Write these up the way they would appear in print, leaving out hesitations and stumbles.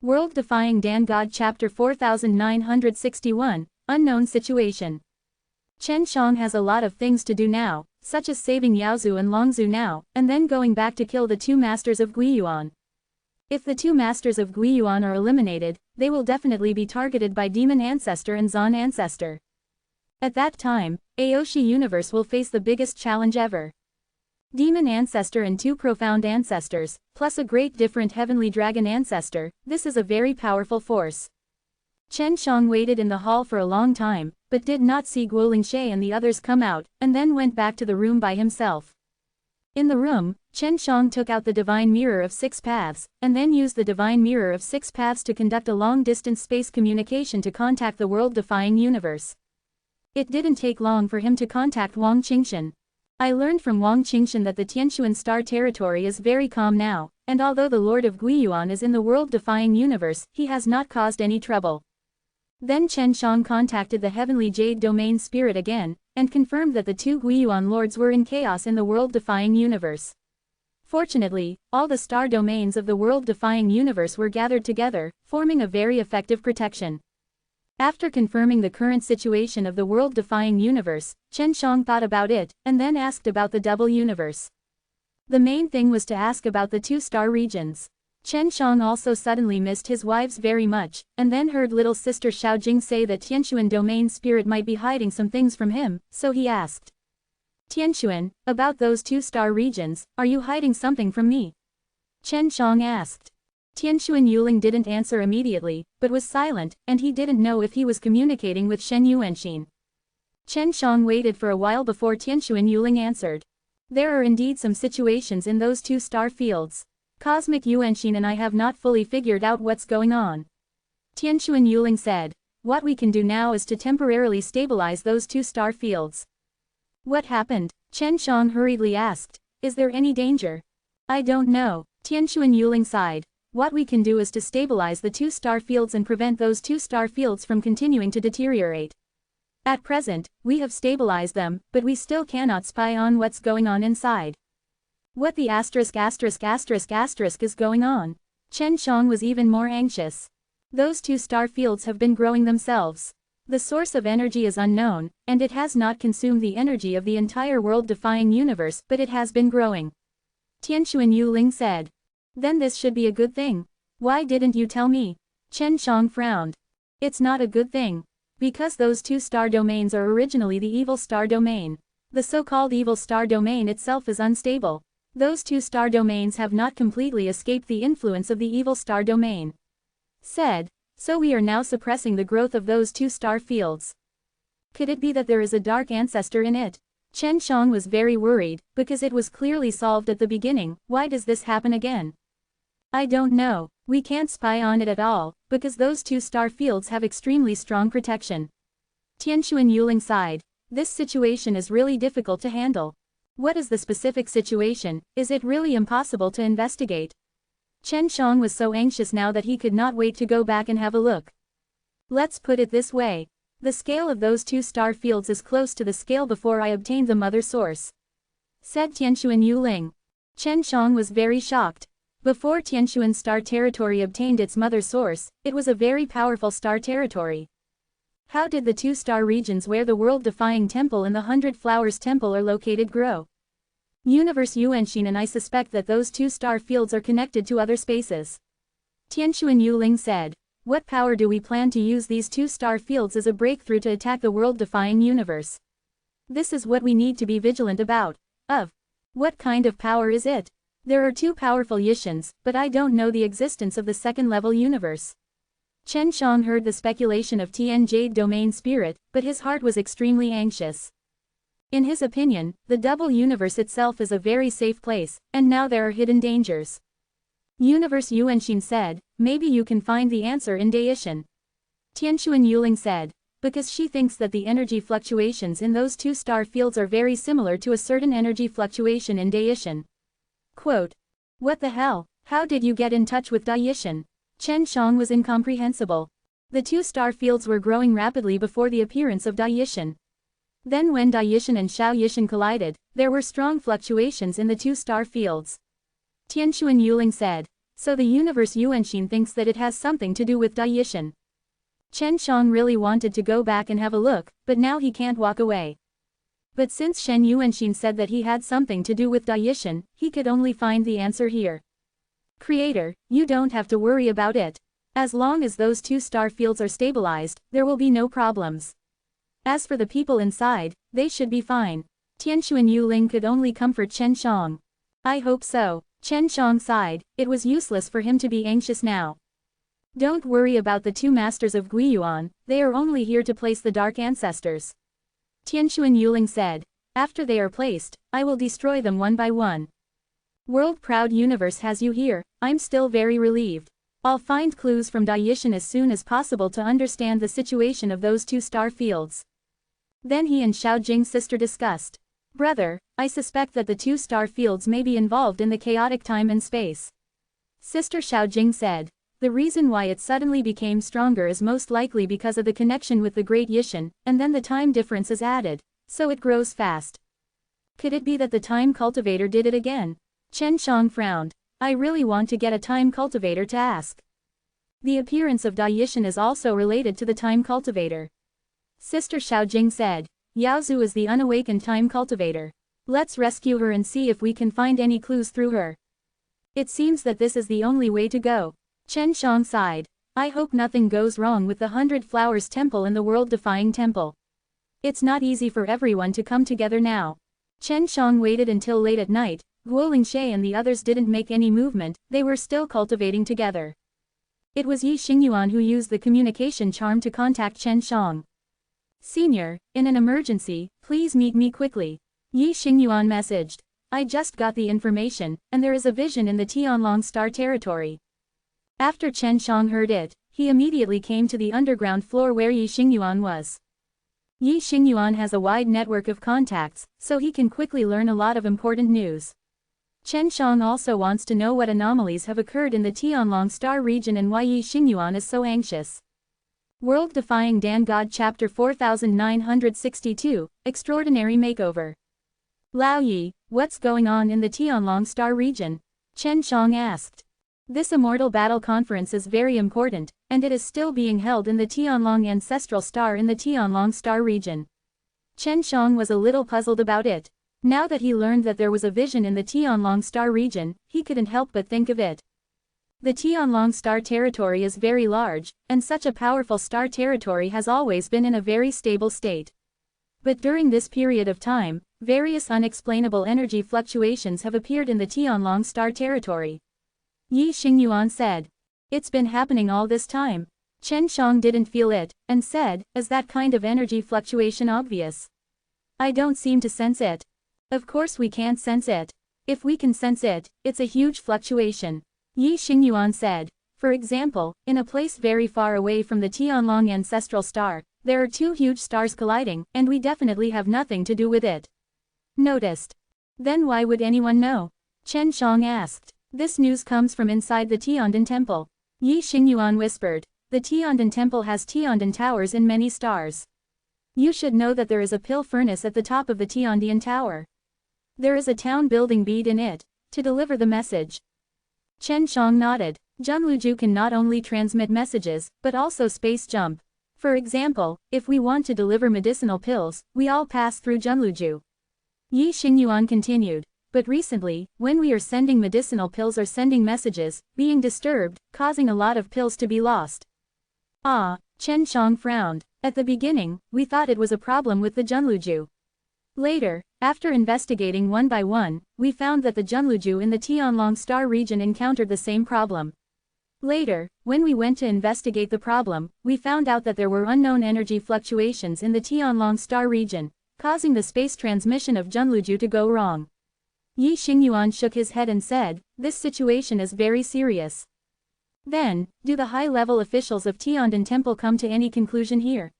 World-Defying Dan God Chapter 4961, Unknown Situation. Chen Shang has a lot of things to do now, such as saving Yaozu and Longzhu now, and then going back to kill the two masters of Guiyuan. If the two masters of Guiyuan are eliminated, they will definitely be targeted by Demon Ancestor and Zan Ancestor. At that time, Aoshi Universe will face the biggest challenge ever. Demon Ancestor and two profound ancestors, plus a great different heavenly dragon ancestor, this is a very powerful force. Chen Shang waited in the hall for a long time, but did not see Guo Lingshe and the others come out, and then went back to the room by himself. In the room, Chen Shang took out the Divine Mirror of Six Paths, and then used the Divine Mirror of Six Paths to conduct a long-distance space communication to contact the world-defying universe. It didn't take long for him to contact Wang Qingshan. I learned from Wang Qingshan that the Tianshuan star territory is very calm now, and although the Lord of Guiyuan is in the world-defying universe, he has not caused any trouble. Then Chen Shang contacted the Heavenly Jade Domain Spirit again, and confirmed that the two Guiyuan lords were in chaos in the world-defying universe. Fortunately, all the star domains of the world-defying universe were gathered together, forming a very effective protection. After confirming the current situation of the world-defying universe, Chen Shang thought about it, and then asked about the double universe. The main thing was to ask about the two star regions. Chen Shang also suddenly missed his wives very much, and then heard little sister Xiaojing say that Tianshuan domain spirit might be hiding some things from him, so he asked. Tianshuan, about those two star regions, are you hiding something from me? Chen Shang asked. Tianshuan Yuling didn't answer immediately, but was silent, and he didn't know if he was communicating with Shen Yuanxin. Chen Shang waited for a while before Tianshuan Yuling answered. There are indeed some situations in those two star fields. Cosmic Yuanxin and I have not fully figured out what's going on. Tianshuan Yuling said. What we can do now is to temporarily stabilize those two star fields. What happened? Chen Shang hurriedly asked. Is there any danger? I don't know. Tianshuan Yuling sighed. What we can do is to stabilize the two star fields and prevent those two star fields from continuing to deteriorate. At present, we have stabilized them, but we still cannot spy on what's going on inside. What the asterisk is going on? Chen Shang was even more anxious. Those two star fields have been growing themselves. The source of energy is unknown, and it has not consumed the energy of the entire world-defying universe, but it has been growing. Tianshuan Yuling said. Then this should be a good thing. Why didn't you tell me? Chen Shang frowned. It's not a good thing. Because those two star domains are originally the evil star domain. The so-called evil star domain itself is unstable. Those two star domains have not completely escaped the influence of the evil star domain. Said. So we are now suppressing the growth of those two star fields. Could it be that there is a dark ancestor in it? Chen Shang was very worried, because it was clearly solved at the beginning. Why does this happen again? I don't know. We can't spy on it at all, because those two star fields have extremely strong protection. Tianshuan Yuling sighed. This situation is really difficult to handle. What is the specific situation? Is it really impossible to investigate? Chen Shang was so anxious now that he could not wait to go back and have a look. Let's put it this way. The scale of those two star fields is close to the scale before I obtained the mother source. Said Tianshuan Yuling. Chen Shang was very shocked. Before Tianshuan star territory obtained its mother source, it was a very powerful star territory. How did the two star regions where the world-defying temple and the 100 Flowers temple are located grow? Universe Yuanxin and I suspect that those two star fields are connected to other spaces. Tianshuan Yuling said. What power do we plan to use these two star fields as a breakthrough to attack the world-defying universe? This is what we need to be vigilant about. What kind of power is it? There are two powerful Yishans, but I don't know the existence of the second-level universe. Chen Shang heard the speculation of Tian Jade Domain Spirit, but his heart was extremely anxious. In his opinion, the double universe itself is a very safe place, and now there are hidden dangers. Universe Yuanxin said, maybe you can find the answer in Daishan. Tianshuan Yuling said, because she thinks that the energy fluctuations in those two star fields are very similar to a certain energy fluctuation in Daishan. Quote. What the hell? How did you get in touch with Daishan? Chen Shang was incomprehensible. The two star fields were growing rapidly before the appearance of Daishan. Then when Daishan and Xiao Yishan collided, there were strong fluctuations in the two star fields. Tianshuan Yuling said. So the universe Yuanxin thinks that it has something to do with Daishan. Chen Shang really wanted to go back and have a look, but now he can't walk away. But since Shen Yuanxin said that he had something to do with Daishan, he could only find the answer here. Creator, you don't have to worry about it. As long as those two star fields are stabilized, there will be no problems. As for the people inside, they should be fine. Tianxuan Yuling could only comfort Chen Shang. I hope so. Chen Shang sighed, it was useless for him to be anxious now. Don't worry about the two masters of Guiyuan, they are only here to place the dark ancestors. Tianxuan Yuling said. After they are placed, I will destroy them one by one. World-proud universe has you here, I'm still very relieved. I'll find clues from Daishan as soon as possible to understand the situation of those two star fields. Then he and Xiao Jing's sister discussed. Brother, I suspect that the two star fields may be involved in the chaotic time and space. Sister Xiao Jing said. The reason why it suddenly became stronger is most likely because of the connection with the Great Yishan, and then the time difference is added, so it grows fast. Could it be that the time cultivator did it again? Chen Shang frowned. I really want to get a time cultivator to ask. The appearance of Daishan is also related to the time cultivator. Sister Xiao Jing said. Yaozu is the unawakened time cultivator. Let's rescue her and see if we can find any clues through her. It seems that this is the only way to go. Chen Shang sighed. I hope nothing goes wrong with the 100 Flowers Temple and the World-Defying Temple. It's not easy for everyone to come together now. Chen Shang waited until late at night. Guoling Shay and the others didn't make any movement, they were still cultivating together. It was Yi Xingyuan who used the communication charm to contact Chen Shang. Senior, in an emergency, please meet me quickly. Yi Xingyuan messaged. I just got the information, and there is a vision in the Tianlong Star territory. After Chen Shang heard it, he immediately came to the underground floor where Yi Xingyuan was. Yi Xingyuan has a wide network of contacts, so he can quickly learn a lot of important news. Chen Shang also wants to know what anomalies have occurred in the Tianlong Star region and why Yi Xingyuan is so anxious. World-Defying Dan God Chapter 4962, Extraordinary Makeover. Lao Yi, what's going on in the Tianlong Star region? Chen Shang asked. This Immortal Battle Conference is very important, and it is still being held in the Tianlong Ancestral Star in the Tianlong Star region. Chen Shang was a little puzzled about it. Now that he learned that there was a vision in the Tianlong Star region, he couldn't help but think of it. The Tianlong Star territory is very large, and such a powerful star territory has always been in a very stable state. But during this period of time, various unexplainable energy fluctuations have appeared in the Tianlong Star territory. Yi Xingyuan said. It's been happening all this time. Chen Shang didn't feel it, and said, is that kind of energy fluctuation obvious? I don't seem to sense it. Of course we can't sense it. If we can sense it, it's a huge fluctuation. Yi Xingyuan said. For example, in a place very far away from the Tianlong Ancestral Star, there are two huge stars colliding, and we definitely have nothing to do with it. Noticed. Then why would anyone know? Chen Shang asked. This news comes from inside the Tiandan Temple. Yi Xingyuan whispered. The Tiandan Temple has Tiandan towers in many stars. You should know that there is a pill furnace at the top of the Tiandan Tower. There is a town building bead in it, to deliver the message. Chen Shang nodded. Junluju can not only transmit messages, but also space jump. For example, if we want to deliver medicinal pills, we all pass through Junluju. Yi Xingyuan continued. But recently, when we are sending medicinal pills or sending messages, being disturbed, causing a lot of pills to be lost. Ah, Chen Shang frowned. At the beginning, we thought it was a problem with the Junluju. Later, after investigating one by one, we found that the Junluju in the Tianlong Star region encountered the same problem. Later, when we went to investigate the problem, we found out that there were unknown energy fluctuations in the Tianlong Star region, causing the space transmission of Junluju to go wrong. Yi Xingyuan shook his head and said, this situation is very serious. Then, do the high-level officials of Tiandan Temple come to any conclusion here?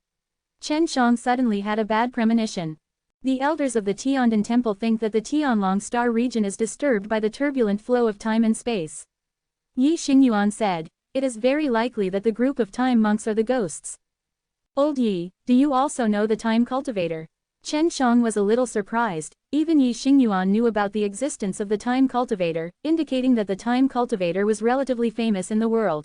Chen Shang suddenly had a bad premonition. The elders of the Tiandan Temple think that the Tianlong Star region is disturbed by the turbulent flow of time and space. Yi Xingyuan said, it is very likely that the group of time monks are the ghosts. Old Yi, do you also know the time cultivator? Chen Shang was a little surprised. Even Yi Xingyuan knew about the existence of the time cultivator, indicating that the time cultivator was relatively famous in the world.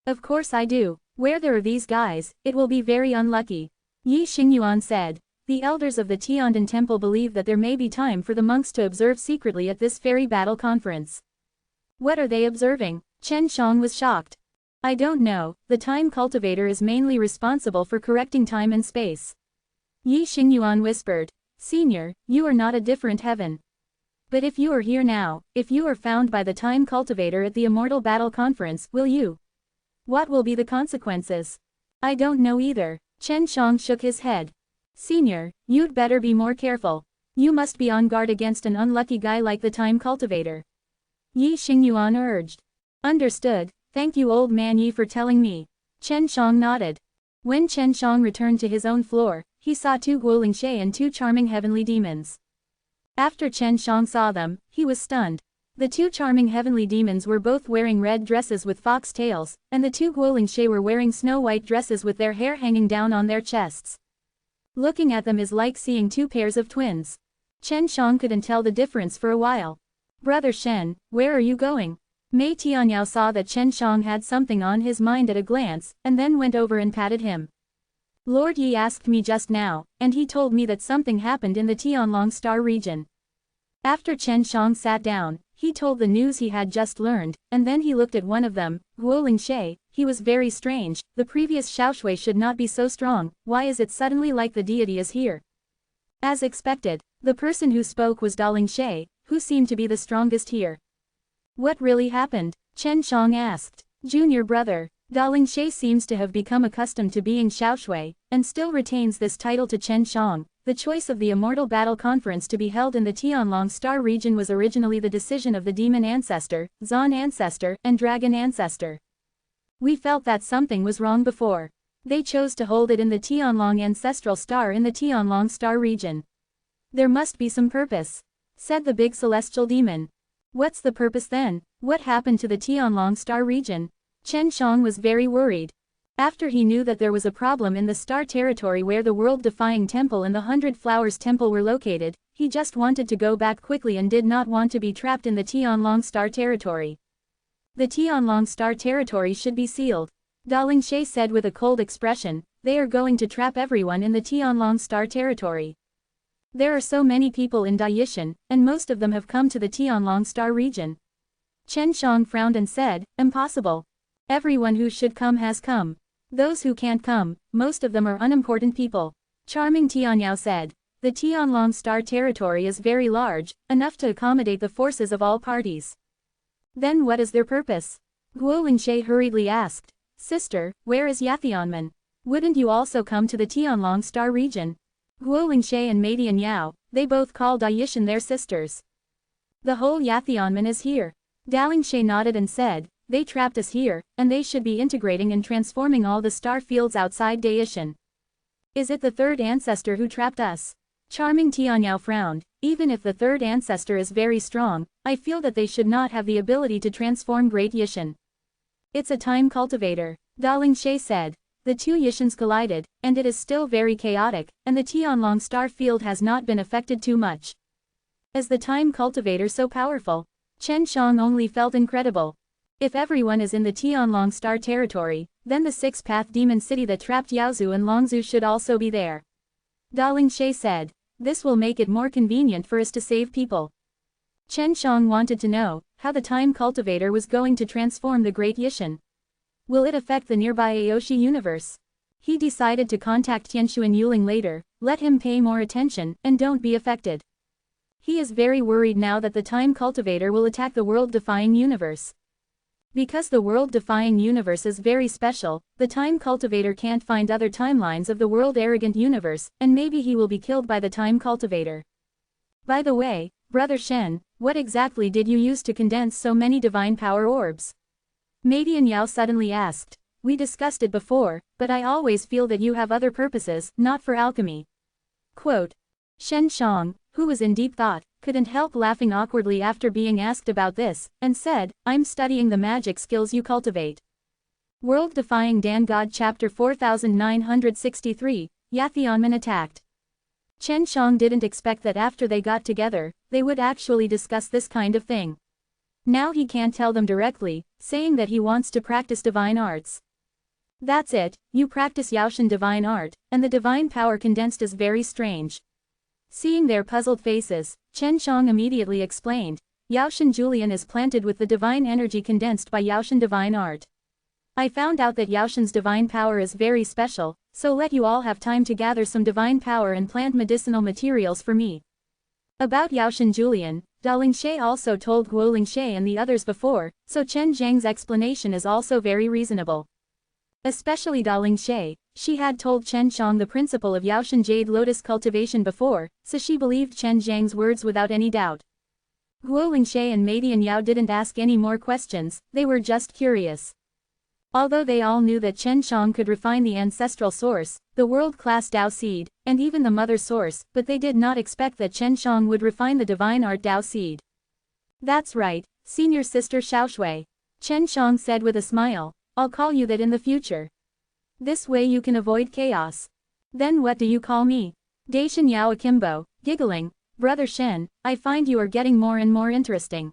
Of course I do. Where there are these guys, it will be very unlucky. Yi Xingyuan said. The elders of the Tiandan temple believe that there may be time for the monks to observe secretly at this fairy battle conference. What are they observing? Chen Shang was shocked. I don't know, the time cultivator is mainly responsible for correcting time and space. Yi Xingyuan whispered. Senior, you are not a different heaven. But if you are here now, if you are found by the time cultivator at the Immortal battle conference, will you? What will be the consequences? I don't know either. Chen Shang shook his head. Senior, you'd better be more careful. You must be on guard against an unlucky guy like the time cultivator. Yi Xingyuan urged. Understood, thank you old man Yi for telling me. Chen Shang nodded. When Chen Shang returned to his own floor, he saw 2 Guolingshe and 2 charming heavenly demons. After Chen Shang saw them, he was stunned. The 2 charming heavenly demons were both wearing red dresses with fox tails, and the 2 Guolingshe were wearing snow-white dresses with their hair hanging down on their chests. Looking at them is like seeing 2 pairs of twins. Chen Shang couldn't tell the difference for a while. Brother Shen, where are you going? Mei Tianyao saw that Chen Shang had something on his mind at a glance, and then went over and patted him. Lord Yi asked me just now, and he told me that something happened in the Tianlong Star region. After Chen Shang sat down, he told the news he had just learned, and then he looked at one of them, Guolingshe. He was very strange, the previous Xiaoshui should not be so strong, why is it suddenly like the deity is here? As expected, the person who spoke was Dalingshe, who seemed to be the strongest here. What really happened? Chen Shang asked. Junior brother. Dalingshe seems to have become accustomed to being Xiaoshui, and still retains this title to Chen Shang. The choice of the Immortal Battle Conference to be held in the Tianlong Star region was originally the decision of the Demon Ancestor, Zan Ancestor, and Dragon Ancestor. We felt that something was wrong before. They chose to hold it in the Tianlong Ancestral Star in the Tianlong Star region. There must be some purpose, said the big celestial demon. What's the purpose then? What happened to the Tianlong Star region? Chen Shang was very worried. After he knew that there was a problem in the Star territory where the World-Defying Temple and the 100 Flowers Temple were located, he just wanted to go back quickly and did not want to be trapped in the Tianlong Star territory. The Tianlong Star territory should be sealed. Dalingshe said with a cold expression, they are going to trap everyone in the Tianlong Star territory. There are so many people in Daishan, and most of them have come to the Tianlong Star region. Chen Shang frowned and said, impossible. Everyone who should come has come. Those who can't come, most of them are unimportant people. Charming Tianyao said, the Tianlong Star territory is very large, enough to accommodate the forces of all parties. Then what is their purpose? Guolingshe hurriedly asked. Sister, where is Yathionman? Wouldn't you also come to the Tianlong Star region? Guolingshe and Meidian Yao, they both call Daishan their sisters. The whole Yathionman is here. Dalingshe nodded and said, they trapped us here, and they should be integrating and transforming all the star fields outside Daishan. Is it the 3rd ancestor who trapped us? Charming Tianyao frowned. Even if the 3rd ancestor is very strong, I feel that they should not have the ability to transform Great Yishan. It's a time cultivator, Dalingshe said. The 2 Yishans collided, and it is still very chaotic, and the Tianlong Star field has not been affected too much. Is the time cultivator so powerful? Chen Shang only felt incredible. If everyone is in the Tianlong Star territory, then the 6-path demon city that trapped Yaozu and Longzhu should also be there. Dalingshe said, this will make it more convenient for us to save people. Chen Shang wanted to know how the time cultivator was going to transform the Great Yishan. Will it affect the nearby Aoshi universe? He decided to contact Tianshu and Yuling later, let him pay more attention, and don't be affected. He is very worried now that the time cultivator will attack the world-defying universe. Because the world-defying universe is very special, the time cultivator can't find other timelines of the world-arrogant universe, and maybe he will be killed by the time cultivator. By the way, Brother Shen, what exactly did you use to condense so many divine power orbs? Meidian Yao suddenly asked. We discussed it before, but I always feel that you have other purposes, not for alchemy. Quote. Shen Shang, who was in deep thought, couldn't help laughing awkwardly after being asked about this, and said, I'm studying the magic skills you cultivate. World-Defying Dan God Chapter 4963, Yathionman attacked. Chen Shang didn't expect that after they got together, they would actually discuss this kind of thing. Now he can't tell them directly, saying that he wants to practice divine arts. That's it, you practice Yaoshan divine art, and the divine power condensed is very strange. Seeing their puzzled faces, Chen Shang immediately explained, Yaoshan Julian is planted with the divine energy condensed by Yaoshan divine art. I found out that Yaoshan's divine power is very special, so let you all have time to gather some divine power and plant medicinal materials for me. About Yaoshan Julian, Da Lingshe also told Guo Lingshe and the others before, so Chen Zhang's explanation is also very reasonable. Especially Da Lingshe, she had told Chen Shang the principle of Yaoshan Jade Lotus cultivation before, so she believed Chen Zhang's words without any doubt. Guo Lingshe and Meidian Yao didn't ask any more questions, they were just curious. Although they all knew that Chen Shang could refine the ancestral source, the world-class Dao seed, and even the mother source, but they did not expect that Chen Shang would refine the divine art Dao seed. That's right, senior sister Xiaoshui. Chen Shang said with a smile, I'll call you that in the future. This way you can avoid chaos. Then what do you call me? Daishan Yao Akimbo, giggling, Brother Shen, I find you are getting more and more interesting.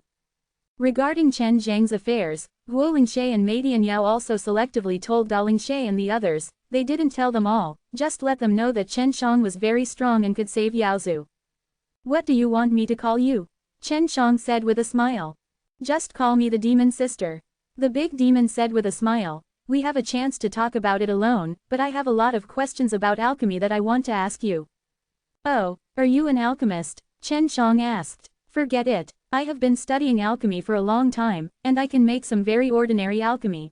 Regarding Chen Zhang's affairs, Guo Lingshe and Meidian Yao also selectively told Da Lingshe and the others, they didn't tell them all, just let them know that Chen Shang was very strong and could save Yaozu. What do you want me to call you? Chen Shang said with a smile. Just call me the demon sister. The big demon said with a smile, we have a chance to talk about it alone, but I have a lot of questions about alchemy that I want to ask you. Oh, are you an alchemist? Chen Shang asked. Forget it. I have been studying alchemy for a long time, and I can make some very ordinary alchemy.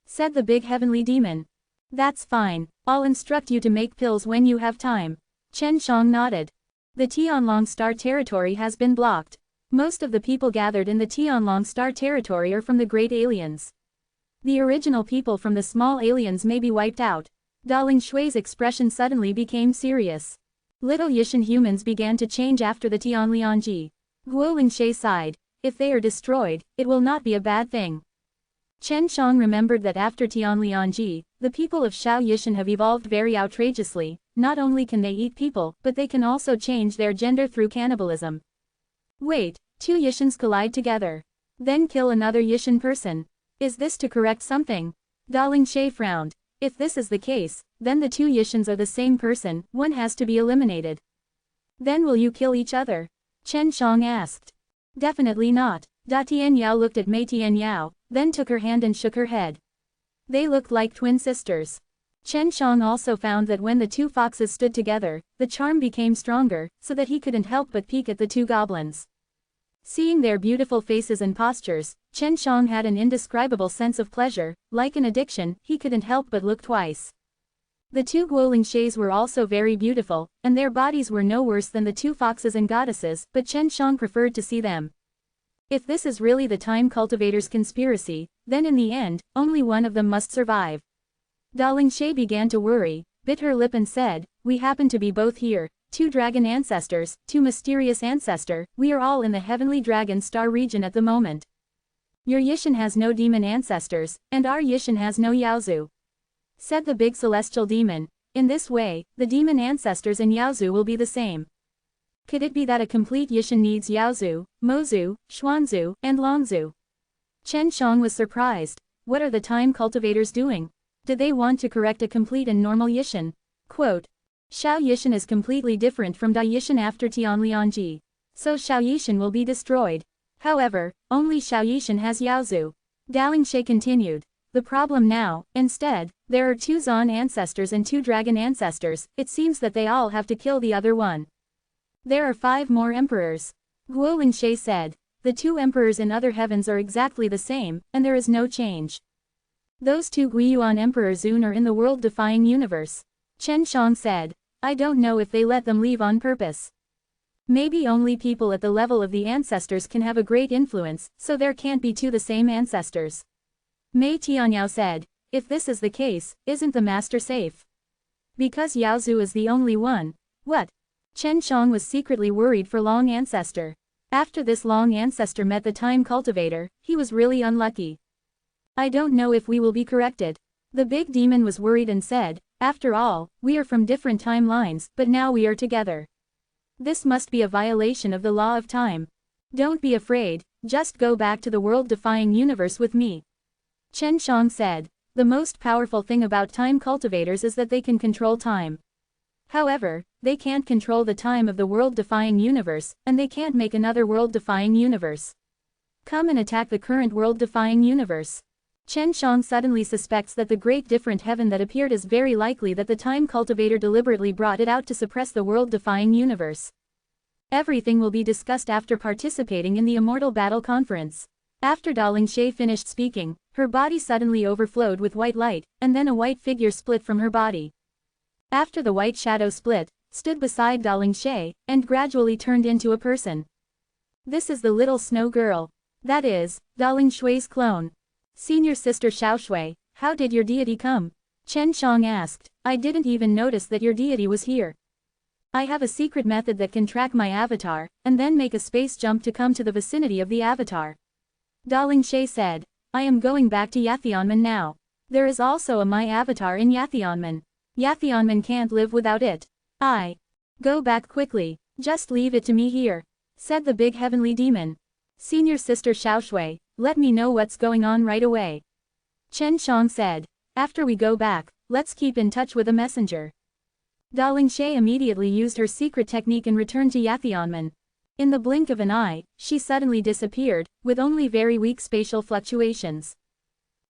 Said the big heavenly demon. That's fine, I'll instruct you to make pills when you have time. Chen Shang nodded. The Tianlong Star territory has been blocked. Most of the people gathered in the Tianlong Star territory are from the great aliens. The original people from the small aliens may be wiped out. Da Lingshui's expression suddenly became serious. Little Yishan humans began to change after the Tianliangji. Guo Lingshe sighed, if they are destroyed, it will not be a bad thing. Chen Shang remembered that after Tianliangji, the people of Shao Yishan have evolved very outrageously, not only can they eat people, but they can also change their gender through cannibalism. Wait, two Yishans collide together. Then kill another Yishan person. Is this to correct something? Da Lingshe frowned. If this is the case, then the two Yishans are the same person, one has to be eliminated. Then will you kill each other? Chen Shang asked. Definitely not. Da Tianyao looked at Mei Tianyao, then took her hand and shook her head. They looked like twin sisters. Chen Shang also found that when the two foxes stood together, the charm became stronger, so that he couldn't help but peek at the two goblins. Seeing their beautiful faces and postures, Chen Shang had an indescribable sense of pleasure, like an addiction, he couldn't help but look twice. The two Guo Lingshes were also very beautiful, and their bodies were no worse than the two foxes and goddesses, but Chen Shang preferred to see them. If this is really the time cultivators' conspiracy, then in the end, only one of them must survive. Da Lingshe began to worry, bit her lip and said, we happen to be both here, two dragon ancestors, two mysterious ancestor, we are all in the heavenly dragon star region at the moment. Your Yishan has no demon ancestors, and our Yishan has no Yaozu. Said the big celestial demon, in this way, the demon ancestors and Yaozu will be the same. Could it be that a complete Yishan needs Yaozu, Mozu, Xuanzu, and Longzu? Chen Shang was surprised. What are the time cultivators doing? Did they want to correct a complete and normal Yishan? Quote, Shao Yishan is completely different from Da Yishan after Tianliangji. So Shao Yishan will be destroyed. However, only Shao Yishan has Yaozu. Da Lingshe continued. The problem now, instead, there are two Zan ancestors and two dragon ancestors, it seems that they all have to kill the other one. There are 5 more emperors. Guo Lingshe said. The two emperors in other heavens are exactly the same, and there is no change. Those two Guiyuan Emperor Zun are in the world-defying universe. Chen Shang said. I don't know if they let them leave on purpose. Maybe only people at the level of the ancestors can have a great influence, so there can't be two the same ancestors. Mei Tianyao said, if this is the case, isn't the master safe? Because Yaozu is the only one. What? Chen Shang was secretly worried for Long Ancestor. After this Long Ancestor met the time cultivator, he was really unlucky. I don't know if we will be corrected. The big demon was worried and said, After all, we are from different timelines, but now we are together. This must be a violation of the law of time. Don't be afraid, just go back to the world-defying universe with me. Chen Shang said. The most powerful thing about time cultivators is that they can control time. However, they can't control the time of the world-defying universe, and they can't make another world-defying universe. Come and attack the current world-defying universe. Chen Shang suddenly suspects that the great different heaven that appeared is very likely that the time cultivator deliberately brought it out to suppress the world-defying universe. Everything will be discussed after participating in the Immortal Battle Conference. After Dalin Shay finished speaking, her body suddenly overflowed with white light, and then a white figure split from her body. After the white shadow split, stood beside Dalin Shay, and gradually turned into a person. This is the little snow girl. That is, Dalin Shui's clone. Senior sister Xiao Shui, how did your deity come? Chen Shang asked. I didn't even notice that your deity was here. I have a secret method that can track my avatar, and then make a space jump to come to the vicinity of the avatar. Dalin Shay said. I am going back to Yathionman now. There is also a my avatar in Yathionman. Yathionman can't live without it. Go back quickly, just leave it to me here, said the big heavenly demon. Senior sister Xiao Shui, let me know what's going on right away. Chen Shang said. After we go back, let's keep in touch with a messenger. Dalin Shay immediately used her secret technique and returned to Yathionman. In the blink of an eye, she suddenly disappeared, with only very weak spatial fluctuations.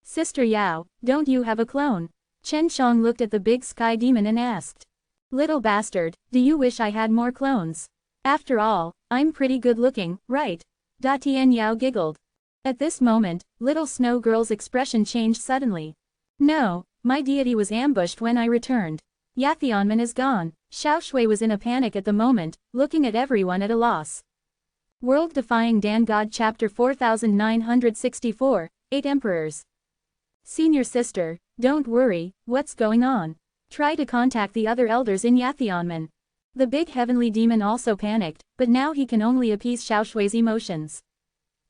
Sister Yao, don't you have a clone? Chen Shang looked at the big sky demon and asked. Little bastard, do you wish I had more clones? After all, I'm pretty good looking, right? Tian Yao giggled. At this moment, little snow girl's expression changed suddenly. No, my deity was ambushed when I returned. Yathionman is gone. Xiao Shui was in a panic at the moment, looking at everyone at a loss. World-Defying Dan God Chapter 4964, 8 Emperors. Senior sister, don't worry, what's going on? Try to contact the other elders in Yathionman. The big heavenly demon also panicked, but now he can only appease Xiao Shui's emotions.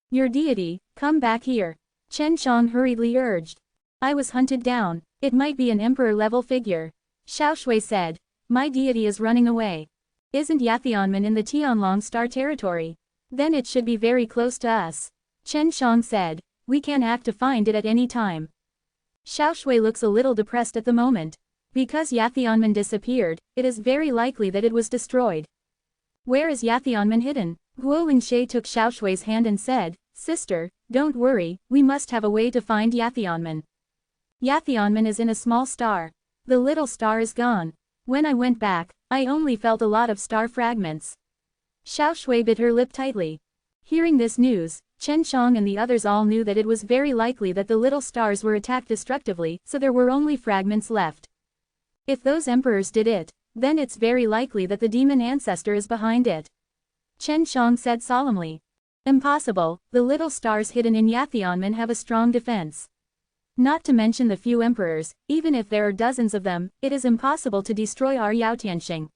Your deity, come back here. Chen Shang hurriedly urged. I was hunted down, it might be an emperor-level figure. Xiao Shui said. My deity is running away. Isn't Yathionman in the Tianlong Star territory? Then it should be very close to us. Chen Shang said. We can act to find it at any time. Xiao Shui looks a little depressed at the moment. Because Yathionman disappeared, it is very likely that it was destroyed. Where is Yathionman hidden? Guoling Shay took Xiao Shui's hand and said, Sister, don't worry, we must have a way to find Yathionman. Yathionman is in a small star. The little star is gone. When I went back, I only felt a lot of star fragments. Xiao Shui bit her lip tightly. Hearing this news, Chen Shang and the others all knew that it was very likely that the little stars were attacked destructively, so there were only fragments left. If those emperors did it, then it's very likely that the demon ancestor is behind it. Chen Shang said solemnly. Impossible, the little stars hidden in Yathionman have a strong defense. Not to mention the few emperors, even if there are dozens of them, it is impossible to destroy our Yao Tianxing.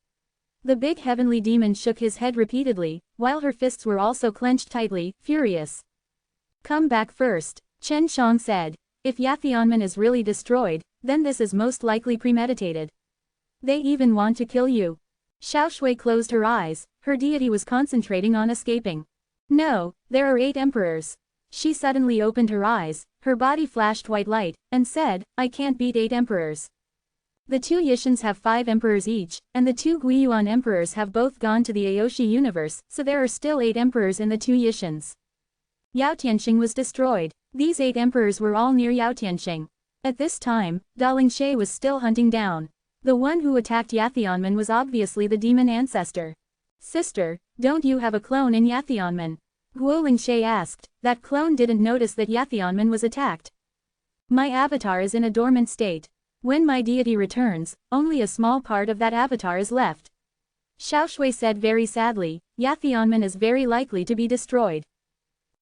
The big heavenly demon shook his head repeatedly, while her fists were also clenched tightly, furious. Come back first, Chen Shang said. If Yathionman is really destroyed, then this is most likely premeditated. They even want to kill you. Xiao Shui closed her eyes, her deity was concentrating on escaping. No, there are 8 emperors. She suddenly opened her eyes, her body flashed white light, and said, I can't beat 8 emperors. The 2 Yishans have 5 emperors each, and the 2 Guiyuan emperors have both gone to the Aoshi universe, so there are still 8 emperors in the 2 Yishans. Yao Tianxing was destroyed. These 8 emperors were all near Yao Tianxing. At this time, Dalin Shay was still hunting down. The one who attacked Yathionman was obviously the demon ancestor. Sister, don't you have a clone in Yathionman? Guoling Shay asked. That clone didn't notice that Yathionman was attacked. My avatar is in a dormant state. When my deity returns, only a small part of that avatar is left. Xiao Shui said very sadly, Yathionman is very likely to be destroyed.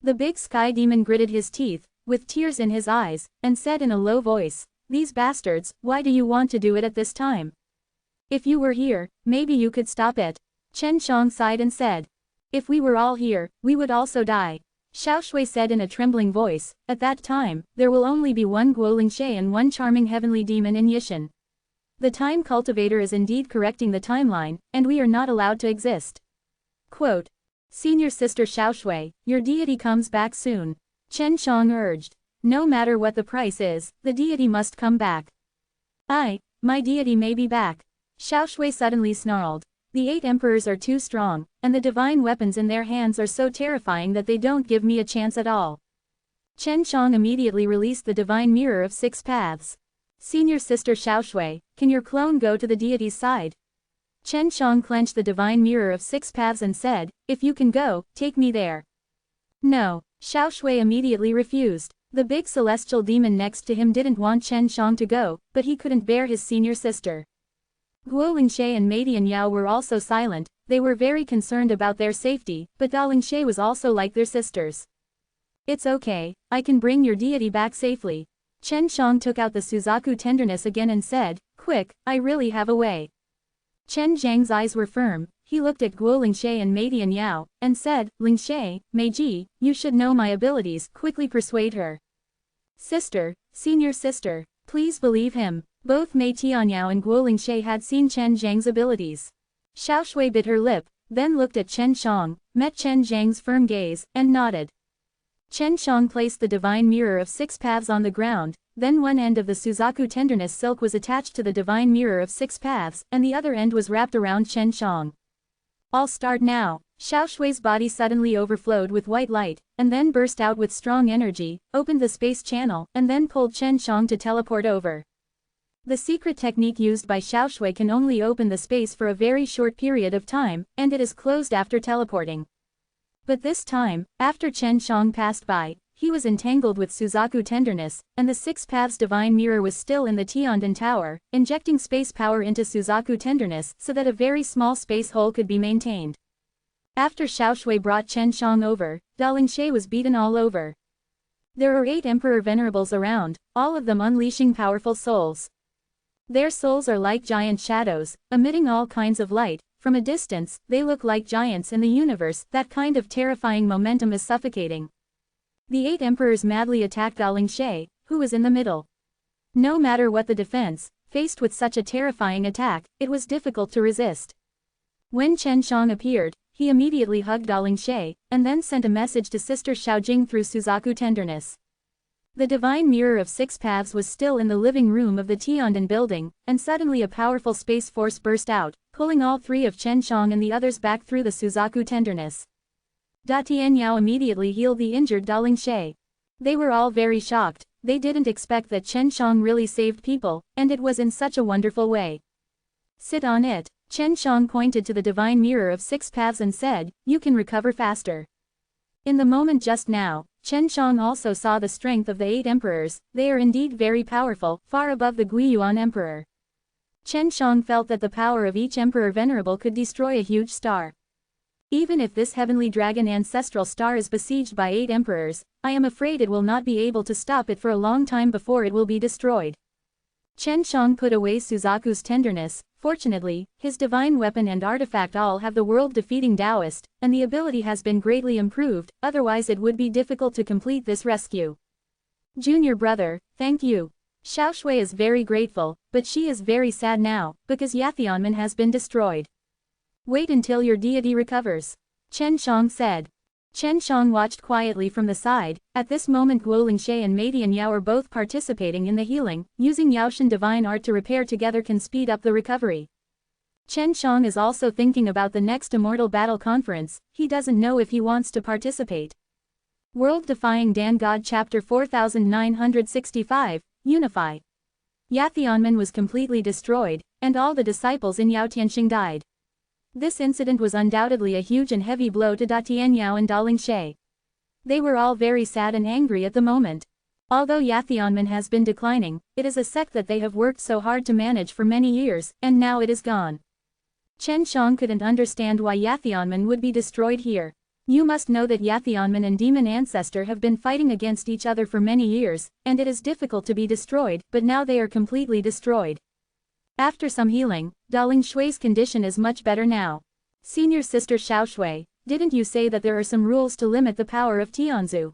The big sky demon gritted his teeth, with tears in his eyes, and said in a low voice, These bastards, why do you want to do it at this time? If you were here, maybe you could stop it. Chen Shang sighed and said. If we were all here, we would also die. Xiao Shui said in a trembling voice, At that time, there will only be one Guoling Shay and one charming heavenly demon in Yishan. The time cultivator is indeed correcting the timeline, and we are not allowed to exist. Quote. Senior Sister Xiaoshui, your deity comes back soon. Chen Shang urged. No matter what the price is, the deity must come back. My deity may be back. Xiaoshui suddenly snarled. The 8 emperors are too strong, and the divine weapons in their hands are so terrifying that they don't give me a chance at all. Chen Shang immediately released the divine mirror of 6 paths. Senior Sister Xiaoshui, can your clone go to the deity's side? Chen Shang clenched the divine mirror of 6 paths and said, if you can go, take me there. No, Xiaoshui immediately refused. The big celestial demon next to him didn't want Chen Shang to go, but he couldn't bear his senior sister. Guo Lingshe and Meidian Yao were also silent. They were very concerned about their safety, but Da Lingshe was also like their sisters. It's okay, I can bring your deity back safely. Chen Shang took out the Suzaku tenderness again and said, quick, I really have a way. Chen Zhang's eyes were firm. He looked at Guo Lingshe and Meidian Yao, and said, Lingshe, Meiji, you should know my abilities, quickly persuade her. Sister, senior sister, please believe him. Both Mei Tianyao and Guo Lingshe had seen Chen Zhang's abilities. Xiaoshui bit her lip, then looked at Chen Shang, met Chen Zhang's firm gaze, and nodded. Chen Shang placed the divine mirror of 6 paths on the ground, then one end of the Suzaku tenderness silk was attached to the divine mirror of 6 paths, and the other end was wrapped around Chen Shang. I'll start now. Xiaoshui's body suddenly overflowed with white light, and then burst out with strong energy, opened the space channel, and then pulled Chen Shang to teleport over. The secret technique used by Xiaoshui can only open the space for a very short period of time, and it is closed after teleporting. But this time, after Chen Shang passed by, he was entangled with Suzaku tenderness, and the 6 paths divine mirror was still in the Tiandan tower, injecting space power into Suzaku tenderness so that a very small space hole could be maintained. After Xiaoshui brought Chen Shang over, Da Lingshe was beaten all over. There are 8 Emperor Venerables around, all of them unleashing powerful souls. Their souls are like giant shadows, emitting all kinds of light. From a distance, they look like giants in the universe. That kind of terrifying momentum is suffocating. The 8 emperors madly attacked Da Lingshe, who was in the middle. No matter what the defense, faced with such a terrifying attack, it was difficult to resist. When Chen Shang appeared, he immediately hugged Da Lingshe, and then sent a message to Sister Xiaojing through Suzaku tenderness. The divine mirror of 6 paths was still in the living room of the Tiandan building, and suddenly a powerful space force burst out, pulling all 3 of Chen Shang and the others back through the Suzaku tenderness. Da Tianyao immediately healed the injured Da Lingshe. They were all very shocked. They didn't expect that Chen Shang really saved people, and it was in such a wonderful way. Sit on it. Chen Shang pointed to the divine mirror of 6 paths and said, you can recover faster. In the moment just now, Chen Shang also saw the strength of the 8 emperors. They are indeed very powerful, far above the Guiyuan emperor. Chen Shang felt that the power of each emperor venerable could destroy a huge star. Even if this heavenly dragon ancestral star is besieged by 8 emperors, I am afraid it will not be able to stop it for a long time before it will be destroyed. Chen Shang put away Suzaku's tenderness. Fortunately, his divine weapon and artifact all have the world-defeating Taoist, and the ability has been greatly improved, otherwise it would be difficult to complete this rescue. Junior brother, thank you. Xiaoshui is very grateful, but she is very sad now, because Yathionman has been destroyed. Wait until your deity recovers. Chen Shang said. Chen Shang watched quietly from the side. At this moment Guo Lingshe and Meidian Yao are both participating in the healing. Using Yaoshan divine art to repair together can speed up the recovery. Chen Shang is also thinking about the next Immortal Battle Conference. He doesn't know if he wants to participate. World Defying Dan God Chapter 4965, Unify. Yathionman was completely destroyed, and all the disciples in Yao Tianxing died. This incident was undoubtedly a huge and heavy blow to Da Tianyao and Da Lingshe. They were all very sad and angry at the moment. Although Yathionman has been declining, it is a sect that they have worked so hard to manage for many years, and now it is gone. Chen Shang couldn't understand why Yathionman would be destroyed here. You must know that Yathionman and Demon Ancestor have been fighting against each other for many years, and it is difficult to be destroyed, but now they are completely destroyed. After some healing, Da Lingshui's condition is much better now. Senior Sister Xiaoshui, didn't you say that there are some rules to limit the power of Tianzu?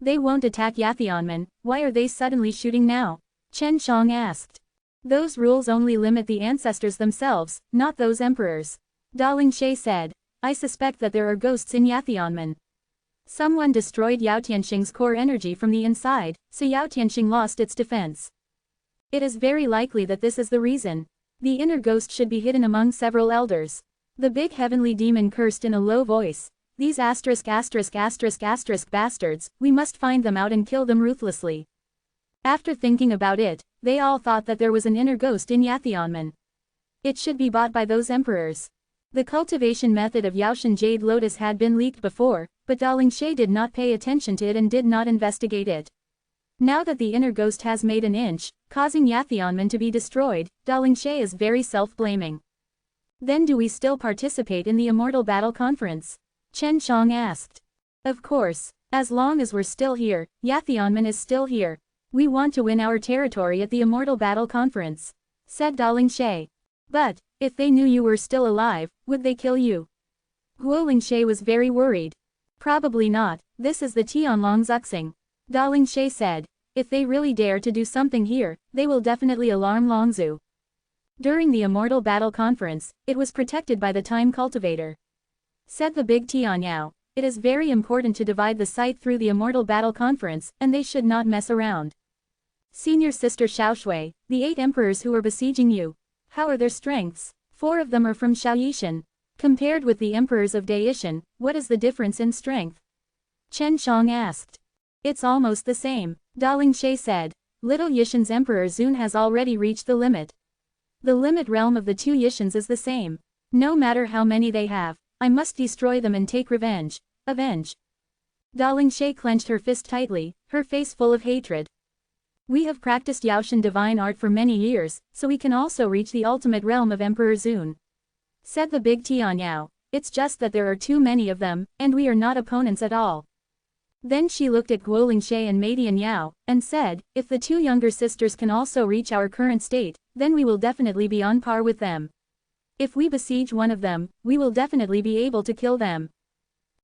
They won't attack Yathionman, why are they suddenly shooting now? Chen Shang asked. Those rules only limit the ancestors themselves, not those emperors. Daling She said. I suspect that there are ghosts in Yathionmen. Someone destroyed Yao Tianxing's core energy from the inside, so Yao Tianxing lost its defense. It is very likely that this is the reason. The inner ghost should be hidden among several elders. The big heavenly demon cursed in a low voice. These bastards, we must find them out and kill them ruthlessly. After thinking about it, they all thought that there was an inner ghost in Yathionmen. It should be bought by those emperors. The cultivation method of Yaoshan Jade Lotus had been leaked before, but Daling She did not pay attention to it and did not investigate it. Now that the inner ghost has made an inch, causing Yathionmen to be destroyed, Daling She is very self-blaming. Then do we still participate in the Immortal Battle Conference? Chen Shang asked. Of course. As long as we're still here, Yathionmen is still here. We want to win our territory at the Immortal Battle Conference, said Daling She. But, if they knew you were still alive, would they kill you? Guoling She was very worried. Probably not, this is the Tianlong Zuxing. Daling She said. If they really dare to do something here, they will definitely alarm Longzhu. During the Immortal Battle Conference, it was protected by the Time Cultivator. Said the big Tianyao, it is very important to divide the site through the Immortal Battle Conference, and they should not mess around. Senior Sister Xiaoshui, the 8 emperors who are besieging you. How are their strengths? 4 of them are from Shaoyishan. Compared with the emperors of Daishan, what is the difference in strength? Chen Shang asked. It's almost the same, Daling She said. Little Yishan's emperor Zun has already reached the limit. The limit realm of the 2 Yishans is the same. No matter how many they have, I must destroy them and take revenge. Avenge. Daling She clenched her fist tightly, her face full of hatred. We have practiced Yaoshan divine art for many years, so we can also reach the ultimate realm of Emperor Zun. Said the big Tianyao, it's just that there are too many of them, and we are not opponents at all. Then she looked at Guoling She and Madian Yao, and said, if the 2 younger sisters can also reach our current state, then we will definitely be on par with them. If we besiege one of them, we will definitely be able to kill them.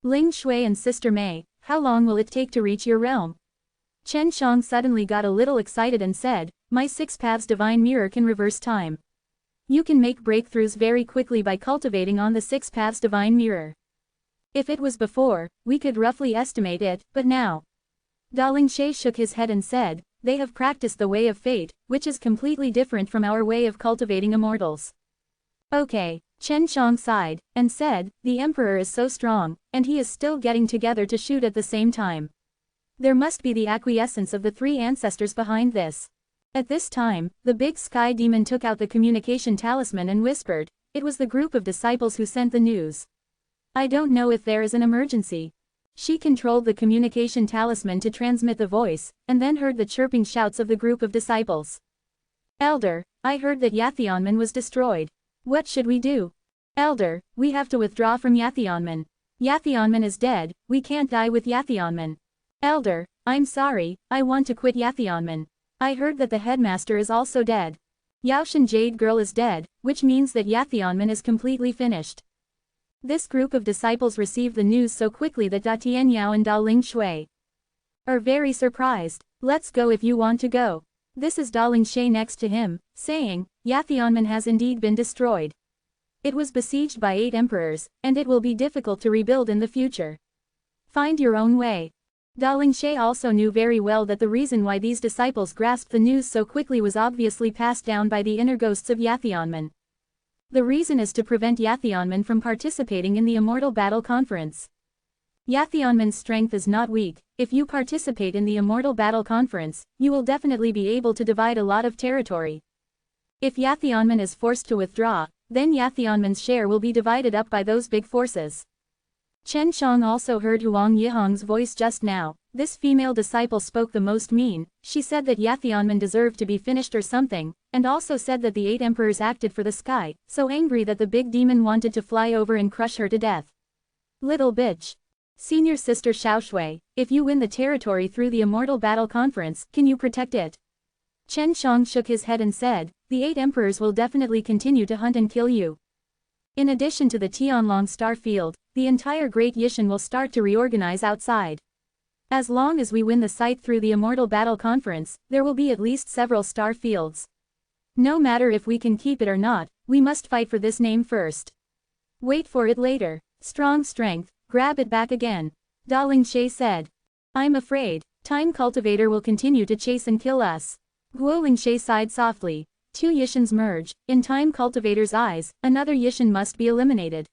Ling Shui and Sister Mei, how long will it take to reach your realm? Chen Shang suddenly got a little excited and said, my 6 paths divine mirror can reverse time. You can make breakthroughs very quickly by cultivating on the 6 paths divine mirror. If it was before, we could roughly estimate it, but now. Daling She shook his head and said, they have practiced the way of fate, which is completely different from our way of cultivating immortals. Okay, Chen Shang sighed, and said, the emperor is so strong, and he is still getting together to shoot at the same time. There must be the acquiescence of the 3 ancestors behind this. At this time, the big sky demon took out the communication talisman and whispered, it was the group of disciples who sent the news. I don't know if there is an emergency. She controlled the communication talisman to transmit the voice, and then heard the chirping shouts of the group of disciples. Elder, I heard that Yathionmen was destroyed. What should we do? Elder, we have to withdraw from Yathionmen. Yathionmen is dead, we can't die with Yathionmen. Elder, I'm sorry, I want to quit Yathionmen. I heard that the headmaster is also dead. Yaoshan Jade Girl is dead, which means that Yathionmen is completely finished. This group of disciples received the news so quickly that Da Tianyao and Da Ling Shui are very surprised. Let's go if you want to go. This is Daling She next to him, saying, Yathionmen has indeed been destroyed. It was besieged by 8 emperors, and it will be difficult to rebuild in the future. Find your own way. Daling She also knew very well that the reason why these disciples grasped the news so quickly was obviously passed down by the inner ghosts of Yathionmen. The reason is to prevent Yathionmen from participating in the Immortal Battle Conference. Yathionmen's strength is not weak. If you participate in the Immortal Battle Conference, you will definitely be able to divide a lot of territory. If Yathionmen is forced to withdraw, then Yathionmen's share will be divided up by those big forces. Chen Shang also heard Huang Yihong's voice just now. This female disciple spoke the most mean. She said that Yathionmen deserved to be finished or something, and also said that the 8 emperors acted for the sky, so angry that the big demon wanted to fly over and crush her to death. Little bitch. Senior Sister Xiaoshui, if you win the territory through the Immortal Battle Conference, can you protect it? Chen Shang shook his head and said, the 8 emperors will definitely continue to hunt and kill you. In addition to the Tianlong star field, the entire Great Yishan will start to reorganize outside. As long as we win the site through the Immortal Battle Conference, there will be at least several star fields. No matter if we can keep it or not, we must fight for this name first. Wait for it later. Strong strength, grab it back again. Da Lingshe said. I'm afraid, Time Cultivator will continue to chase and kill us. Guo Lingshe sighed softly. Two Yishins merge, in Time Cultivator's eyes, another Yishin must be eliminated.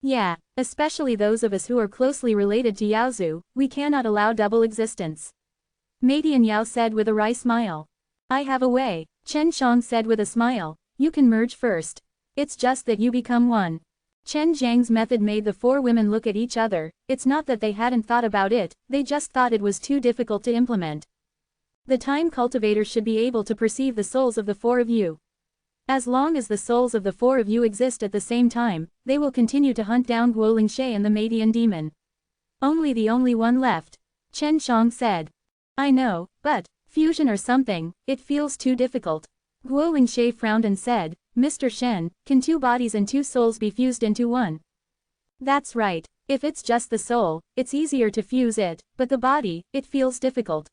Yeah, especially those of us who are closely related to Yaozu, we cannot allow double existence. Meidian Yao said with a wry smile. I have a way, Chen Shang said with a smile, you can merge first. It's just that you become one. Chen Zhang's method made the four women look at each other. It's not that they hadn't thought about it, they just thought it was too difficult to implement. The Time Cultivator should be able to perceive the souls of the four of you. As long as the souls of the four of you exist at the same time, they will continue to hunt down Guo Lingshe and the Meidian demon. The only one left. Chen Shang said. I know, but, fusion or something, it feels too difficult. Guo Lingshe frowned and said, Mr. Shen, can two bodies and two souls be fused into one? That's right, if it's just the soul, it's easier to fuse it, but the body, it feels difficult.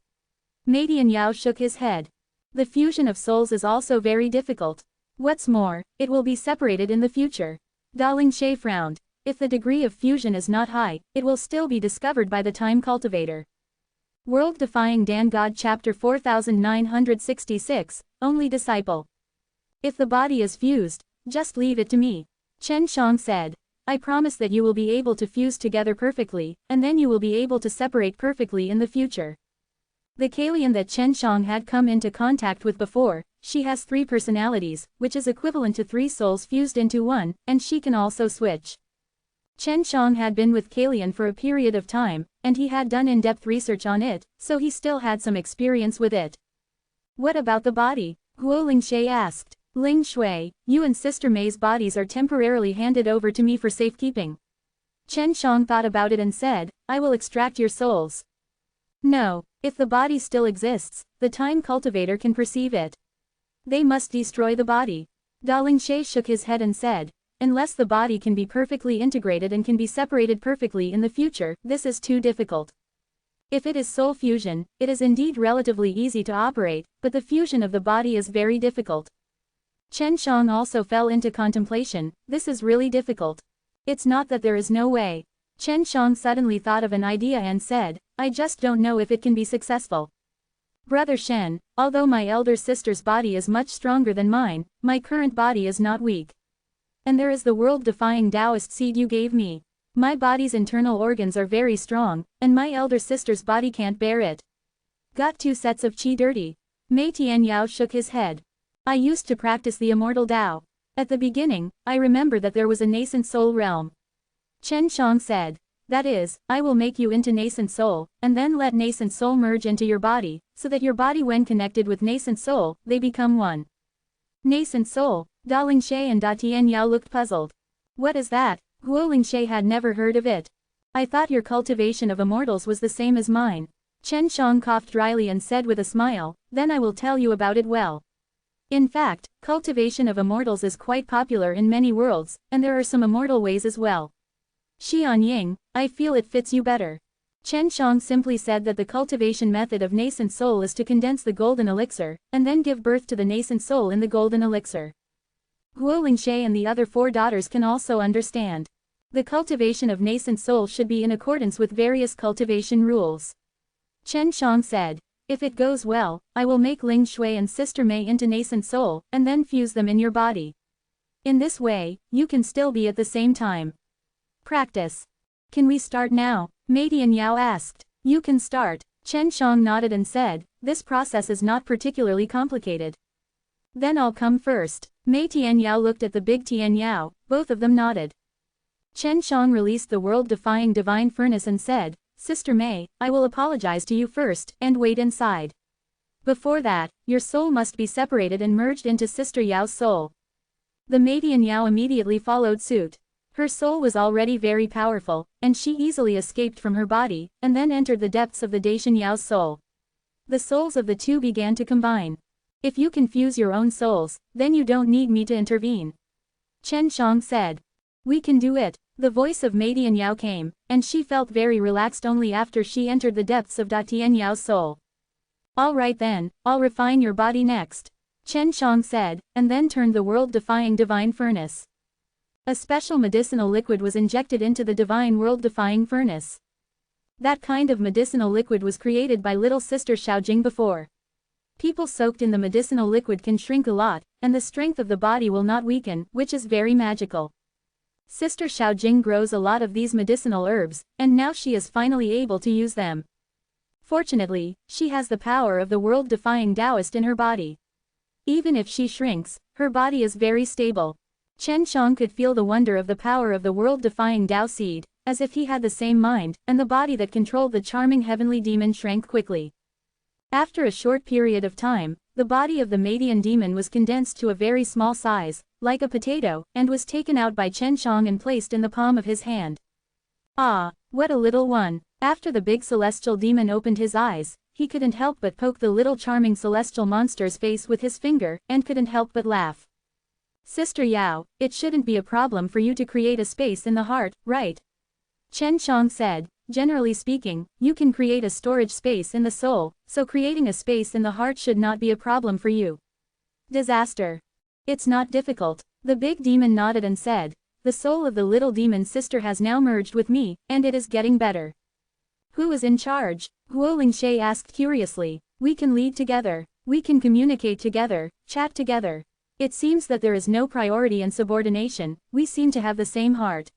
Meidian Yao shook his head. The fusion of souls is also very difficult. What's more, it will be separated in the future. Da Lingshe frowned. If the degree of fusion is not high, it will still be discovered by the Time Cultivator. World Defying Dan God Chapter 4966, Only Disciple. If the body is fused, just leave it to me. Chen Shang said. I promise that you will be able to fuse together perfectly, and then you will be able to separate perfectly in the future. The Kalian that Chen Shang had come into contact with before, she has 3 personalities, which is equivalent to 3 souls fused into one, and she can also switch. Chen Shang had been with Kalian for a period of time, and he had done in-depth research on it, so he still had some experience with it. What about the body? Guo Lingshe asked. Ling Shui, you and Sister Mei's bodies are temporarily handed over to me for safekeeping. Chen Shang thought about it and said, I will extract your souls. No, if the body still exists, the Time Cultivator can perceive it. They must destroy the body. Da Lingshe shook his head and said, unless the body can be perfectly integrated and can be separated perfectly in the future, this is too difficult. If it is soul fusion, it is indeed relatively easy to operate, but the fusion of the body is very difficult. Chen Shang also fell into contemplation, this is really difficult. It's not that there is no way. Chen Shang suddenly thought of an idea and said, I just don't know if it can be successful. Brother Shen, although my elder sister's body is much stronger than mine, my current body is not weak. And there is the world-defying Taoist seed you gave me. My body's internal organs are very strong, and my elder sister's body can't bear it. Got 2 sets of qi dirty. Mei Tian Yao shook his head. I used to practice the Immortal Tao. At the beginning, I remember that there was a nascent soul realm. Chen Shang said. That is, I will make you into nascent soul, and then let nascent soul merge into your body, so that your body when connected with nascent soul, they become one. Nascent soul, Da Lingshe and Da Tian Yao looked puzzled. What is that? Guo Lingshe had never heard of it. I thought your cultivation of immortals was the same as mine. Chen Shang coughed dryly and said with a smile, then I will tell you about it well. In fact, cultivation of immortals is quite popular in many worlds, and there are some immortal ways as well. Xian Ying, I feel it fits you better. Chen Shang simply said that the cultivation method of nascent soul is to condense the golden elixir, and then give birth to the nascent soul in the golden elixir. Guo Lingshe and the other 4 daughters can also understand. The cultivation of nascent soul should be in accordance with various cultivation rules. Chen Shang said, if it goes well, I will make Ling Shui and Sister Mei into nascent soul, and then fuse them in your body. In this way, you can still be at the same time. Practice. Can we start now? Meidian Yao asked. You can start. Chen Shang nodded and said, this process is not particularly complicated. Then I'll come first. Mei Tian Yao looked at the big Tian Yao, both of them nodded. Chen Shang released the world-defying divine furnace and said, Sister Mei, I will apologize to you first, and wait inside. Before that, your soul must be separated and merged into Sister Yao's soul. The Meidian Yao immediately followed suit. Her soul was already very powerful, and she easily escaped from her body, and then entered the depths of the Dacian Yao's soul. The souls of the two began to combine. If you confuse your own souls, then you don't need me to intervene. Chen Shang said. We can do it. The voice of Meidian Yao came, and she felt very relaxed only after she entered the depths of Da Tian Yao's soul. All right then, I'll refine your body next. Chen Shang said, and then turned the world-defying divine furnace. A special medicinal liquid was injected into the divine world-defying furnace. That kind of medicinal liquid was created by little sister Xiaojing before. People soaked in the medicinal liquid can shrink a lot, and the strength of the body will not weaken, which is very magical. Sister Xiaojing grows a lot of these medicinal herbs, and now she is finally able to use them. Fortunately, she has the power of the world-defying Taoist in her body. Even if she shrinks, her body is very stable. Chen Shang could feel the wonder of the power of the world-defying Tao seed, as if he had the same mind, and the body that controlled the charming heavenly demon shrank quickly. After a short period of time, the body of the Median demon was condensed to a very small size, like a potato, and was taken out by Chen Shang and placed in the palm of his hand. Ah, what a little one! After the big celestial demon opened his eyes, he couldn't help but poke the little charming celestial monster's face with his finger, and couldn't help but laugh. Sister Yao, it shouldn't be a problem for you to create a space in the heart, right? Chen Shang said, generally speaking, you can create a storage space in the soul, so creating a space in the heart should not be a problem for you. Disaster. It's not difficult. The big demon nodded and said, the soul of the little demon sister has now merged with me, and it is getting better. Who is in charge? Guo Lingshe asked curiously. We can lead together. We can communicate together, chat together. It seems that there is no priority and subordination, we seem to have the same heart.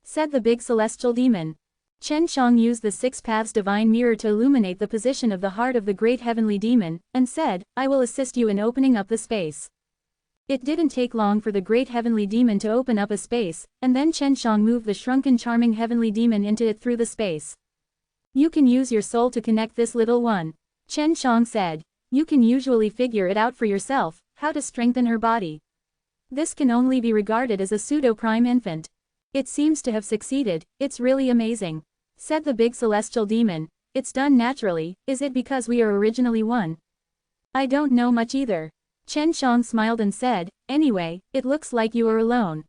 Said the big celestial demon. Chen Shang used the Six Paths divine mirror to illuminate the position of the heart of the great heavenly demon, and said, I will assist you in opening up the space. It didn't take long for the great heavenly demon to open up a space, and then Chen Shang moved the shrunken charming heavenly demon into it through the space. You can use your soul to connect this little one. Chen Shang said. You can usually figure it out for yourself, how to strengthen her body. This can only be regarded as a pseudo-prime infant. It seems to have succeeded, it's really amazing. Said the big celestial demon. It's done naturally, is it because we are originally one? I don't know much either. Chen Shang smiled and said, anyway, it looks like you are alone.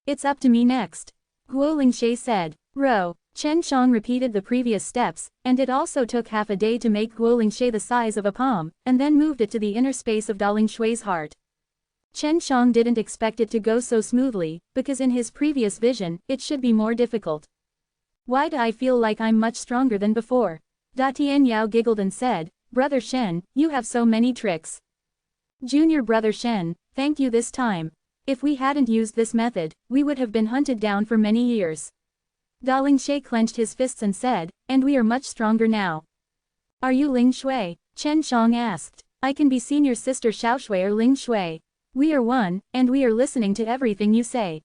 It's up to me next. Guo Lingshe said. Row. Chen Shang repeated the previous steps, and it also took half a day to make Guo Lingshe the size of a palm, and then moved it to the inner space of Da Lingshui's heart. Chen Shang didn't expect it to go so smoothly, because in his previous vision, it should be more difficult. Why do I feel like I'm much stronger than before? Da Tianyao giggled and said, Brother Shen, you have so many tricks. Junior Brother Shen, thank you this time. If we hadn't used this method, we would have been hunted down for many years. Da Lingshe clenched his fists and said, and we are much stronger now. Are you Ling Shui? Chen Shang asked. I can be senior sister Xiaoshui or Ling Shui. We are one, and we are listening to everything you say.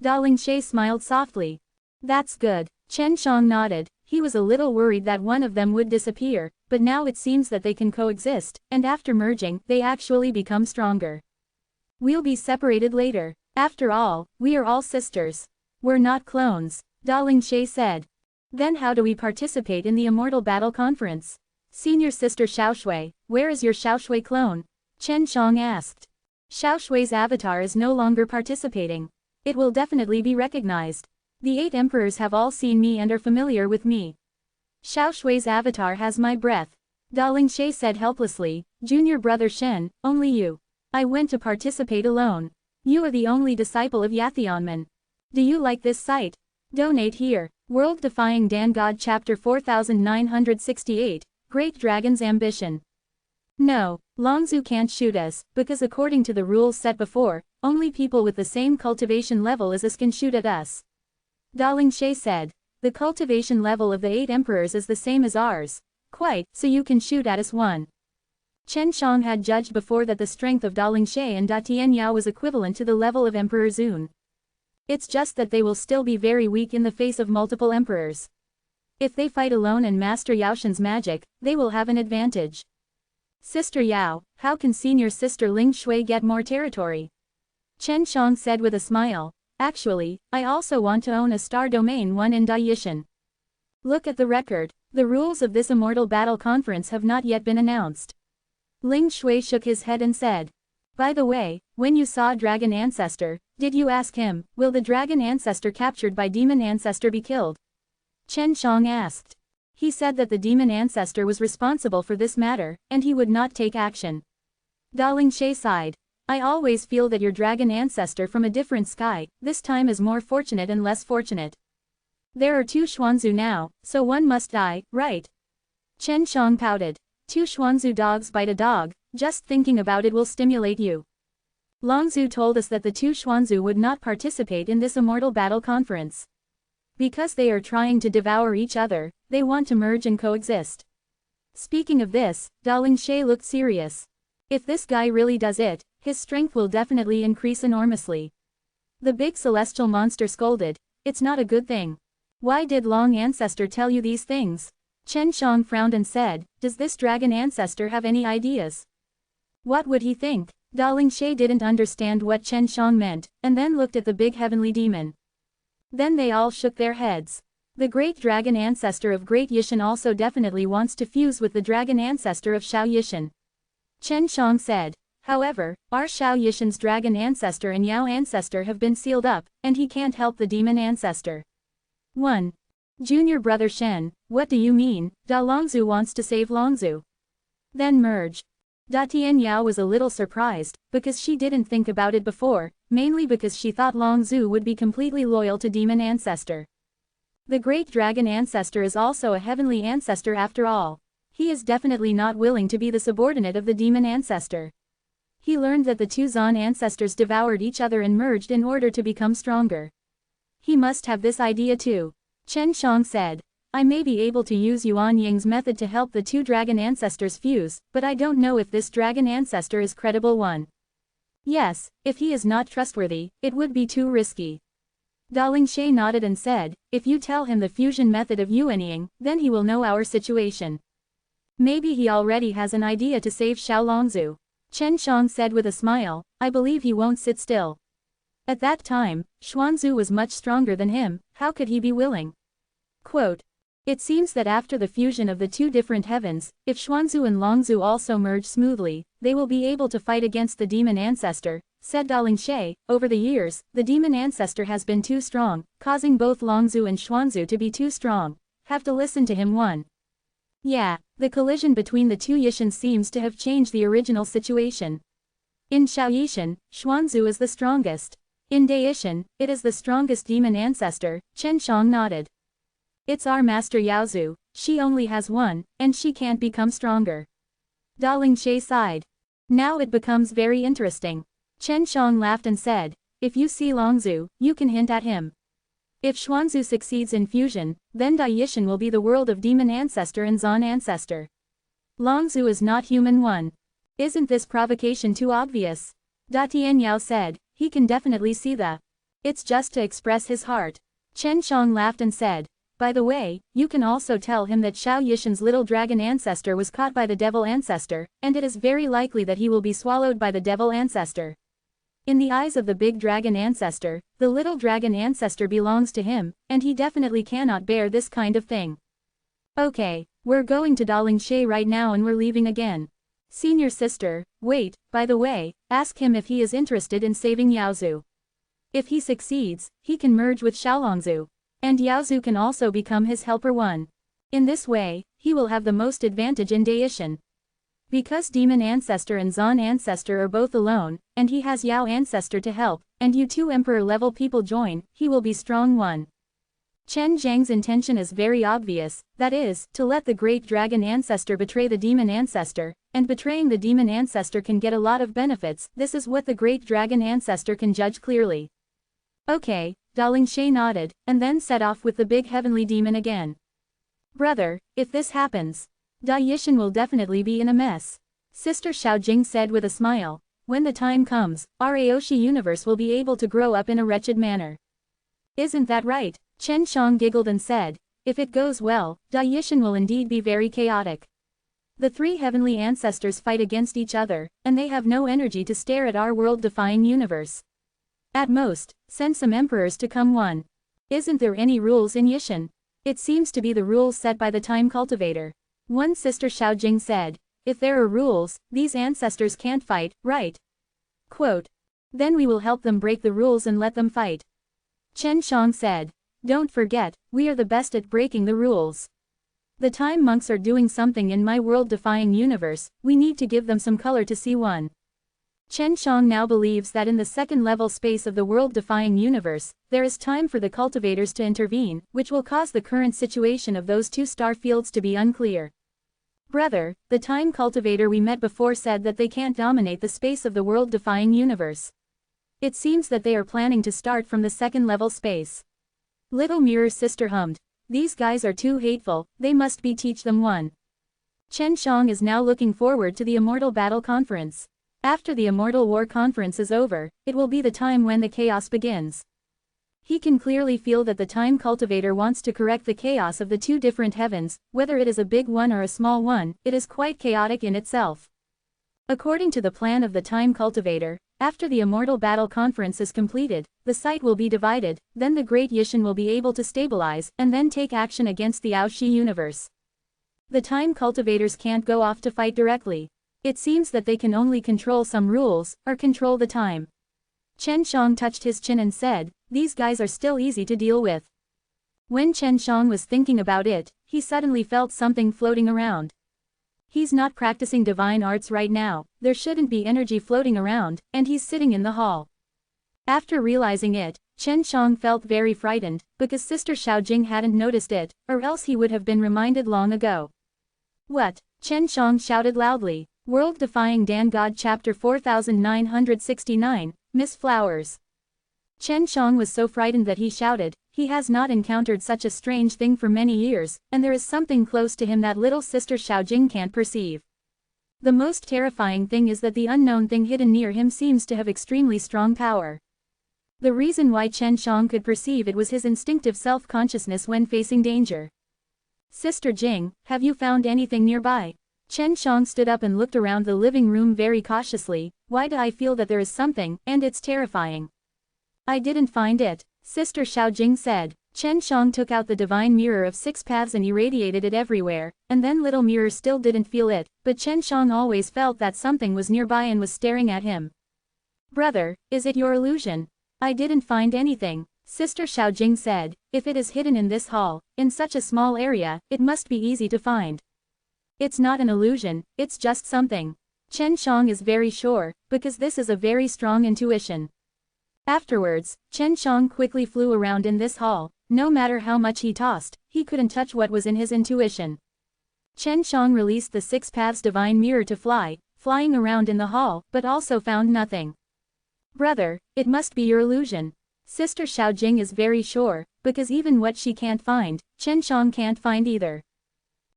Da Lingshe smiled softly. That's good. Chen Shang nodded. He was a little worried that one of them would disappear, but now it seems that they can coexist, and after merging, they actually become stronger. We'll be separated later. After all, we are all sisters. We're not clones. Da Lingshe said. Then how do we participate in the Immortal Battle Conference? Senior sister Xiaoshui, where is your Xiaoshui clone? Chen Shang asked. Xiaoshui's avatar is no longer participating. It will definitely be recognized. The 8 emperors have all seen me and are familiar with me. Xiaoshui's avatar has my breath. Da Lingshe said helplessly, Junior Brother Shen, only you. I went to participate alone. You are the only disciple of Yathionman. Do you like this site? Donate here. World-Defying Dan God Chapter 4968, Great Dragon's Ambition. No, Longzhu can't shoot us, because according to the rules set before, only people with the same cultivation level as us can shoot at us. Da Lingshe said. The cultivation level of the 8 emperors is the same as ours. Quite, so you can shoot at us one. Chen Shang had judged before that the strength of Da Lingshe and Da Tianyao was equivalent to the level of Emperor Zun. It's just that they will still be very weak in the face of multiple emperors. If they fight alone and master Yaoshen's magic, they will have an advantage. Sister Yao, how can senior sister Ling Shui get more territory? Chen Shang said with a smile. Actually, I also want to own a star domain 1 in Daishan. Look at the record. The rules of this Immortal Battle Conference have not yet been announced. Ling Shui shook his head and said. By the way, when you saw Dragon Ancestor, did you ask him, will the Dragon Ancestor captured by Demon Ancestor be killed? Chen Shang asked. He said that the Demon Ancestor was responsible for this matter, and he would not take action. Darling Shay sighed. I always feel that your dragon ancestor from a different sky, this time is more fortunate and less fortunate. There are 2 Xuanzu now, so one must die, right? Chen Shang pouted. 2 Xuanzu dogs bite a dog, just thinking about it will stimulate you. Longzhu told us that the 2 Xuanzu would not participate in this immortal battle conference. Because they are trying to devour each other, they want to merge and coexist. Speaking of this, Darling Shay looked serious. If this guy really does it, his strength will definitely increase enormously. The big celestial monster scolded, it's not a good thing. Why did Long Ancestor tell you these things? Chen Shang frowned and said, does this dragon ancestor have any ideas? What would he think? Darling Shay didn't understand what Chen Shang meant, and then looked at the big heavenly demon. Then they all shook their heads. The great dragon ancestor of Great Yishan also definitely wants to fuse with the dragon ancestor of Shao Yishan. Chen Shang said. However, our Shao Yishan's dragon ancestor and Yao ancestor have been sealed up, and he can't help the demon ancestor. 1. Junior brother Shen, what do you mean? Da Longzhu wants to save Longzhu. Then merge. Da Tian Yao was a little surprised, because she didn't think about it before, mainly because she thought Longzhu would be completely loyal to demon ancestor. The great dragon ancestor is also a heavenly ancestor after all. He is definitely not willing to be the subordinate of the demon ancestor. He learned that the 2 Zan ancestors devoured each other and merged in order to become stronger. He must have this idea too. Chen Shang said. I may be able to use Yuan Ying's method to help the 2 dragon ancestors fuse, but I don't know if this dragon ancestor is credible one. Yes, if he is not trustworthy, it would be too risky. Darling Shay nodded and said, if you tell him the fusion method of Yuan Ying, then he will know our situation. Maybe he already has an idea to save Shao Longzhu. Chen Shang said with a smile, I believe he won't sit still. At that time, Xuanzu was much stronger than him, how could he be willing? Quote, it seems that after the fusion of the 2 different heavens, if Xuanzu and Longzhu also merge smoothly, they will be able to fight against the demon ancestor, said Darling Shay. Over the years, the demon ancestor has been too strong, causing both Longzhu and Xuanzu to be too strong. Have to listen to him one. Yeah, the collision between the 2 Yishans seems to have changed the original situation. In Shao Yishan, Xuanzu is the strongest. In De Yishan, it is the strongest demon ancestor. Chen Shang nodded. It's our master Yaozu, she only has one, and she can't become stronger. Darling Shay sighed. Now it becomes very interesting. Chen Shang laughed and said, if you see Longzhu, you can hint at him. If Xuanzu succeeds in fusion, then Da Yishan will be the world of demon ancestor and Zan ancestor. Longzhu is not human one. Isn't this provocation too obvious? Da Tian Yao said, he can definitely see the. It's just to express his heart. Chen Shang laughed and said, by the way, you can also tell him that Shao Yishan's little dragon ancestor was caught by the devil ancestor, and it is very likely that he will be swallowed by the devil ancestor. In the eyes of the big dragon ancestor, the little dragon ancestor belongs to him, and he definitely cannot bear this kind of thing. Okay, we're going to Darling Shay right now and we're leaving again. Senior sister, wait, by the way, ask him if he is interested in saving Yaozu. If he succeeds, he can merge with Xiaolongzu. And Yaozu can also become his helper one. In this way, he will have the most advantage in Daishin. Because Demon Ancestor and Zan Ancestor are both alone, and he has Yao Ancestor to help, and you 2 Emperor level people join, he will be strong one. Chen Zhang's intention is very obvious, that is, to let the great dragon ancestor betray the demon ancestor, and betraying the demon ancestor can get a lot of benefits. This is what the great dragon ancestor can judge clearly. Okay, Darling Shay nodded, and then set off with the big heavenly demon again. Brother, if this happens, Da Yishan will definitely be in a mess. Sister Xiao Jing said with a smile, when the time comes, our Aoshi universe will be able to grow up in a wretched manner. Isn't that right? Chen Shang giggled and said, if it goes well, Da Yishan will indeed be very chaotic. The 3 heavenly ancestors fight against each other, and they have no energy to stare at our world-defying universe. At most, send some emperors to come one. Isn't there any rules in Yishan? It seems to be the rules set by the time cultivator. One sister Xiao Jing said, if there are rules, these ancestors can't fight, right? Quote, then we will help them break the rules and let them fight. Chen Shang said, don't forget, we are the best at breaking the rules. The time monks are doing something in my world-defying universe, we need to give them some color to see one. Chen Shang now believes that in the second-level space of the world-defying universe, there is time for the cultivators to intervene, which will cause the current situation of those two star fields to be unclear. Brother, the time cultivator we met before said that they can't dominate the space of the world-defying universe. It seems that they are planning to start from the second-level space. Little Mirror's sister hummed. These guys are too hateful, they must be teach them one. Chen Shang is now looking forward to the Immortal Battle Conference. After the Immortal War Conference is over, it will be the time when the chaos begins. He can clearly feel that the time cultivator wants to correct the chaos of the two different heavens, whether it is a big one or a small one, it is quite chaotic in itself. According to the plan of the time cultivator, after the Immortal Battle Conference is completed, the site will be divided, then the Great Yishin will be able to stabilize, and then take action against the Aoshi universe. The time cultivators can't go off to fight directly. It seems that they can only control some rules, or control the time. Chen Shang touched his chin and said, these guys are still easy to deal with. When Chen Shang was thinking about it, he suddenly felt something floating around. He's not practicing divine arts right now, there shouldn't be energy floating around, and he's sitting in the hall. After realizing it, Chen Shang felt very frightened, because Sister Xiaojing hadn't noticed it, or else he would have been reminded long ago. What? Chen Shang shouted loudly. World-Defying Dan God Chapter 4969, Miss Flowers. Chen Shang was so frightened that he shouted, he has not encountered such a strange thing for many years, and there is something close to him that little Sister Xiaojing can't perceive. The most terrifying thing is that the unknown thing hidden near him seems to have extremely strong power. The reason why Chen Shang could perceive it was his instinctive self-consciousness when facing danger. Sister Jing, have you found anything nearby? Chen Shang stood up and looked around the living room very cautiously. Why do I feel that there is something, and it's terrifying? I didn't find it, Sister Xiaojing said. Chen Shang took out the divine mirror of 6 paths and irradiated it everywhere, and then little mirror still didn't feel it, but Chen Shang always felt that something was nearby and was staring at him. Brother, is it your illusion? I didn't find anything, Sister Xiaojing said. If it is hidden in this hall, in such a small area, it must be easy to find. It's not an illusion, it's just something. Chen Shang is very sure, because this is a very strong intuition. Afterwards, Chen Shang quickly flew around in this hall. No matter how much he tossed, he couldn't touch what was in his intuition. Chen Shang released the 6 paths divine mirror to flying around in the hall, but also found nothing. Brother, it must be your illusion. Sister Xiaojing is very sure, because even what she can't find, Chen Shang can't find either.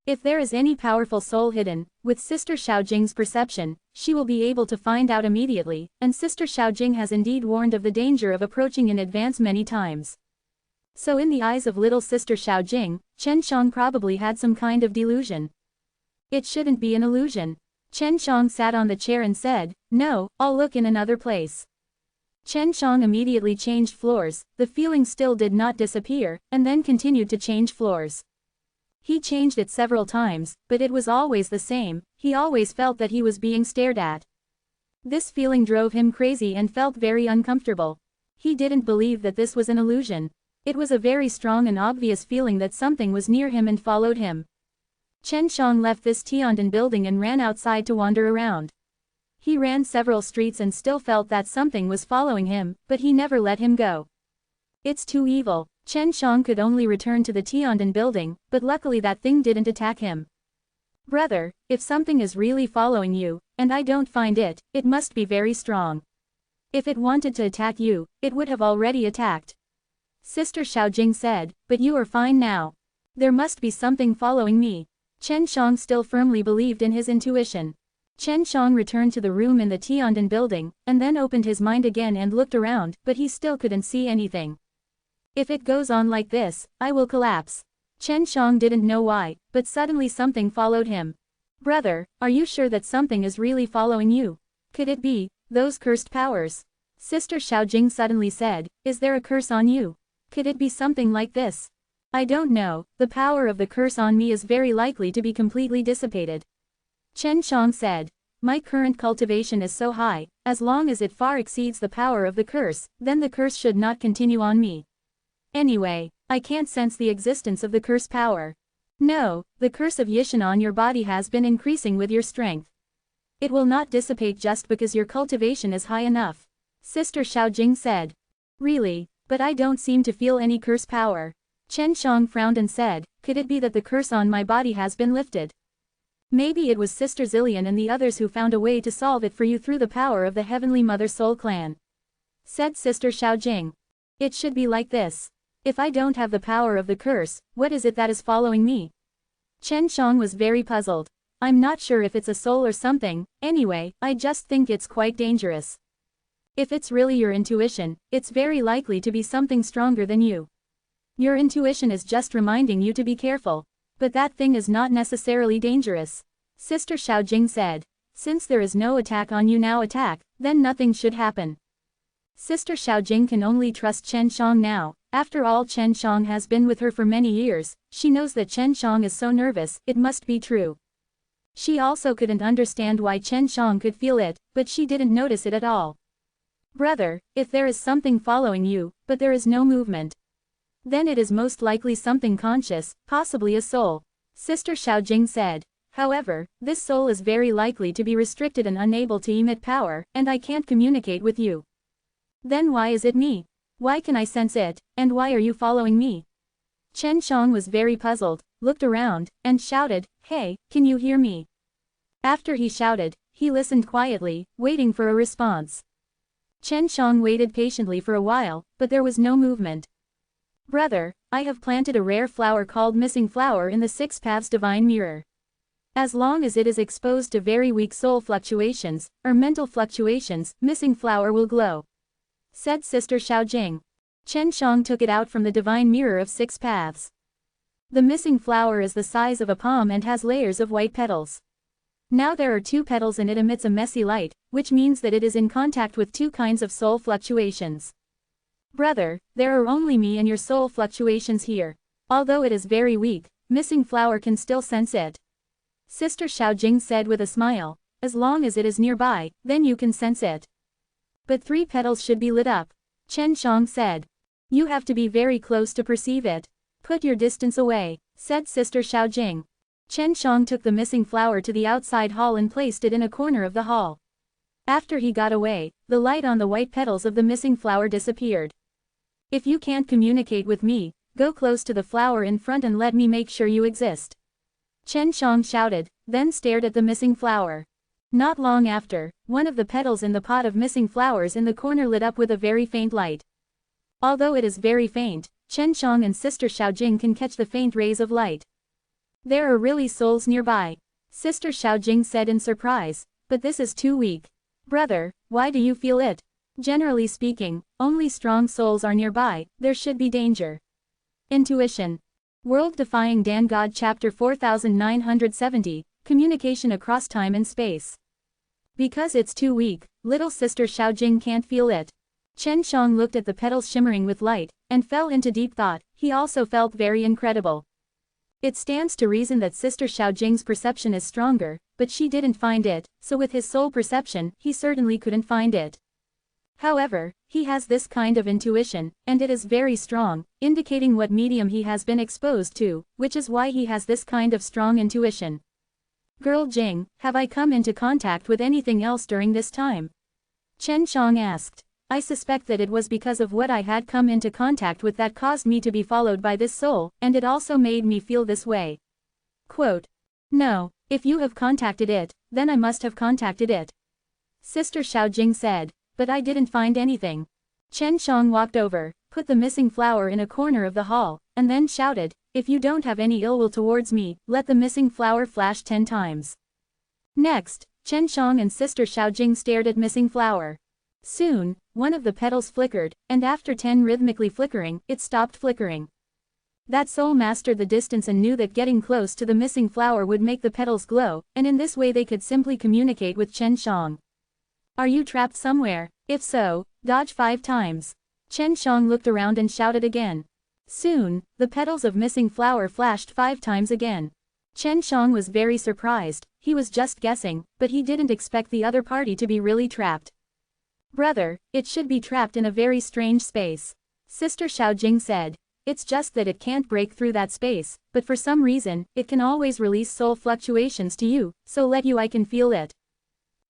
If there is any powerful soul hidden, with Sister Xiaojing's perception, she will be able to find out immediately, and Sister Xiaojing has indeed warned of the danger of approaching in advance many times. So in the eyes of little Sister Xiaojing, Chen Shang probably had some kind of delusion. It shouldn't be an illusion. Chen Shang sat on the chair and said, no, I'll look in another place. Chen Shang immediately changed floors, the feeling still did not disappear, and then continued to change floors. He changed it several times, but it was always the same. He always felt that he was being stared at. This feeling drove him crazy and felt very uncomfortable. He didn't believe that this was an illusion. It was a very strong and obvious feeling that something was near him and followed him. Chen Shang left this Tiandan building and ran outside to wander around. He ran several streets and still felt that something was following him, but he never let him go. It's too evil. Chen Shang could only return to the Tiandan building, but luckily that thing didn't attack him. Brother, if something is really following you, and I don't find it, it must be very strong. If it wanted to attack you, it would have already attacked. Sister Xiaojing said, but you are fine now. There must be something following me. Chen Shang still firmly believed in his intuition. Chen Shang returned to the room in the Tiandan building, and then opened his mind again and looked around, but he still couldn't see anything. If it goes on like this, I will collapse. Chen Shang didn't know why, but suddenly something followed him. Brother, are you sure that something is really following you? Could it be those cursed powers? Sister Xiaojing suddenly said, is there a curse on you? Could it be something like this? I don't know, the power of the curse on me is very likely to be completely dissipated. Chen Shang said, my current cultivation is so high, as long as it far exceeds the power of the curse, then the curse should not continue on me. Anyway, I can't sense the existence of the curse power. No, the curse of Yishin on your body has been increasing with your strength. It will not dissipate just because your cultivation is high enough. Sister Xiaojing said. Really? But I don't seem to feel any curse power. Chen Shang frowned and said, could it be that the curse on my body has been lifted? Maybe it was Sister Zillion and the others who found a way to solve it for you through the power of the Heavenly Mother Soul Clan. Said Sister Xiaojing. It should be like this. If I don't have the power of the curse, what is it that is following me? Chen Shang was very puzzled. I'm not sure if it's a soul or something, anyway, I just think it's quite dangerous. If it's really your intuition, it's very likely to be something stronger than you. Your intuition is just reminding you to be careful. But that thing is not necessarily dangerous. Sister Xiaojing said. Since there is no attack on you now then nothing should happen. Sister Xiaojing can only trust Chen Shang now. After all, Chen Shang has been with her for many years. She knows that Chen Shang is so nervous, it must be true. She also couldn't understand why Chen Shang could feel it, but she didn't notice it at all. Brother, if there is something following you, but there is no movement, then it is most likely something conscious, possibly a soul. Sister Xiaojing said. However, this soul is very likely to be restricted and unable to emit power, and I can't communicate with you. Then why is it me? Why can I sense it, and why are you following me? Chen Shang was very puzzled, looked around, and shouted, hey, can you hear me? After he shouted, he listened quietly, waiting for a response. Chen Shang waited patiently for a while, but there was no movement. Brother, I have planted a rare flower called Missing Flower in the Six Paths Divine Mirror. As long as it is exposed to very weak soul fluctuations, or mental fluctuations, Missing Flower will glow. Said Sister Xiaojing. Chen Shang took it out from the Divine Mirror of Six Paths. The Missing Flower is the size of a palm and has layers of white petals. Now there are 2 petals and it emits a messy light, which means that it is in contact with 2 kinds of soul fluctuations. Brother, there are only me and your soul fluctuations here. Although it is very weak, Missing Flower can still sense it. Sister Xiaojing said with a smile, as long as it is nearby, then you can sense it. But 3 petals should be lit up. Chen Shang said. You have to be very close to perceive it. Put your distance away, said Sister Xiaojing. Chen Shang took the Missing Flower to the outside hall and placed it in a corner of the hall. After he got away, the light on the white petals of the Missing Flower disappeared. If you can't communicate with me, go close to the flower in front and let me make sure you exist. Chen Shang shouted, then stared at the Missing Flower. Not long after, one of the petals in the pot of missing flowers in the corner lit up with a very faint light. Although it is very faint, Chen Shang and Sister Xiaojing can catch the faint rays of light. There are really souls nearby. Sister Xiaojing said in surprise, but this is too weak. Brother, why do you feel it? Generally speaking, only strong souls are nearby, there should be danger. Intuition. World Defying Dan God Chapter 4970, Communication Across Time and Space. Because it's too weak, little Sister Xiaojing can't feel it. Chen Shang looked at the petals shimmering with light, and fell into deep thought. He also felt very incredible. It stands to reason that Sister Xiaojing's perception is stronger, but she didn't find it, so with his soul perception, he certainly couldn't find it. However, he has this kind of intuition, and it is very strong, indicating what medium he has been exposed to, which is why he has this kind of strong intuition. Girl Jing, have I come into contact with anything else during this time? Chen Shang asked. I suspect that it was because of what I had come into contact with that caused me to be followed by this soul, and it also made me feel this way. Quote. No, if you have contacted it, then I must have contacted it. Sister Xiaojing said. But I didn't find anything. Chen Shang walked over, put the missing flower in a corner of the hall, and then shouted, if you don't have any ill will towards me, let the missing flower flash 10 times. Next, Chen Shang and Sister Xiaojing stared at missing flower. Soon, one of the petals flickered, and after 10 rhythmically flickering, it stopped flickering. That soul mastered the distance and knew that getting close to the missing flower would make the petals glow, and in this way they could simply communicate with Chen Shang. Are you trapped somewhere? If so, dodge 5 times. Chen Shang looked around and shouted again. Soon, the petals of missing flower flashed 5 times again. Chen Shang was very surprised. He was just guessing, but he didn't expect the other party to be really trapped. Brother, it should be trapped in a very strange space. Sister Xiaojing said. It's just that it can't break through that space, but for some reason, it can always release soul fluctuations to you, so I can feel it.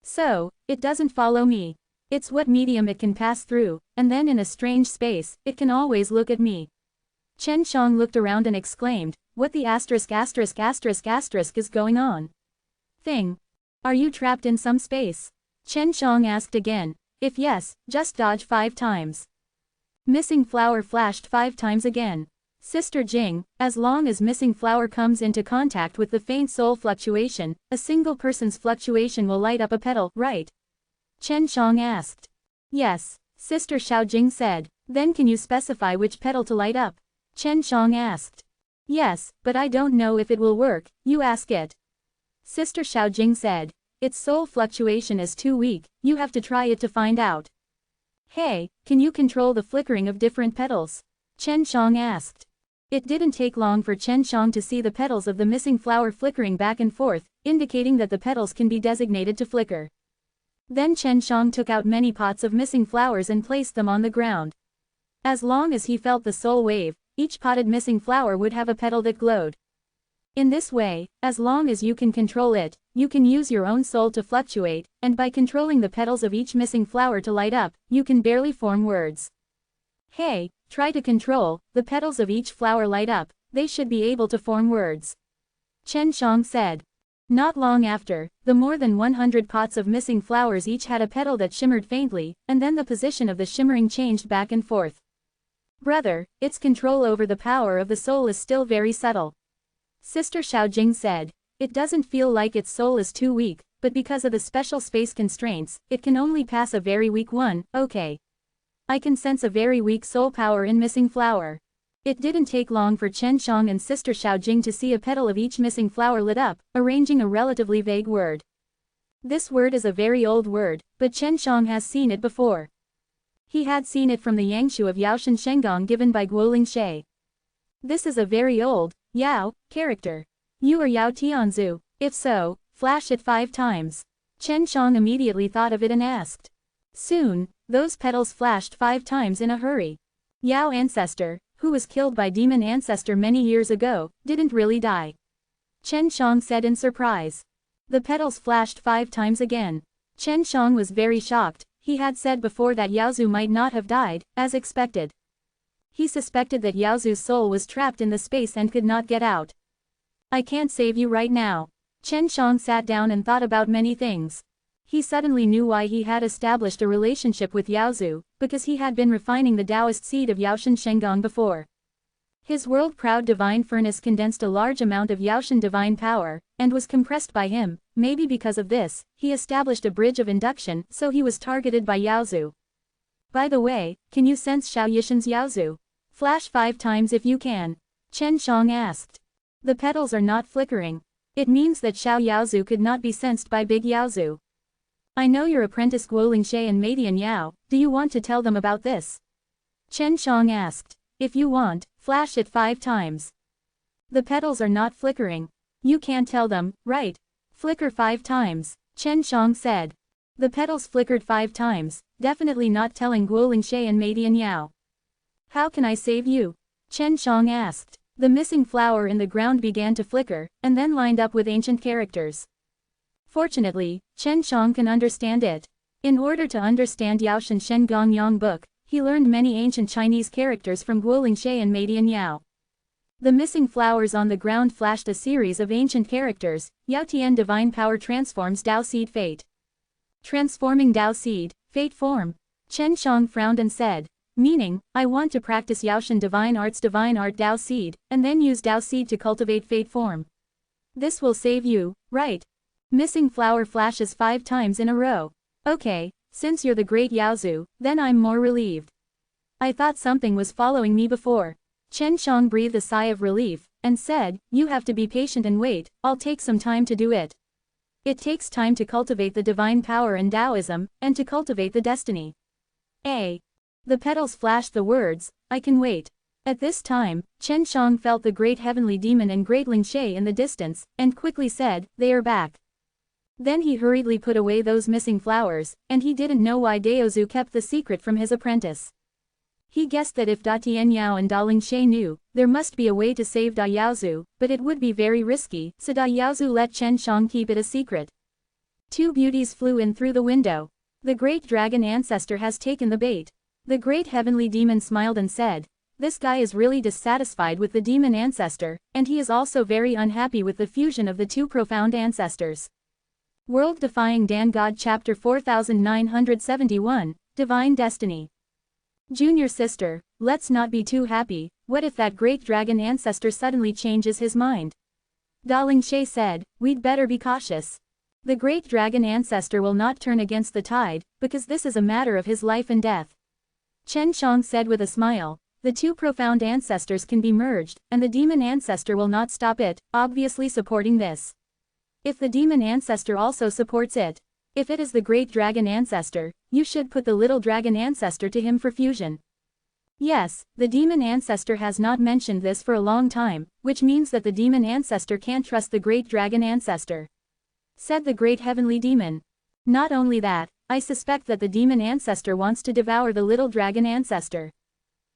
So, it doesn't follow me. It's what medium it can pass through, and then in a strange space, it can always look at me. Chen Shang looked around and exclaimed, what the asterisk is going on? Thing. Are you trapped in some space? Chen Shang asked again. If yes, just dodge 5 times. Missing flower flashed 5 times again. Sister Jing, as long as missing flower comes into contact with the faint soul fluctuation, a single person's fluctuation will light up a petal, right? Chen Shang asked. Yes, Sister Xiao Jing said. Then can you specify which petal to light up? Chen Shang asked. Yes, but I don't know if it will work, you ask it. Sister Xiao Jing said. Its soul fluctuation is too weak, you have to try it to find out. Hey, can you control the flickering of different petals? Chen Shang asked. It didn't take long for Chen Shang to see the petals of the missing flower flickering back and forth, indicating that the petals can be designated to flicker. Then Chen Shang took out many pots of missing flowers and placed them on the ground. As long as he felt the soul wave, each potted missing flower would have a petal that glowed. In this way, as long as you can control it, you can use your own soul to fluctuate, and by controlling the petals of each missing flower to light up, you can barely form words. Hey, try to control the petals of each flower light up, they should be able to form words. Chen Shang said. Not long after, the more than 100 pots of missing flowers each had a petal that shimmered faintly, and then the position of the shimmering changed back and forth. Brother, its control over the power of the soul is still very subtle. Sister Xiao Jing said. It doesn't feel like its soul is too weak, but because of the special space constraints, it can only pass a very weak one, okay. I can sense a very weak soul power in missing flower. It didn't take long for Chen Shang and Sister Xiao Jing to see a petal of each missing flower lit up, arranging a relatively vague word. This word is a very old word, but Chen Shang has seen it before. He had seen it from the Yangshu of Yaoshan Shenggong given by Guoling She. This is a very old, Yao, character. You are Yao Tianzu? If so, flash it 5 times. Chen Shang immediately thought of it and asked. Soon, those petals flashed 5 times in a hurry. Yao ancestor, who was killed by demon ancestor many years ago, didn't really die. Chen Shang said in surprise. The petals flashed 5 times again. Chen Shang was very shocked, he had said before that Yaozu might not have died, as expected. He suspected that Yaozu's soul was trapped in the space and could not get out. I can't save you right now. Chen Shang sat down and thought about many things. He suddenly knew why he had established a relationship with Yaozu, because he had been refining the Taoist seed of Yaoshan Shenggong before. His world-proud divine furnace condensed a large amount of Yaoshan divine power, and was compressed by him. Maybe because of this, he established a bridge of induction, so he was targeted by Yaozu. By the way, can you sense Xiao Yishan's Yaozu? Flash 5 times if you can. Chen Shang asked. The petals are not flickering. It means that Xiao Yaozu could not be sensed by Big Yaozu. I know your apprentice Guoling She and Madian Yao, do you want to tell them about this? Chen Shang asked. If you want, flash it 5 times. The petals are not flickering. You can't tell them, right? Flicker 5 times, Chen Shang said. The petals flickered 5 times, definitely not telling Guoling She and Madian Yao. How can I save you? Chen Shang asked. The missing flower in the ground began to flicker, and then lined up with ancient characters. Fortunately, Chen Shang can understand it. In order to understand Yaoshan Shenggong Yang book, he learned many ancient Chinese characters from Guoling She and Madian Yao. The missing flowers on the ground flashed a series of ancient characters. Yao Tian divine power transforms Dao seed fate. Transforming Dao seed, fate form. Chen Shang frowned and said. Meaning, I want to practice Yaoshan divine art Dao seed, and then use Dao seed to cultivate fate form. This will save you, right? Missing flower flashes 5 times in a row. Okay, since you're the great Yaozu, then I'm more relieved. I thought something was following me before. Chen Shang breathed a sigh of relief, and said, you have to be patient and wait, I'll take some time to do it. It takes time to cultivate the divine power and Taoism, and to cultivate the destiny. The petals flashed the words, I can wait. At this time, Chen Shang felt the great heavenly demon and great Ling She in the distance, and quickly said, they are back. Then he hurriedly put away those missing flowers, and he didn't know why Daozu kept the secret from his apprentice. He guessed that if Da Tian Yao and Da Ling She knew, there must be a way to save Da Yaozu, but it would be very risky, so Da Yaozu let Chen Shang keep it a secret. Two beauties flew in through the window. The great dragon ancestor has taken the bait. The great heavenly demon smiled and said, "This guy is really dissatisfied with the demon ancestor, and he is also very unhappy with the fusion of the two profound ancestors." World Defying Dan God Chapter 4971, Divine Destiny. Junior sister, let's not be too happy. What if that great dragon ancestor suddenly changes his mind? Darling Shay said, "We'd better be cautious. The great dragon ancestor will not turn against the tide, because this is a matter of his life and death." Chen Shang said with a smile, "The two profound ancestors can be merged, and the demon ancestor will not stop it, obviously supporting this. If the demon ancestor also supports it, if it is the great dragon ancestor, you should put the little dragon ancestor to him for fusion." Yes, the demon ancestor has not mentioned this for a long time, which means that the demon ancestor can't trust the great dragon ancestor, said the great heavenly demon. Not only that, I suspect that the demon ancestor wants to devour the little dragon ancestor.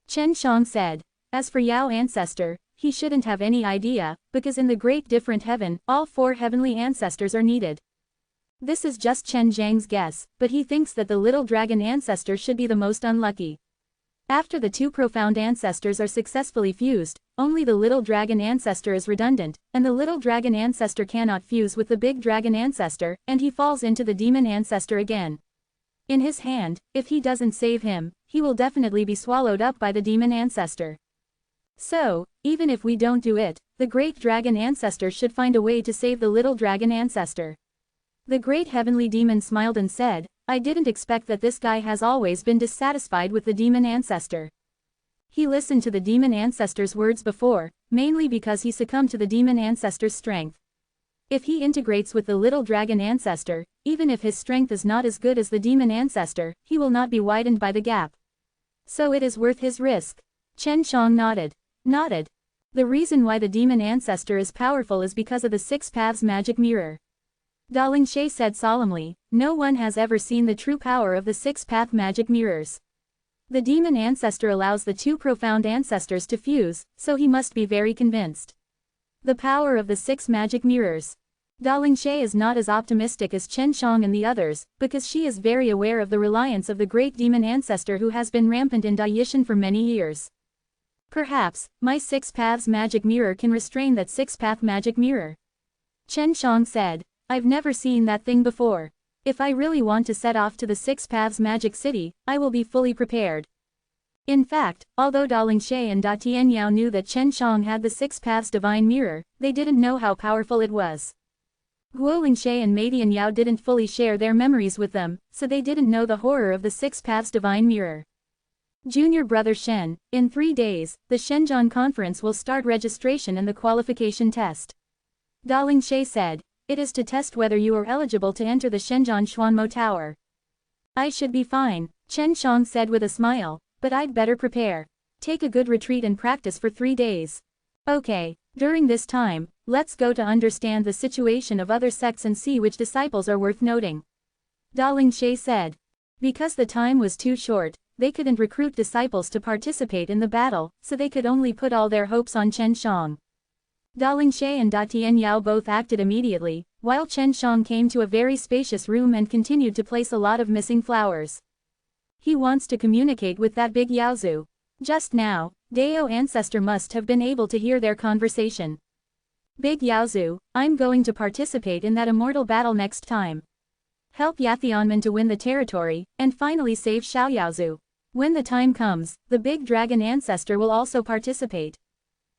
Chen Shang said. As for Yao ancestor, he shouldn't have any idea, because in the great different heaven, all four heavenly ancestors are needed. This is just Chen Zhang's guess, but he thinks that the little dragon ancestor should be the most unlucky. After the two profound ancestors are successfully fused, only the little dragon ancestor is redundant, and the little dragon ancestor cannot fuse with the big dragon ancestor, and he falls into the demon ancestor again. In his hand, if he doesn't save him, he will definitely be swallowed up by the demon ancestor. So, even if we don't do it, the great dragon ancestor should find a way to save the little dragon ancestor. The great heavenly demon smiled and said, "I didn't expect that this guy has always been dissatisfied with the demon ancestor." He listened to the demon ancestor's words before, mainly because he succumbed to the demon ancestor's strength. If he integrates with the little dragon ancestor, even if his strength is not as good as the demon ancestor, he will not be widened by the gap. So it is worth his risk. Chen Shang nodded. The reason why the demon ancestor is powerful is because of the Six Paths magic mirror. Darling Shay said solemnly, "No one has ever seen the true power of the six-path magic mirrors. The demon ancestor allows the two profound ancestors to fuse, so he must be very convinced. The power of the six magic mirrors." Darling Shay is not as optimistic as Chen Shang and the others, because she is very aware of the reliance of the great demon ancestor who has been rampant in Daishan for many years. "Perhaps, my Six Paths magic mirror can restrain that six-path magic mirror," Chen Shang said. "I've never seen that thing before. If I really want to set off to the Six Paths Magic City, I will be fully prepared." In fact, although Darling Shay and Da Tianyao knew that Chen Shang had the Six Paths Divine Mirror, they didn't know how powerful it was. Guoling Shay and Meidian Yao didn't fully share their memories with them, so they didn't know the horror of the Six Paths Divine Mirror. Junior brother Shen, in 3 days, the Shenzhen conference will start registration and the qualification test. Darling Shay said. It is to test whether you are eligible to enter the Shenzhen Xuanmo Tower. I should be fine, Chen Shang said with a smile, but I'd better prepare. Take a good retreat and practice for 3 days. Okay, during this time, let's go to understand the situation of other sects and see which disciples are worth noting. Darling Shay said. Because the time was too short, they couldn't recruit disciples to participate in the battle, so they could only put all their hopes on Chen Shang. Darling Shay and Da Tianyao both acted immediately, while Chen Shang came to a very spacious room and continued to place a lot of missing flowers. He wants to communicate with that big Yaozu. Just now, Dao ancestor must have been able to hear their conversation. "Big Yaozu, I'm going to participate in that immortal battle next time. Help Yathianmen to win the territory, and finally save Xiao Yaozu. When the time comes, the big dragon ancestor will also participate."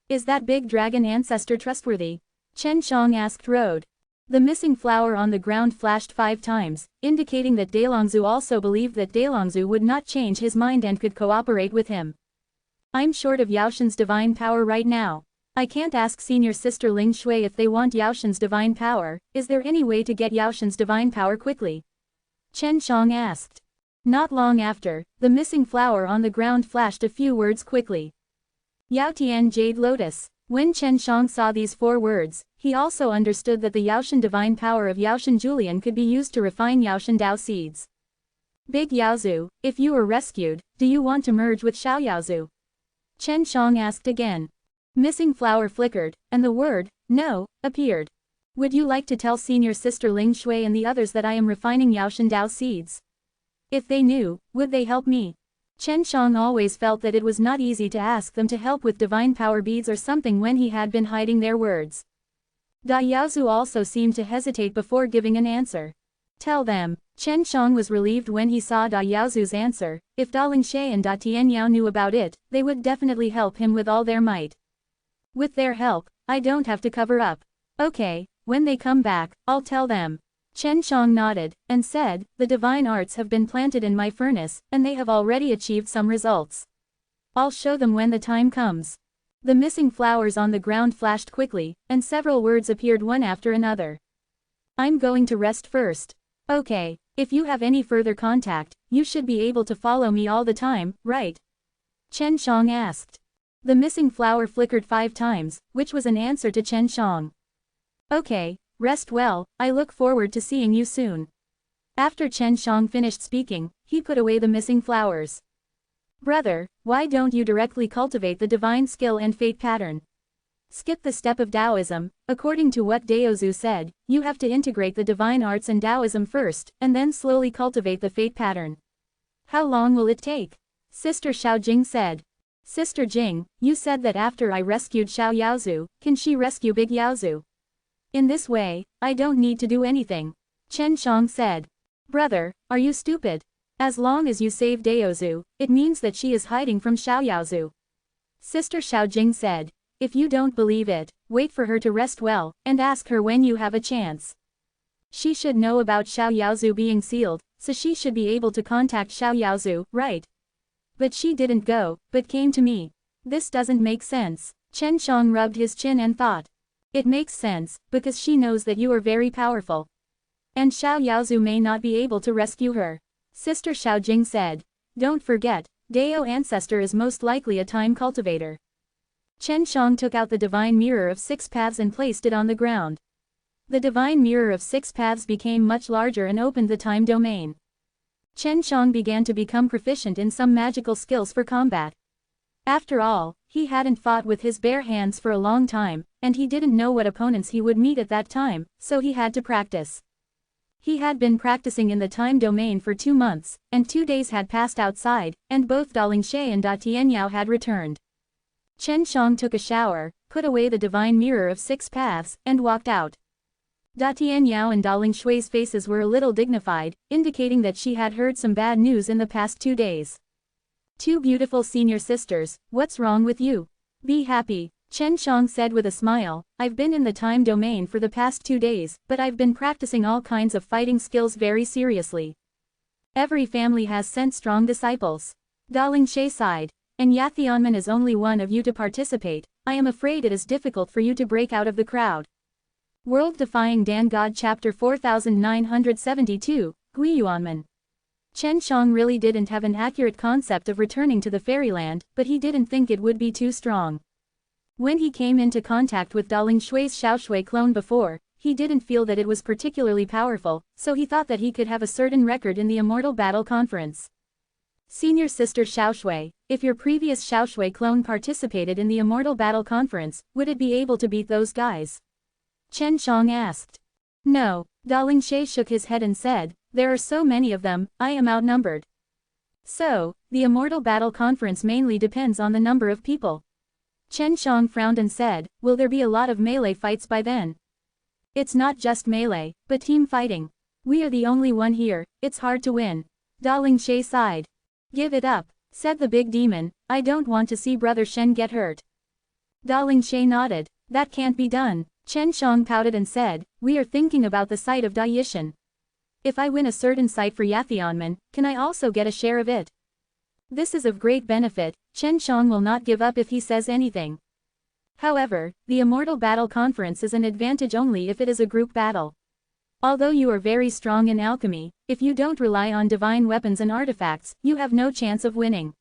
"Is that big dragon ancestor trustworthy?" Chen Shang asked Road. The missing flower on the ground flashed 5 times, indicating that Dalongzhu also believed that Dalongzhu would not change his mind and could cooperate with him. "I'm short of Yaoshan's divine power right now. I can't ask senior sister Ling Shui if they want Yaoshan's divine power. Is there any way to get Yaoshan's divine power quickly?" Chen Shang asked. Not long after, the missing flower on the ground flashed a few words quickly. Yao Tian Jade Lotus. When Chen Shang saw these 4 words, he also understood that the Yaoshan divine power of Yaoshan Julian could be used to refine Yaoshan Dao seeds. "Big Yaozu, if you were rescued, do you want to merge with Xiao Yaozu?" Chen Shang asked again. Missing flower flickered, and the word, "no," appeared. Would you like to tell senior sister Ling Shui and the others that I am refining Yaoshan Dao seeds? If they knew, would they help me? Chen Shang always felt that it was not easy to ask them to help with divine power beads or something when he had been hiding their words. Da Yaozu also seemed to hesitate before giving an answer. Tell them. Chen Shang was relieved when he saw Da Yaozu's answer. If Da Lingshe and Da Tianyao knew about it, they would definitely help him with all their might. With their help, I don't have to cover up. Okay, when they come back, I'll tell them. Chen Shang nodded, and said, the divine arts have been planted in my furnace, and they have already achieved some results. I'll show them when the time comes. The missing flowers on the ground flashed quickly, and several words appeared one after another. I'm going to rest first. Okay, if you have any further contact, you should be able to follow me all the time, right? Chen Shang asked. The missing flower flickered 5 times, which was an answer to Chen Shang. Okay, rest well, I look forward to seeing you soon. After Chen Shang finished speaking, he put away the missing flowers. Brother, why don't you directly cultivate the divine skill and fate pattern? Skip the step of Taoism. According to what Daozu said, you have to integrate the divine arts and Taoism first, and then slowly cultivate the fate pattern. How long will it take? Sister Xiao Jing said. Sister Jing, you said that after I rescued Xiao Yaozu, can she rescue Big Yaozu? In this way, I don't need to do anything. Chen Shang said. Brother, are you stupid? As long as you save Daozu, it means that she is hiding from Xiao Yaozu. Sister Xiao Jing said. If you don't believe it, wait for her to rest well, and ask her when you have a chance. She should know about Xiao Yaozu being sealed, so she should be able to contact Xiao Yaozu, right? But she didn't go, but came to me. This doesn't make sense. Chen Shang rubbed his chin and thought. It makes sense, because she knows that you are very powerful. And Xiao Yaozu may not be able to rescue her. Sister Xiao Jing said. Don't forget, Dao ancestor is most likely a time cultivator. Chen Shang took out the divine mirror of 6 paths and placed it on the ground. The divine mirror of 6 paths became much larger and opened the time domain. Chen Shang began to become proficient in some magical skills for combat. After all, he hadn't fought with his bare hands for a long time, and he didn't know what opponents he would meet at that time, so he had to practice. He had been practicing in the time domain for 2 months, and 2 days had passed outside, and both Da Lingshe and Da Tianyao had returned. Chen Shang took a shower, put away the divine mirror of 6 paths, and walked out. Da Tianyao and Da Lingshui's faces were a little dignified, indicating that she had heard some bad news in the past 2 days. 2 beautiful senior sisters, what's wrong with you? Be happy, Chen Shang said with a smile. I've been in the time domain for the past 2 days, but I've been practicing all kinds of fighting skills very seriously. Every family has sent strong disciples. Da Lingshe sighed. And Yathionman is only one of you to participate. I am afraid it is difficult for you to break out of the crowd. World Defying Dan God Chapter 4972, Guiyuanman. Chen Shang really didn't have an accurate concept of returning to the fairyland, but he didn't think it would be too strong. When he came into contact with Da Lingshui's Xiaoshui clone before, he didn't feel that it was particularly powerful, so he thought that he could have a certain record in the Immortal Battle Conference. Senior Sister Xiaoshui, if your previous Xiaoshui clone participated in the Immortal Battle Conference, would it be able to beat those guys? Chen Shang asked. No, Da Lingshe shook his head and said, there are so many of them, I am outnumbered. So, the Immortal Battle Conference mainly depends on the number of people. Chen Shang frowned and said, will there be a lot of melee fights by then? It's not just melee, but team fighting. We are the only one here, it's hard to win. Da Lingshe sighed. Give it up, said the big demon, I don't want to see Brother Shen get hurt. Da Lingshe nodded, that can't be done. Chen Shang pouted and said, we are thinking about the site of Da Yishan. If I win a certain site for Yathionman, can I also get a share of it? This is of great benefit. Chen Shang will not give up if he says anything. However, the Immortal Battle Conference is an advantage only if it is a group battle. Although you are very strong in alchemy, if you don't rely on divine weapons and artifacts, you have no chance of winning.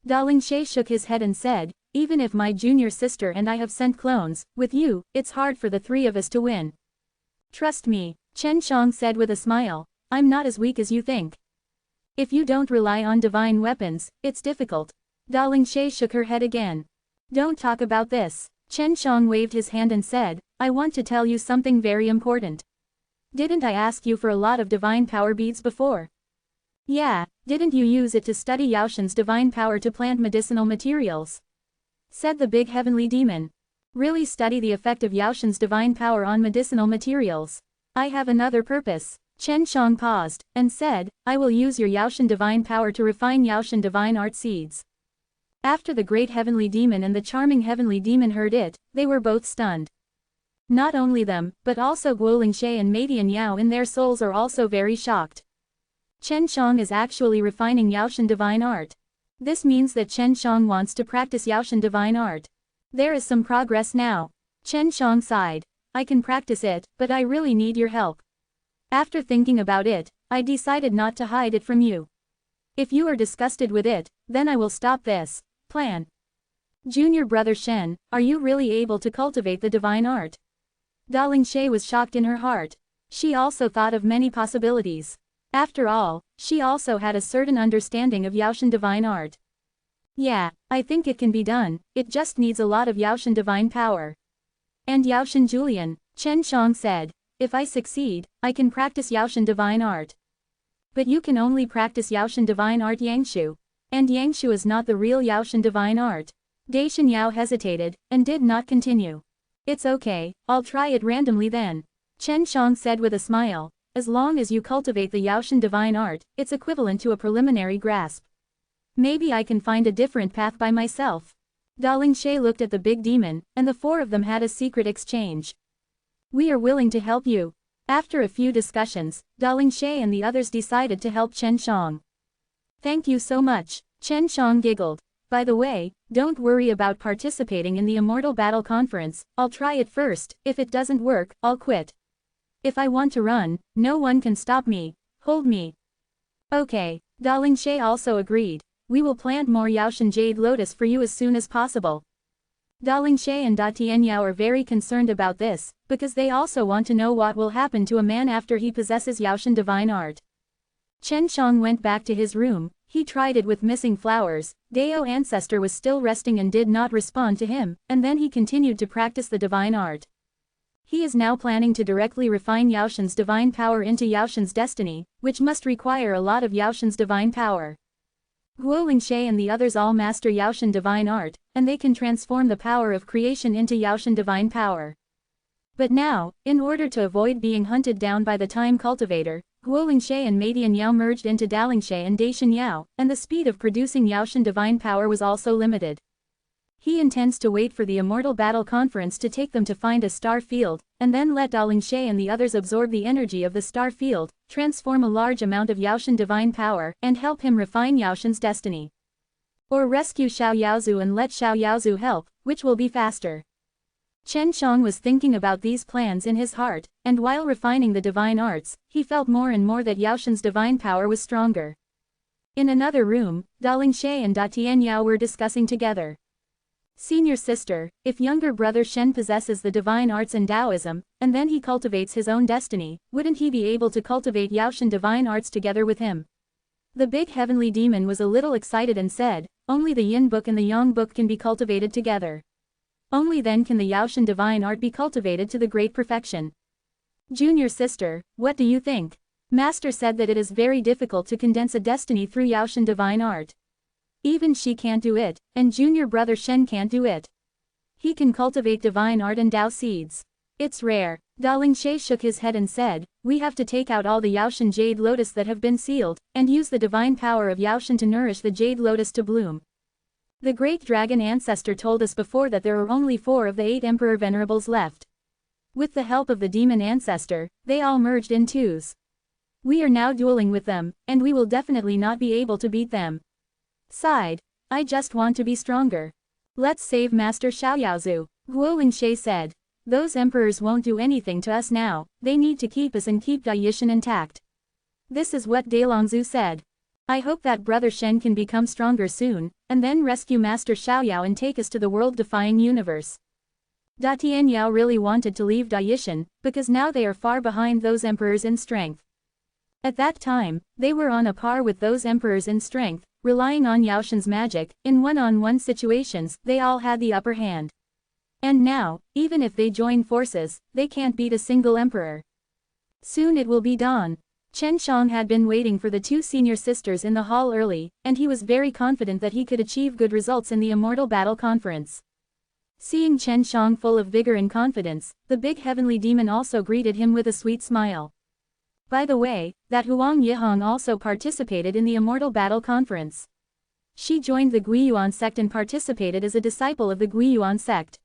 Da Lingshe shook his head and said, even if my junior sister and I have sent clones, with you, it's hard for the 3 of us to win. Trust me, Chen Shang said with a smile, I'm not as weak as you think. If you don't rely on divine weapons, it's difficult. Da Lingshe shook her head again. Don't talk about this. Chen Shang waved his hand and said, I want to tell you something very important. Didn't I ask you for a lot of divine power beads before? Yeah, didn't you use it to study Yaoshan's divine power to plant medicinal materials? Said the big heavenly demon. Really study the effect of Yaoshan's divine power on medicinal materials. I have another purpose. Chen Shang paused, and said, I will use your Yaoshan divine power to refine Yaoshan divine art seeds. After the great heavenly demon and the charming heavenly demon heard it, they were both stunned. Not only them, but also Guolingshe and Madian Yao in their souls are also very shocked. Chen Shang is actually refining Yaoshan divine art. This means that Chen Shang wants to practice Yaoshan divine art. There is some progress now. Chen Shang sighed. I can practice it, but I really need your help. After thinking about it, I decided not to hide it from you. If you are disgusted with it, then I will stop this plan. Junior brother Shen, are you really able to cultivate the divine art? Dalingshe was shocked in her heart. She also thought of many possibilities. After all, she also had a certain understanding of Yaoshan divine art. Yeah, I think it can be done, it just needs a lot of Yaoshan divine power. And Yaoshan Julian, Chen Shang said, if I succeed, I can practice Yaoshan divine art. But you can only practice Yaoshan divine art Yangshu. And Yangshu is not the real Yaoshan divine art. Daishan Yao hesitated, and did not continue. It's okay, I'll try it randomly then. Chen Shang said with a smile, as long as you cultivate the Yaoshan divine art, it's equivalent to a preliminary grasp. Maybe I can find a different path by myself. Dalingshe looked at the big demon, and the four of them had a secret exchange. We are willing to help you. After a few discussions, Dalingshe and the others decided to help Chen Shang. Thank you so much, Chen Shang giggled. By the way, don't worry about participating in the Immortal Battle Conference, I'll try it first, if it doesn't work, I'll quit. If I want to run, no one can stop me, hold me. Okay, Dalingshe also agreed. We will plant more Yaoshan Jade Lotus for you as soon as possible. Dalingshe and Da Tianyao are very concerned about this, because they also want to know what will happen to a man after he possesses Yaoshan divine art. Chen Shang went back to his room, he tried it with missing flowers, Dao ancestor was still resting and did not respond to him, and then he continued to practice the divine art. He is now planning to directly refine Yaoshan's divine power into Yaoshan's destiny, which must require a lot of Yaoshan's divine power. Guolingshe and the others all master Yaoshan divine art, and they can transform the power of creation into Yaoshan divine power. But now, in order to avoid being hunted down by the time cultivator, Guolingshe and Madian Yao merged into Dalingshe and Daishan Yao, and the speed of producing Yaoshan divine power was also limited. He intends to wait for the Immortal Battle Conference to take them to find a star field, and then let Dalingshe and the others absorb the energy of the star field, transform a large amount of Yaoshan divine power, and help him refine Yaoshan's destiny. Or rescue Xiao Yaozu and let Xiao Yaozu help, which will be faster. Chen Shang was thinking about these plans in his heart, and while refining the divine arts, he felt more and more that Yaoshan's divine power was stronger. In another room, Dalingshe and Da Tianyao were discussing together. Senior sister, if younger brother Shen possesses the divine arts and Taoism, and then he cultivates his own destiny, wouldn't he be able to cultivate Yaoshan divine arts together with him? The big heavenly demon was a little excited and said, only the Yin book and the Yang book can be cultivated together. Only then can the Yaoshan divine art be cultivated to the great perfection. Junior sister, what do you think? Master said that it is very difficult to condense a destiny through Yaoshan divine art. Even she can't do it, and junior brother Shen can't do it. He can cultivate divine art and Tao seeds. It's rare. Dalingshe shook his head and said, we have to take out all the Yaoshan Jade Lotus that have been sealed, and use the divine power of Yaoshan to nourish the Jade Lotus to bloom. The great dragon ancestor told us before that there are only 4 of the 8 Emperor Venerables left. With the help of the demon ancestor, they all merged in 2s. We are now dueling with them, and we will definitely not be able to beat them. Sighed. I just want to be stronger. Let's save Master Xiaoyaozu, Guolingshe said. Those emperors won't do anything to us now, they need to keep us and keep Daishan intact. This is what Dalongzu said. I hope that brother Shen can become stronger soon, and then rescue Master Xiaoyao and take us to the world-defying universe. Da Tianyao really wanted to leave Daishan, because now they are far behind those emperors in strength. At that time, they were on a par with those emperors in strength, relying on Yaoshan's magic, in one-on-one situations, they all had the upper hand. And now, even if they join forces, they can't beat a single emperor. Soon it will be dawn. Chen Shang had been waiting for the two senior sisters in the hall early, and he was very confident that he could achieve good results in the Immortal Battle Conference. Seeing Chen Shang full of vigor and confidence, the big heavenly demon also greeted him with a sweet smile. By the way, that Huang Yihong also participated in the Immortal Battle Conference. She joined the Guiyuan sect and participated as a disciple of the Guiyuan sect.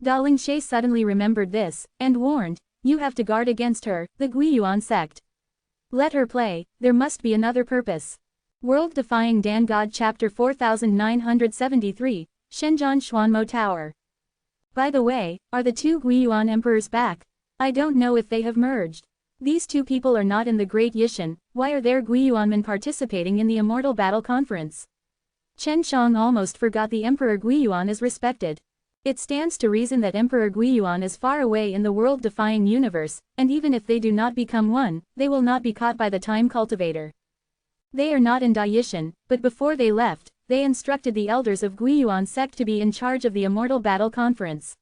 Da Lingshe suddenly remembered this, and warned, "You have to guard against her, the Guiyuan sect. Let her play, there must be another purpose." World Defying Dan God Chapter 4973, Shenzhen Xuanmo Tower. By the way, are the two Guiyuan emperors back? I don't know if they have merged. These two people are not in the Great Yishan, why are there Guiyuanmen participating in the Immortal Battle Conference? Chen Shang almost forgot the Emperor Guiyuan is respected. It stands to reason that Emperor Guiyuan is far away in the world-defying universe, and even if they do not become one, they will not be caught by the Time Cultivator. They are not in Daishan, but before they left, they instructed the elders of Guiyuan sect to be in charge of the Immortal Battle Conference.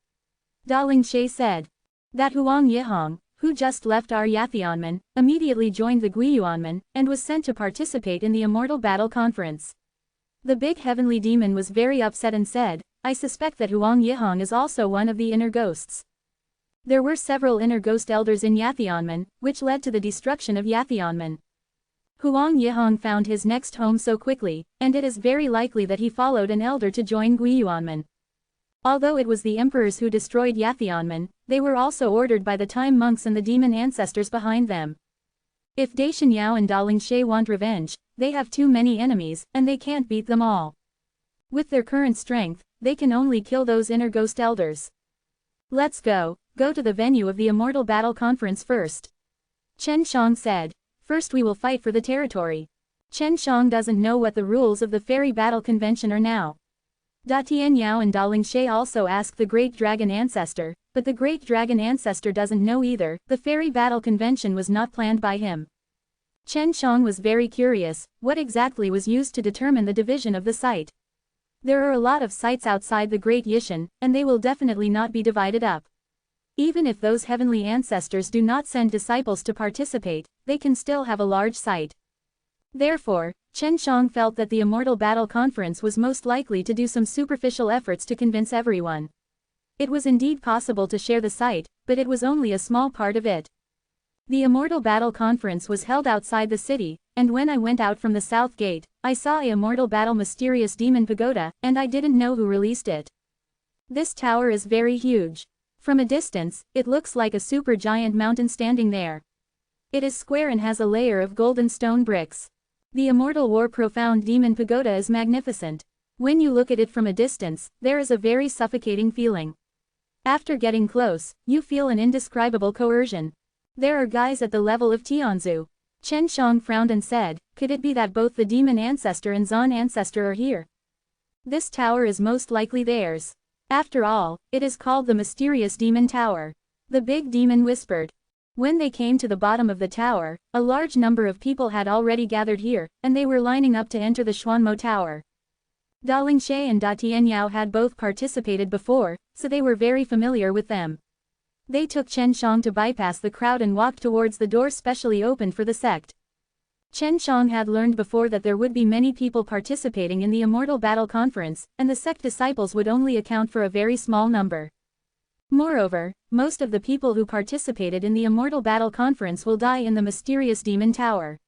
Da Lingshe said. That Huang Yihong, who just left our Yathionmen, immediately joined the Guiyuanmen, and was sent to participate in the Immortal Battle Conference. The big heavenly demon was very upset and said, "I suspect that Huang Yihong is also one of the inner ghosts." There were several inner ghost elders in Yathionmen, which led to the destruction of Yathionmen. Huang Yihong found his next home so quickly, and it is very likely that he followed an elder to join Guiyuanmen. Although it was the emperors who destroyed Yathionmen, they were also ordered by the time monks and the demon ancestors behind them. If Daishan Yao and Da Lingshe want revenge, they have too many enemies, and they can't beat them all. With their current strength, they can only kill those inner ghost elders. Let's go to the venue of the Immortal Battle Conference first. Chen Shang said. First we will fight for the territory. Chen Shang doesn't know what the rules of the Fairy Battle Convention are now. Da Tianyao and Da Lingshe also asked the Great Dragon Ancestor, but the Great Dragon Ancestor doesn't know either, the Fairy Battle Convention was not planned by him. Chen Shang was very curious, what exactly was used to determine the division of the site. There are a lot of sites outside the Great Yishan, and they will definitely not be divided up. Even if those heavenly ancestors do not send disciples to participate, they can still have a large site. Therefore, Chen Shang felt that the Immortal Battle Conference was most likely to do some superficial efforts to convince everyone. It was indeed possible to share the site, but it was only a small part of it. The Immortal Battle Conference was held outside the city, and when I went out from the south gate, I saw a Immortal Battle Mysterious Demon Pagoda, and I didn't know who released it. This tower is very huge. From a distance, it looks like a super giant mountain standing there. It is square and has a layer of golden stone bricks. The Immortal War Profound Demon Pagoda is magnificent. When you look at it from a distance, there is a very suffocating feeling. After getting close, you feel an indescribable coercion. There are guys at the level of Tianzu. Chen Shang frowned and said, could it be that both the Demon Ancestor and Zan Ancestor are here? This tower is most likely theirs. After all, it is called the Mysterious Demon Tower. The big demon whispered. When they came to the bottom of the tower, a large number of people had already gathered here, and they were lining up to enter the Xuanmo Tower. Da Lingshe and Da Tianyao had both participated before, so they were very familiar with them. They took Chen Shang to bypass the crowd and walked towards the door specially opened for the sect. Chen Shang had learned before that there would be many people participating in the Immortal Battle Conference, and the sect disciples would only account for a very small number. Moreover, most of the people who participated in the Immortal Battle Conference will die in the Mysterious Demon Tower.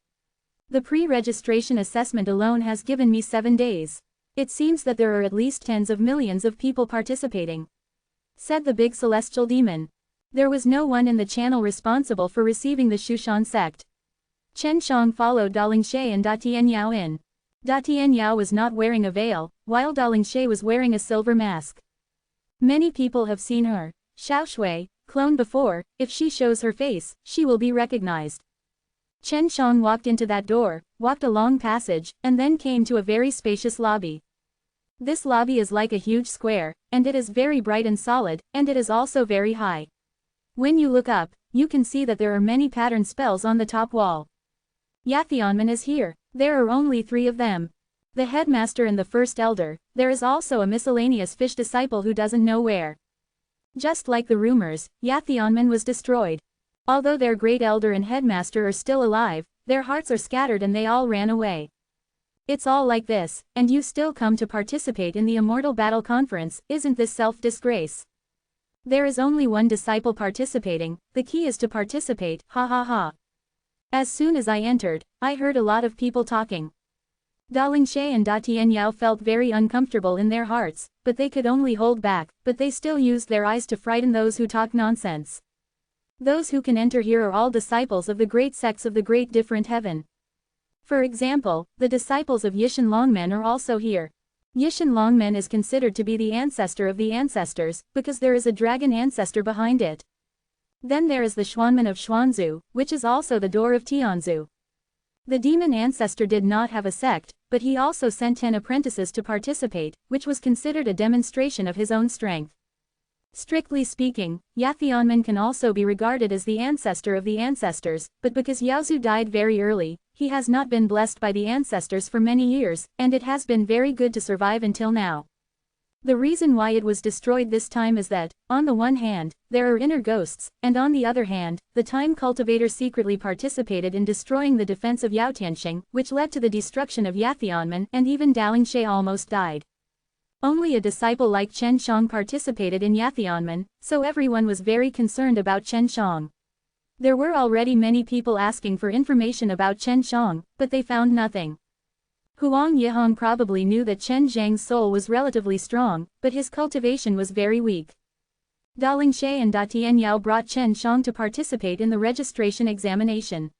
The pre-registration assessment alone has given me 7 days. It seems that there are at least tens of millions of people participating, said the big celestial demon. There was no one in the channel responsible for receiving the Shushan sect. Chen Shang followed Da Lingshe and Da Tianyao in. Da Tianyao was not wearing a veil, while Da Lingshe was wearing a silver mask. Many people have seen her, Xiao Shui, clone before. If she shows her face, she will be recognized. Chen Shang walked into that door, walked a long passage, and then came to a very spacious lobby. This lobby is like a huge square, and it is very bright and solid, and it is also very high. When you look up, you can see that there are many pattern spells on the top wall. Yathionmen is here. There are only 3 of them. The headmaster and the first elder. There is also a miscellaneous fish disciple who doesn't know where. Just like the rumors, Yathyanman was destroyed. Although their great elder and headmaster are still alive, their hearts are scattered and they all ran away. It's all like this, and you still come to participate in the Immortal Battle Conference, isn't this self-disgrace? There is only one disciple participating, the key is to participate, ha ha ha. As soon as I entered, I heard a lot of people talking. Dalingshe and Da Tianyao felt very uncomfortable in their hearts, but they could only hold back, but they still used their eyes to frighten those who talk nonsense. Those who can enter here are all disciples of the great sects of the great different heaven. For example, the disciples of Yishan Longmen are also here. Yishan Longmen is considered to be the ancestor of the ancestors, because there is a dragon ancestor behind it. Then there is the Xuanmen of Xuanzhu, which is also the door of Tianzhu. The demon ancestor did not have a sect, but he also sent 10 apprentices to participate, which was considered a demonstration of his own strength. Strictly speaking, Yathyanman can also be regarded as the ancestor of the ancestors, but because Yaozu died very early, he has not been blessed by the ancestors for many years, and it has been very good to survive until now. The reason why it was destroyed this time is that, on the one hand, there are inner ghosts, and on the other hand, the Time Cultivator secretly participated in destroying the defense of Yaotiansheng, which led to the destruction of Yathyanman, and even Dalingshe almost died. Only a disciple like Chen Shang participated in Yathyanman, so everyone was very concerned about Chen Shang. There were already many people asking for information about Chen Shang, but they found nothing. Huang Yihong probably knew that Chen Zhang's soul was relatively strong, but his cultivation was very weak. Dalingshe and Da Tianyao brought Chen Shang to participate in the registration examination.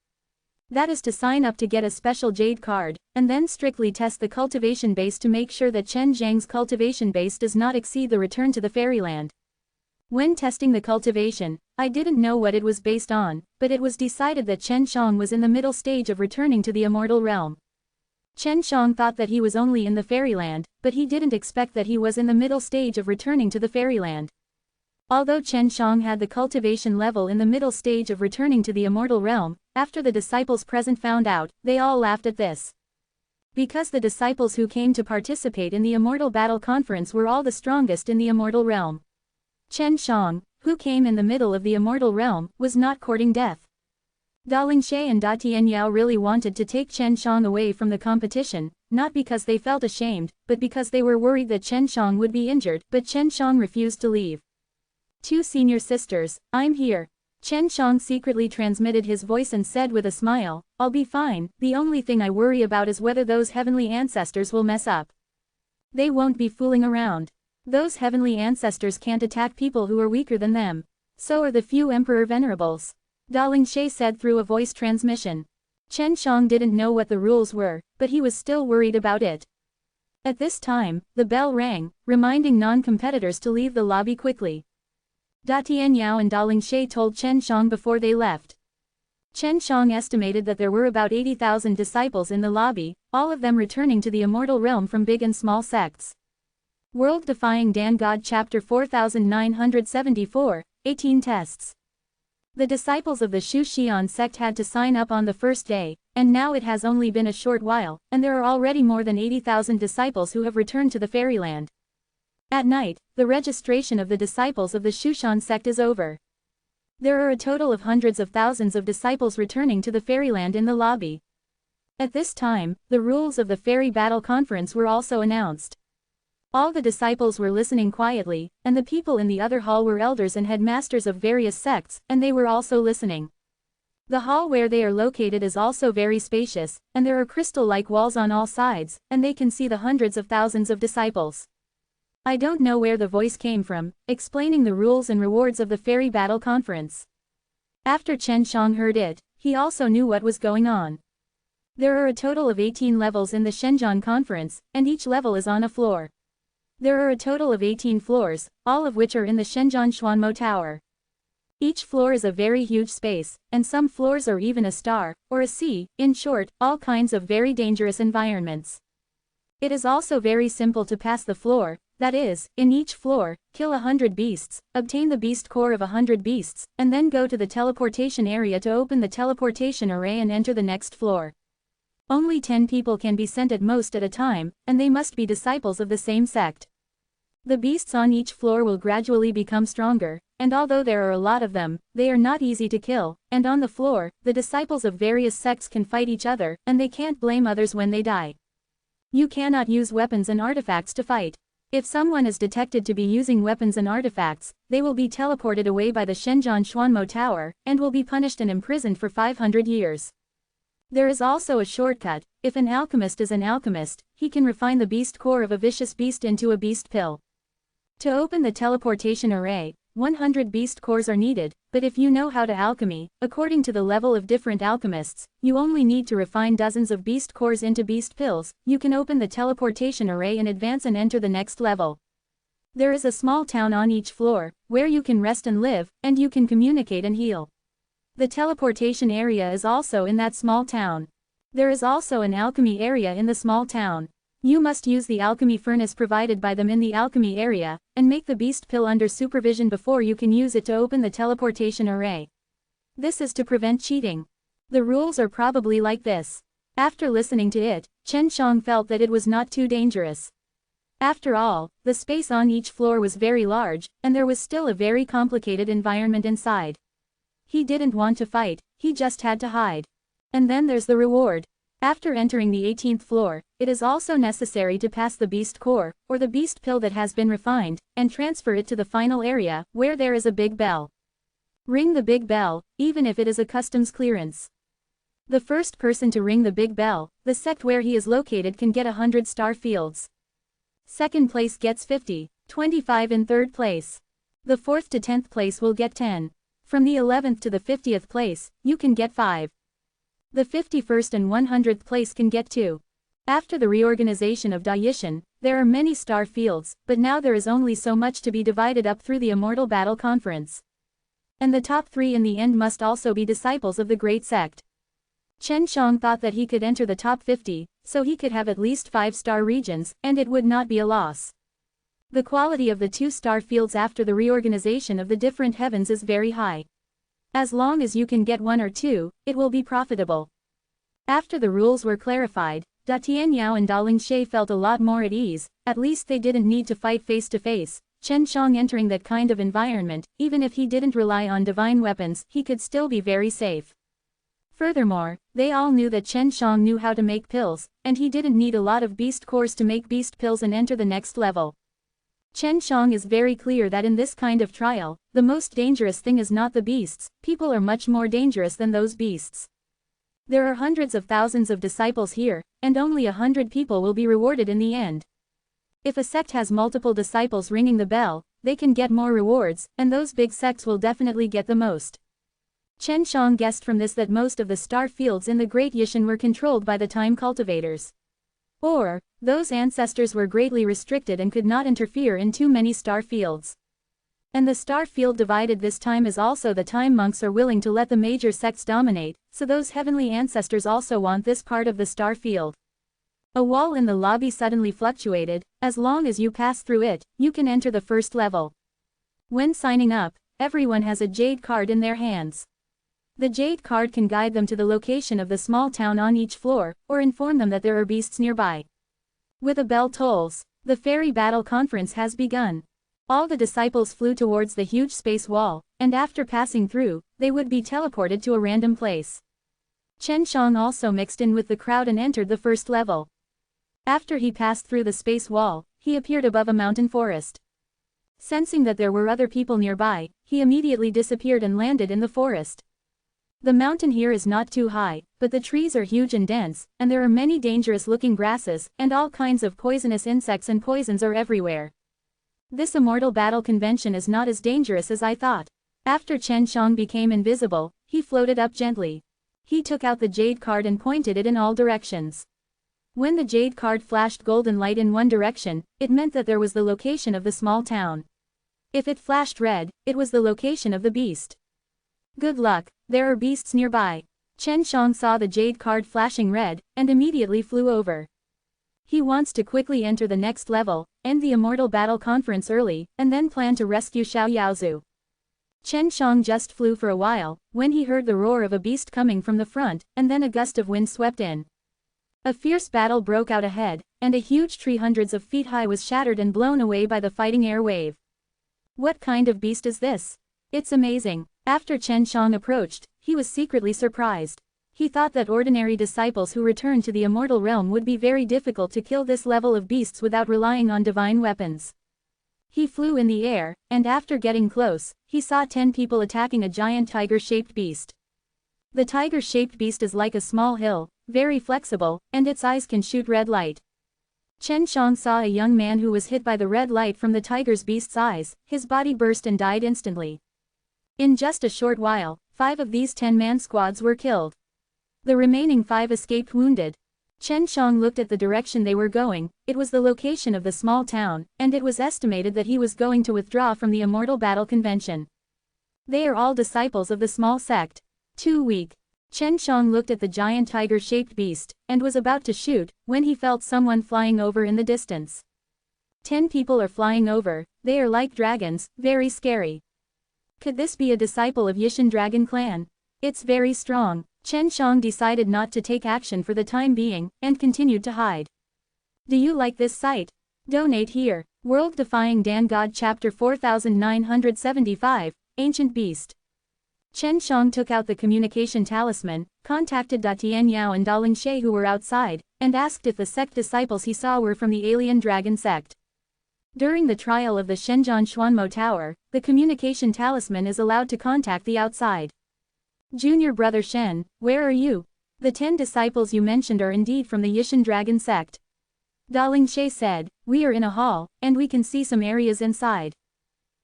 That is to sign up to get a special jade card, and then strictly test the cultivation base to make sure that Chen Zhang's cultivation base does not exceed the return to the fairyland. When testing the cultivation, I didn't know what it was based on, but it was decided that Chen Shang was in the middle stage of returning to the immortal realm. Chen Shang thought that he was only in the fairyland, but he didn't expect that he was in the middle stage of returning to the fairyland. Although Chen Shang had the cultivation level in the middle stage of returning to the immortal realm, after the disciples present found out, they all laughed at this. Because the disciples who came to participate in the Immortal Battle Conference were all the strongest in the immortal realm. Chen Shang, who came in the middle of the immortal realm, was not courting death. Dalingshe and Da Tianyao really wanted to take Chen Shang away from the competition, not because they felt ashamed, but because they were worried that Chen Shang would be injured, but Chen Shang refused to leave. 2 senior sisters, I'm here. Chen Shang secretly transmitted his voice and said with a smile, I'll be fine, the only thing I worry about is whether those heavenly ancestors will mess up. They won't be fooling around. Those heavenly ancestors can't attack people who are weaker than them. So are the few Emperor Venerables. Dalingshe said through a voice transmission. Chen Shang didn't know what the rules were, but he was still worried about it. At this time, the bell rang, reminding non-competitors to leave the lobby quickly. Da Tianyao and Dalingshe told Chen Shang before they left. Chen Shang estimated that there were about 80,000 disciples in the lobby, all of them returning to the immortal realm from big and small sects. World Defying Dan God Chapter 4974, 18 Tests. The disciples of the Shu Xian sect had to sign up on the first day, and now it has only been a short while, and there are already more than 80,000 disciples who have returned to the fairyland. At night, the registration of the disciples of the Shushan sect is over. There are a total of hundreds of thousands of disciples returning to the fairyland in the lobby. At this time, the rules of the Fairy Battle Conference were also announced. All the disciples were listening quietly, and the people in the other hall were elders and headmasters of various sects, and they were also listening. The hall where they are located is also very spacious, and there are crystal-like walls on all sides, and they can see the hundreds of thousands of disciples. I don't know where the voice came from, explaining the rules and rewards of the Fairy Battle Conference. After Chen Shang heard it, he also knew what was going on. There are a total of 18 levels in the Shenzhen Conference, and each level is on a floor. There are a total of 18 floors, all of which are in the Shenzhen Xuanmo Tower. Each floor is a very huge space, and some floors are even a star, or a sea, in short, all kinds of very dangerous environments. It is also very simple to pass the floor. That is, in each floor, kill 100 beasts, obtain the beast core of 100 beasts, and then go to the teleportation area to open the teleportation array and enter the next floor. Only 10 people can be sent at most at a time, and they must be disciples of the same sect. The beasts on each floor will gradually become stronger, and although there are a lot of them, they are not easy to kill, and on the floor, the disciples of various sects can fight each other, and they can't blame others when they die. You cannot use weapons and artifacts to fight. If someone is detected to be using weapons and artifacts, they will be teleported away by the Shenzhen Xuanmo Tower, and will be punished and imprisoned for 500 years. There is also a shortcut. If an alchemist is an alchemist, he can refine the beast core of a vicious beast into a beast pill. To open the teleportation array, 100 beast cores are needed, but if you know how to alchemy, according to the level of different alchemists, you only need to refine dozens of beast cores into beast pills. You can open the teleportation array and advance and enter the next level. There is a small town on each floor, where you can rest and live, and you can communicate and heal. The teleportation area is also in that small town. There is also an alchemy area in the small town. You must use the alchemy furnace provided by them in the alchemy area, and make the beast pill under supervision before you can use it to open the teleportation array. This is to prevent cheating. The rules are probably like this. After listening to it, Chen Shang felt that it was not too dangerous. After all, the space on each floor was very large, and there was still a very complicated environment inside. He didn't want to fight, he just had to hide. And then there's the reward. After entering the 18th floor, it is also necessary to pass the beast core, or the beast pill that has been refined, and transfer it to the final area, where there is a big bell. Ring the big bell, even if it is a customs clearance. The first person to ring the big bell, the sect where he is located can get 100 star fields. Second place gets 50, 25 in third place. The 4th to 10th place will get 10. From the 11th to the 50th place, you can get 5. The 51st and 100th place can get 2. After the reorganization of Daishin, there are many star fields, but now there is only so much to be divided up through the Immortal Battle Conference. And the top 3 in the end must also be disciples of the Great Sect. Chen Shang thought that he could enter the top 50, so he could have at least 5-star regions, and it would not be a loss. The quality of the 2-star fields after the reorganization of the different heavens is very high. As long as you can get 1 or 2, it will be profitable. After the rules were clarified, Da Tianyao and Da Lingshe felt a lot more at ease, at least they didn't need to fight face to face. Chen Shang entering that kind of environment, even if he didn't rely on divine weapons, he could still be very safe. Furthermore, they all knew that Chen Shang knew how to make pills, and he didn't need a lot of beast cores to make beast pills and enter the next level. Chen Shang is very clear that in this kind of trial, the most dangerous thing is not the beasts, people are much more dangerous than those beasts. There are hundreds of thousands of disciples here, and only 100 people will be rewarded in the end. If a sect has multiple disciples ringing the bell, they can get more rewards, and those big sects will definitely get the most. Chen Shang guessed from this that most of the star fields in the Great Yishan were controlled by the time cultivators. Or, those ancestors were greatly restricted and could not interfere in too many star fields. And the star field divided this time is also the time monks are willing to let the major sects dominate, so those heavenly ancestors also want this part of the star field. A wall in the lobby suddenly fluctuated. As long as you pass through it, you can enter the first level. When signing up, everyone has a jade card in their hands. The jade card can guide them to the location of the small town on each floor, or inform them that there are beasts nearby. With a bell tolls, the fairy battle conference has begun. All the disciples flew towards the huge space wall, and after passing through, they would be teleported to a random place. Chen Shang also mixed in with the crowd and entered the first level. After he passed through the space wall, he appeared above a mountain forest. Sensing that there were other people nearby, he immediately disappeared and landed in the forest. The mountain here is not too high, but the trees are huge and dense, and there are many dangerous-looking grasses, and all kinds of poisonous insects and poisons are everywhere. This Immortal Battle Convention is not as dangerous as I thought. After Chen Shang became invisible, he floated up gently. He took out the jade card and pointed it in all directions. When the jade card flashed golden light in one direction, it meant that there was the location of the small town. If it flashed red, it was the location of the beast. Good luck, there are beasts nearby. Chen Shang saw the jade card flashing red, and immediately flew over. He wants to quickly enter the next level, end the Immortal Battle Conference early, and then plan to rescue Xiao Yaozu. Chen Shang just flew for a while, when he heard the roar of a beast coming from the front, and then a gust of wind swept in. A fierce battle broke out ahead, and a huge tree hundreds of feet high was shattered and blown away by the fighting air wave. What kind of beast is this? It's amazing. After Chen Shang approached, he was secretly surprised. He thought that ordinary disciples who returned to the immortal realm would be very difficult to kill this level of beasts without relying on divine weapons. He flew in the air, and after getting close, he saw 10 people attacking a giant tiger-shaped beast. The tiger-shaped beast is like a small hill, very flexible, and its eyes can shoot red light. Chen Shang saw a young man who was hit by the red light from the tiger's beast's eyes, his body burst and died instantly. In just a short while, 5 of these 10-man squads were killed. The remaining 5 escaped wounded. Chen Shang looked at the direction they were going. It was the location of the small town, and it was estimated that he was going to withdraw from the Immortal Battle Convention. They are all disciples of the small sect. Too weak. Chen Shang looked at the giant tiger-shaped beast, and was about to shoot, when he felt someone flying over in the distance. 10 people are flying over, they are like dragons, very scary. Could this be a disciple of Yishan Dragon Clan? It's very strong. Chen Shang decided not to take action for the time being, and continued to hide. Do you like this site? Donate here. World Defying Dan God Chapter 4975, Ancient Beast. Chen Shang took out the communication talisman, contacted Tian Yao and Daling She who were outside, and asked if the sect disciples he saw were from the alien dragon sect. During the trial of the Shenzhen Xuanmo Tower, the communication talisman is allowed to contact the outside. Junior brother Shen, where are you? The 10 disciples you mentioned are indeed from the Yishan Dragon sect. Daling She said, we are in a hall, and we can see some areas inside.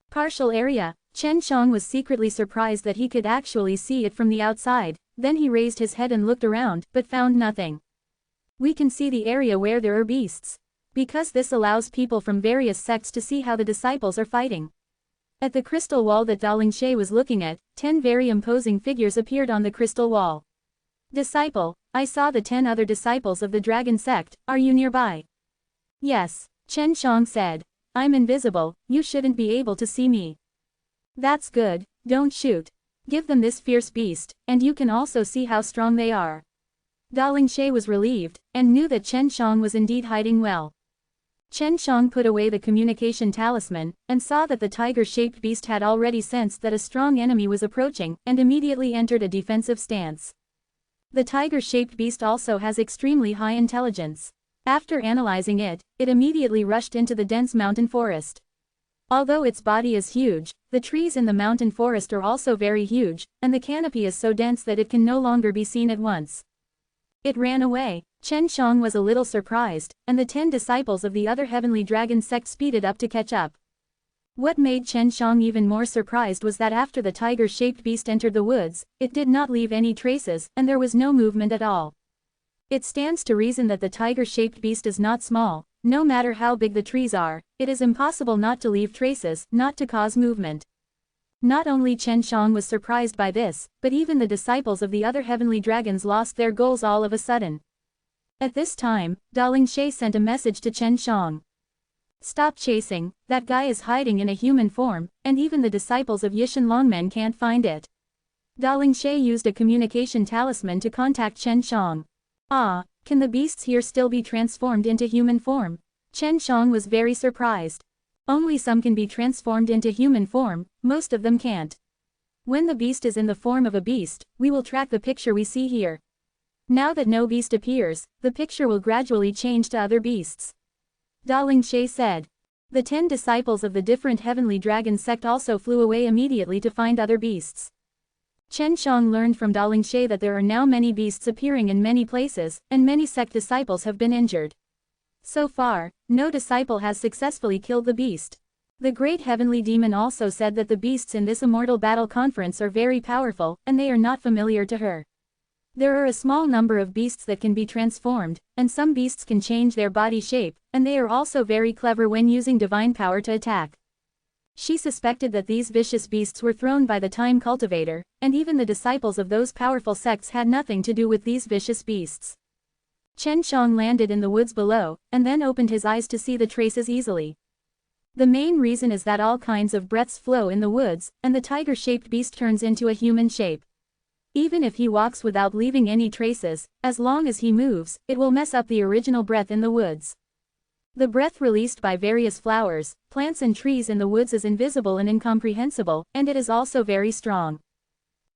Partial area. Chen Shang was secretly surprised that he could actually see it from the outside, then he raised his head and looked around, but found nothing. We can see the area where there are beasts. Because this allows people from various sects to see how the disciples are fighting. At the crystal wall that Daling She was looking at, 10 very imposing figures appeared on the crystal wall. Disciple, I saw the 10 other disciples of the dragon sect, are you nearby? Yes, Chen Shang said. I'm invisible, you shouldn't be able to see me. That's good, don't shoot. Give them this fierce beast, and you can also see how strong they are. Daling She was relieved, and knew that Chen Shang was indeed hiding well. Chen Shang put away the communication talisman, and saw that the tiger-shaped beast had already sensed that a strong enemy was approaching, and immediately entered a defensive stance. The tiger-shaped beast also has extremely high intelligence. After analyzing it, it immediately rushed into the dense mountain forest. Although its body is huge, the trees in the mountain forest are also very huge, and the canopy is so dense that it can no longer be seen at once. It ran away. Chen Shang was a little surprised, and the 10 disciples of the other heavenly dragon sect speeded up to catch up. What made Chen Shang even more surprised was that after the tiger-shaped beast entered the woods, it did not leave any traces, and there was no movement at all. It stands to reason that the tiger-shaped beast is not small. No matter how big the trees are, it is impossible not to leave traces, not to cause movement. Not only Chen Shang was surprised by this, but even the disciples of the other heavenly dragons lost their goals all of a sudden. At this time, Daling She sent a message to Chen Shang. Stop chasing, that guy is hiding in a human form, and even the disciples of Yishan Longmen can't find it. Daling She used a communication talisman to contact Chen Shang. Ah, can the beasts here still be transformed into human form? Chen Shang was very surprised. Only some can be transformed into human form, most of them can't. When the beast is in the form of a beast, we will track the picture we see here. Now that no beast appears, the picture will gradually change to other beasts. Daling She said. The 10 disciples of the different heavenly dragon sect also flew away immediately to find other beasts. Chen Shang learned from Daling She that there are now many beasts appearing in many places, and many sect disciples have been injured. So far, no disciple has successfully killed the beast. The great heavenly demon also said that the beasts in this immortal battle conference are very powerful, and they are not familiar to her. There are a small number of beasts that can be transformed, and some beasts can change their body shape, and they are also very clever when using divine power to attack. She suspected that these vicious beasts were thrown by the Time Cultivator, and even the disciples of those powerful sects had nothing to do with these vicious beasts. Chen Shang landed in the woods below, and then opened his eyes to see the traces easily. The main reason is that all kinds of breaths flow in the woods, and the tiger-shaped beast turns into a human shape. Even if he walks without leaving any traces, as long as he moves, it will mess up the original breath in the woods. The breath released by various flowers, plants and trees in the woods is invisible and incomprehensible, and it is also very strong.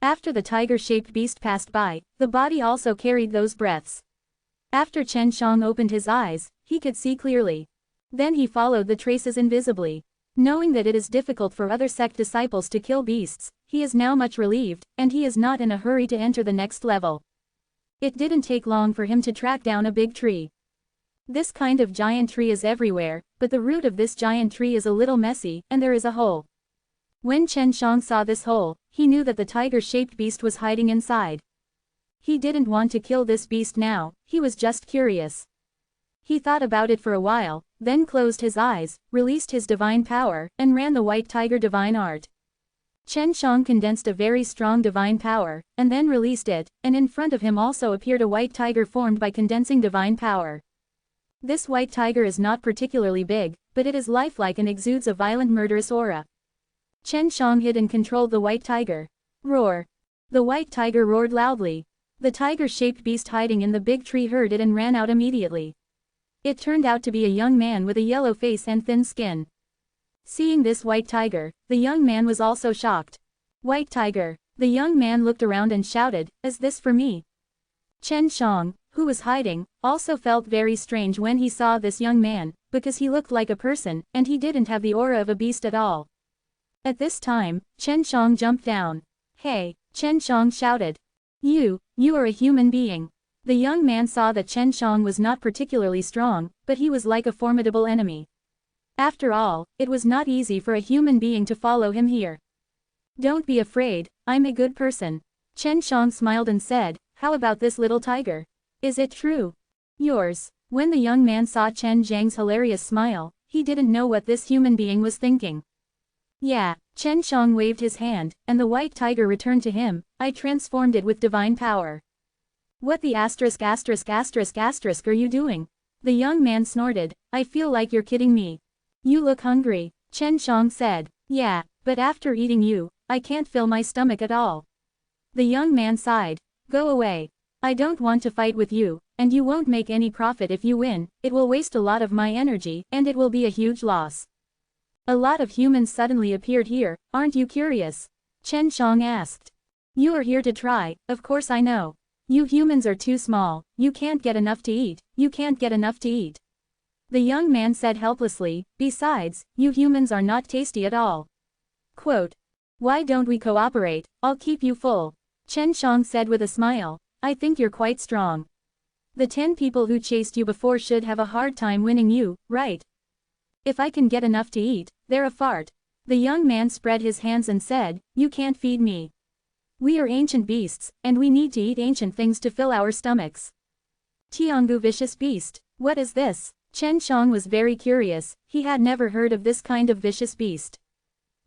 After the tiger-shaped beast passed by, the body also carried those breaths. After Chen Shang opened his eyes, he could see clearly. Then he followed the traces invisibly. Knowing that it is difficult for other sect disciples to kill beasts, he is now much relieved, and he is not in a hurry to enter the next level. It didn't take long for him to track down a big tree. This kind of giant tree is everywhere, but the root of this giant tree is a little messy, and there is a hole. When Chen Shang saw this hole, he knew that the tiger-shaped beast was hiding inside. He didn't want to kill this beast now, he was just curious. He thought about it for a while, then closed his eyes, released his divine power, and ran the white tiger divine art. Chen Shang condensed a very strong divine power, and then released it, and in front of him also appeared a white tiger formed by condensing divine power. This white tiger is not particularly big, but it is lifelike and exudes a violent murderous aura. Chen Shang hid and controlled the white tiger. Roar! The white tiger roared loudly. The tiger-shaped beast hiding in the big tree heard it and ran out immediately. It turned out to be a young man with a yellow face and thin skin. Seeing this white tiger, the young man was also shocked. White tiger! The young man looked around and shouted, "Is this for me?" Chen Shang, who was hiding, also felt very strange when he saw this young man, because he looked like a person, and he didn't have the aura of a beast at all. At this time, Chen Shang jumped down. "Hey!" Chen Shang shouted. You are a human being." The young man saw that Chen Shang was not particularly strong, but he was like a formidable enemy. After all, it was not easy for a human being to follow him here. "Don't be afraid, I'm a good person." Chen Shang smiled and said, "How about this little tiger? Is it true? Yours?" When the young man saw Chen Zhang's hilarious smile, he didn't know what this human being was thinking. "Yeah." Chen Shang waved his hand, and the white tiger returned to him. "I transformed it with divine power." "What the asterisk are you doing?" The young man snorted. "I feel like you're kidding me. You look hungry." Chen Shang said. "Yeah, but after eating you, I can't fill my stomach at all." The young man sighed. "Go away. I don't want to fight with you, and you won't make any profit if you win. It will waste a lot of my energy, and it will be a huge loss." A lot of humans suddenly appeared here, "Aren't you curious?" Chen Shang asked. "You are here to try, of course I know. You humans are too small, you can't get enough to eat, The young man said helplessly, "Besides, you humans are not tasty at all." Quote. "Why don't we cooperate? I'll keep you full." Chen Shang said with a smile. "I think you're quite strong. The 10 people who chased you before should have a hard time winning you, right? If I can get enough to eat, they're a fart." The young man spread his hands and said, "You can't feed me. We are ancient beasts, and we need to eat ancient things to fill our stomachs." Tiangu vicious beast. What is this? Chen Shang was very curious, he had never heard of this kind of vicious beast.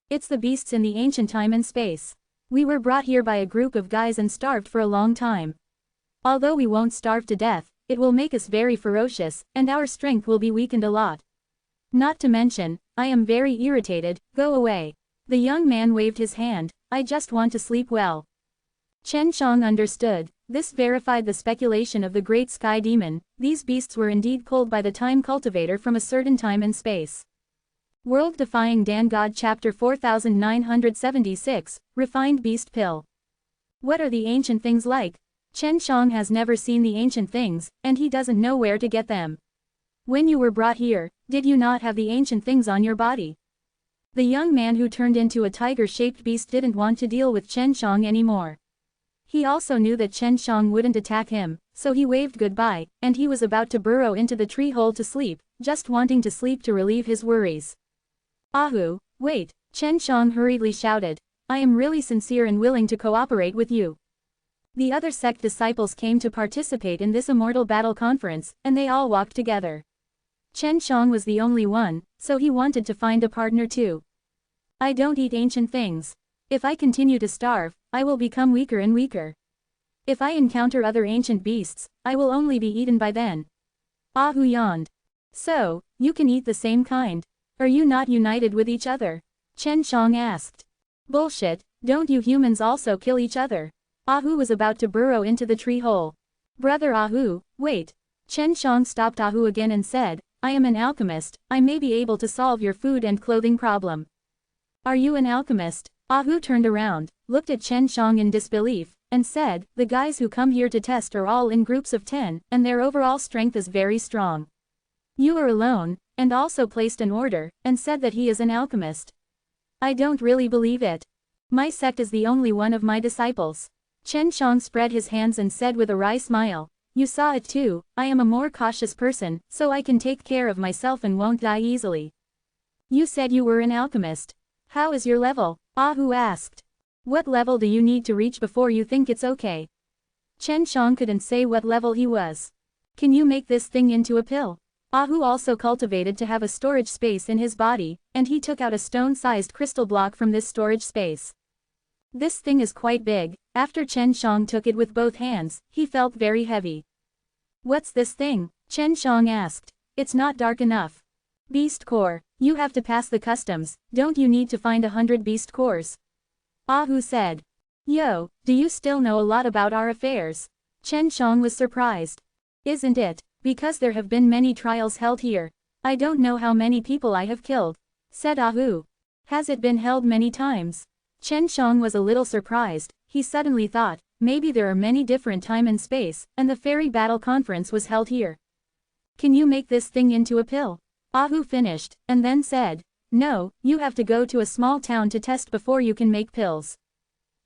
It's the beasts in the ancient time and space. We were brought here by a group of guys and starved for a long time. Although we won't starve to death, it will make us very ferocious, and our strength will be weakened a lot. Not to mention, I am very irritated, go away. The young man waved his hand, "I just want to sleep well." Chen Shang understood. This verified the speculation of the great sky demon. These beasts were indeed culled by the time cultivator from a certain time and space. World Defying Dan God Chapter 4976, Refined Beast Pill. What are the ancient things like? Chen Shang has never seen the ancient things, and he doesn't know where to get them. When you were brought here, did you not have the ancient things on your body? The young man who turned into a tiger-shaped beast didn't want to deal with Chen Shang anymore. He also knew that Chen Shang wouldn't attack him, so he waved goodbye, and he was about to burrow into the tree hole to sleep, just wanting to sleep to relieve his worries. "Ahu, wait," Chen Shang hurriedly shouted. "I am really sincere and willing to cooperate with you." The other sect disciples came to participate in this immortal battle conference, and they all walked together. Chen Shang was the only one, so he wanted to find a partner too. "I don't eat ancient things. If I continue to starve, I will become weaker and weaker. If I encounter other ancient beasts, I will only be eaten by then." Ahu yawned. "So, you can eat the same kind. Are you not united with each other?" Chen Shang asked. "Bullshit, don't you humans also kill each other?" Ahu was about to burrow into the tree hole. Brother Ahu, wait. Chen Shang stopped Ahu again and said, I am an alchemist, I may be able to solve your food and clothing problem. Are you an alchemist? Ahu turned around, looked at Chen Shang in disbelief, and said, the guys who come here to test are all in groups of 10, and their overall strength is very strong. You are alone, and also placed an order, and said that he is an alchemist. I don't really believe it. My sect is the only one of my disciples. Chen Shang spread his hands and said with a wry smile, you saw it too, I am a more cautious person, so I can take care of myself and won't die easily. You said you were an alchemist. How is your level? Ahu asked. What level do you need to reach before you think it's okay? Chen Shang couldn't say what level he was. Can you make this thing into a pill? Ahu also cultivated to have a storage space in his body, and he took out a stone-sized crystal block from this storage space. This thing is quite big. After Chen Shang took it with both hands, he felt very heavy. What's this thing? Chen Shang asked. It's not dark enough. Beast core. You have to pass the customs, don't you need to find 100 beast cores? Ahu said. Yo, do you still know a lot about our affairs? Chen Shang was surprised. Isn't it? Because there have been many trials held here. I don't know how many people I have killed, said Ahu. Has it been held many times? Chen Shang was a little surprised. He suddenly thought, maybe there are many different time and space, and the fairy battle conference was held here. Can you make this thing into a pill? Ahu finished, and then said, no, you have to go to a small town to test before you can make pills.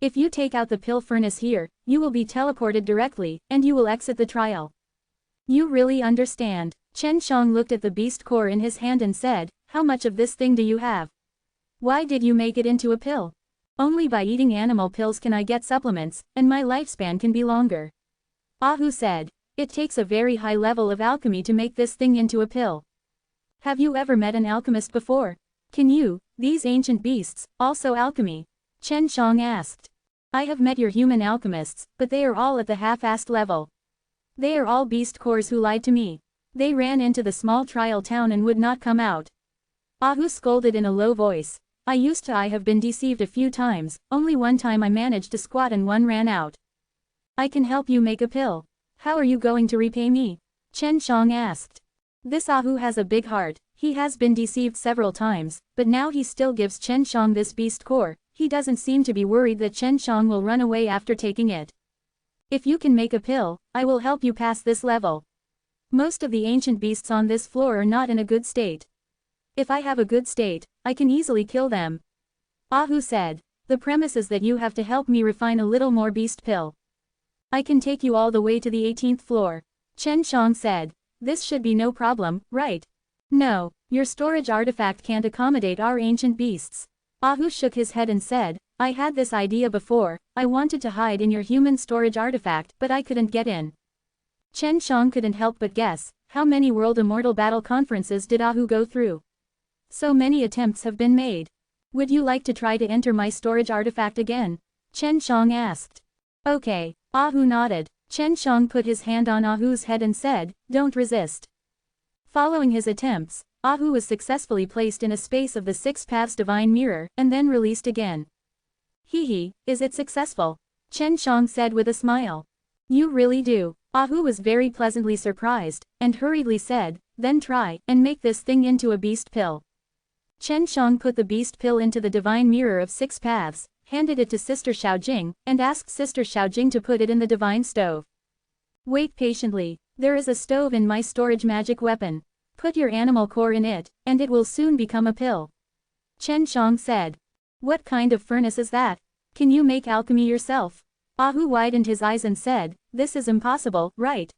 If you take out the pill furnace here, you will be teleported directly, and you will exit the trial. You really understand? Chen Shang looked at the beast core in his hand and said, how much of this thing do you have? Why did you make it into a pill? Only by eating animal pills can I get supplements, and my lifespan can be longer. Ahu said, it takes a very high level of alchemy to make this thing into a pill. Have you ever met an alchemist before? Can you, these ancient beasts, also alchemy? Chen Shang asked. I have met your human alchemists, but they are all at the half-assed level. They are all beast cores who lied to me. They ran into the small trial town and would not come out. Ahu scolded in a low voice. I have been deceived a few times, only one time I managed to squat and one ran out. I can help you make a pill. How are you going to repay me? Chen Shang asked. This Ahu has a big heart. He has been deceived several times, but now he still gives Chen Shang this beast core. He doesn't seem to be worried that Chen Shang will run away after taking it. If you can make a pill, I will help you pass this level. Most of the ancient beasts on this floor are not in a good state. If I have a good state, I can easily kill them. Ahu said, the premise is that you have to help me refine a little more beast pill. I can take you all the way to the 18th floor. Chen Shang said, this should be no problem, right? No, your storage artifact can't accommodate our ancient beasts. Ahu shook his head and said, I had this idea before, I wanted to hide in your human storage artifact but I couldn't get in. Chen Shang couldn't help but guess, how many World Immortal Battle conferences did Ahu go through? So many attempts have been made. Would you like to try to enter my storage artifact again? Chen Shang asked. Okay, Ahu nodded. Chen Shang put his hand on Ahu's head and said, don't resist. Following his attempts, Ahu was successfully placed in a space of the Six Paths Divine Mirror, and then released again. Hee, is it successful? Chen Shang said with a smile. You really do. Ahu was very pleasantly surprised, and hurriedly said, then try, and make this thing into a beast pill. Chen Shang put the beast pill into the Divine Mirror of Six Paths, handed it to Sister Xiaojing, and asked Sister Xiaojing to put it in the divine stove. Wait patiently, there is a stove in my storage magic weapon. Put your animal core in it, and it will soon become a pill. Chen Shang said. What kind of furnace is that? Can you make alchemy yourself? Ahu widened his eyes and said, this is impossible, right?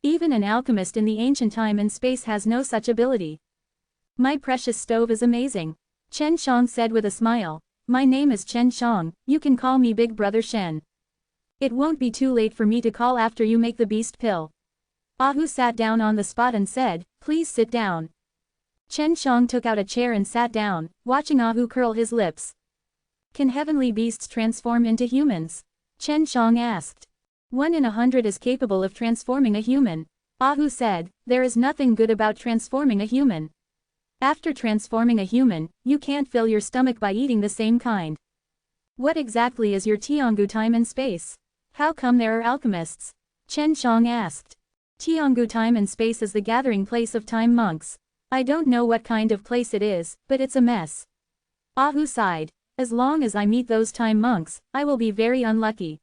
Even an alchemist in the ancient time and space has no such ability. My precious stove is amazing. Chen Shang said with a smile. My name is Chen Shang, you can call me Big Brother Shen. It won't be too late for me to call after you make the beast pill. Ahu sat down on the spot and said, please sit down. Chen Shang took out a chair and sat down, watching Ahu curl his lips. Can heavenly beasts transform into humans? Chen Shang asked. 1 in 100 is capable of transforming a human. Ahu said, there is nothing good about transforming a human. After transforming a human, you can't fill your stomach by eating the same kind. What exactly is your Tiangu time and space? How come there are alchemists? Chen Shang asked. Tianggu time and space is the gathering place of time monks. I don't know what kind of place it is, but it's a mess. Ah Hu sighed. As long as I meet those time monks, I will be very unlucky.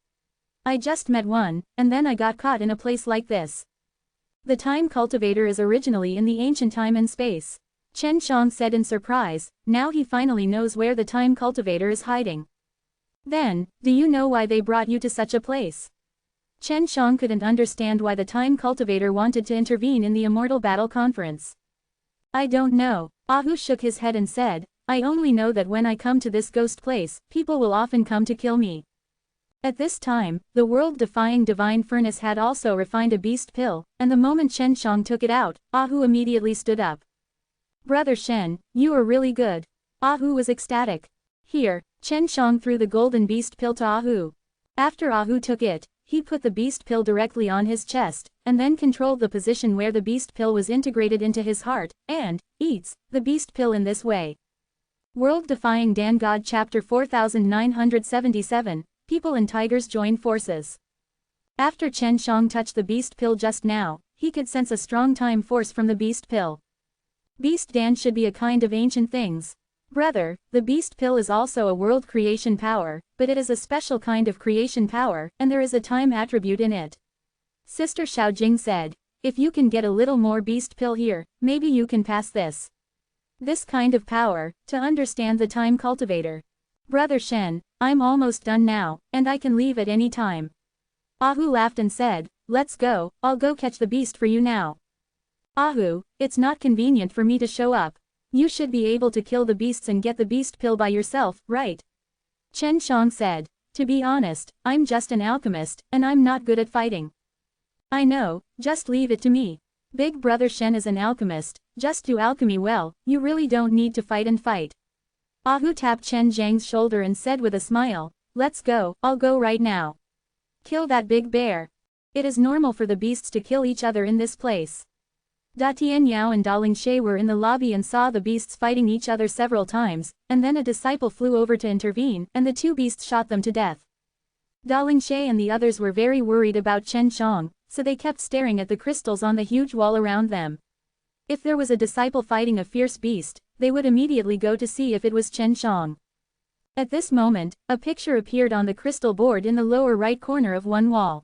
I just met one, and then I got caught in a place like this. The time cultivator is originally in the ancient time and space. Chen Shang said in surprise. Now he finally knows where the time cultivator is hiding. Then, do you know why they brought you to such a place? Chen Shang couldn't understand why the time cultivator wanted to intervene in the Immortal Battle Conference. I don't know. Ah Hu shook his head and said, I only know that when I come to this ghost place, people will often come to kill me. At this time, the world-defying divine furnace had also refined a beast pill, and the moment Chen Shang took it out, Ah Hu immediately stood up. Brother Shen, you are really good. Ah Hu was ecstatic. Here, Chen Shang threw the golden beast pill to Ah Hu. After Ah Hu took it, he put the beast pill directly on his chest, and then controlled the position where the beast pill was integrated into his heart, and eats the beast pill in this way. World-defying Dan God Chapter 4977, People and Tigers Join Forces. After Chen Shang touched the beast pill just now, he could sense a strong time force from the beast pill. Beast Dan should be a kind of ancient things. Brother, the beast pill is also a world creation power, but it is a special kind of creation power, and there is a time attribute in it. Sister Xiaojing said, if you can get a little more beast pill here, maybe you can pass this. This kind of power, to understand the time cultivator. Brother Shen, I'm almost done now, and I can leave at any time. Ah Hu laughed and said, let's go, I'll go catch the beast for you now. Ah Hu, it's not convenient for me to show up. You should be able to kill the beasts and get the beast pill by yourself, right? Chen Shang said, to be honest, I'm just an alchemist, and I'm not good at fighting. I know, just leave it to me. Big brother Shen is an alchemist, just do alchemy well, you really don't need to fight and fight. Ah Hu tapped Chen Zhang's shoulder and said with a smile, let's go, I'll go right now. Kill that big bear. It is normal for the beasts to kill each other in this place. Da Tianyao and Da Lingshe were in the lobby and saw the beasts fighting each other several times, and then a disciple flew over to intervene, and the two beasts shot them to death. Da Lingshe and the others were very worried about Chen Shang, so they kept staring at the crystals on the huge wall around them. If there was a disciple fighting a fierce beast, they would immediately go to see if it was Chen Shang. At this moment, a picture appeared on the crystal board in the lower right corner of one wall.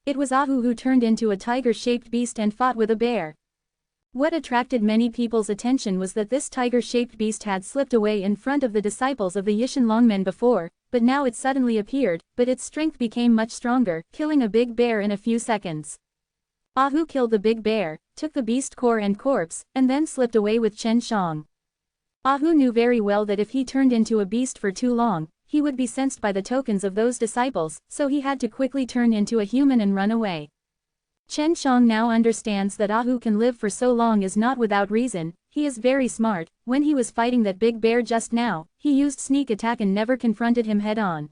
It was Ah Hu who turned into a tiger-shaped beast and fought with a bear. What attracted many people's attention was that this tiger-shaped beast had slipped away in front of the disciples of the Yishan Longmen before, but now it suddenly appeared, but its strength became much stronger, killing a big bear in a few seconds. Ah Hu killed the big bear, took the beast core and corpse, and then slipped away with Chen Shang. Ah Hu knew very well that if he turned into a beast for too long, he would be sensed by the tokens of those disciples, so he had to quickly turn into a human and run away. Chen Shang now understands that Ah Hu can live for so long is not without reason. He is very smart. When he was fighting that big bear just now, he used sneak attack and never confronted him head-on.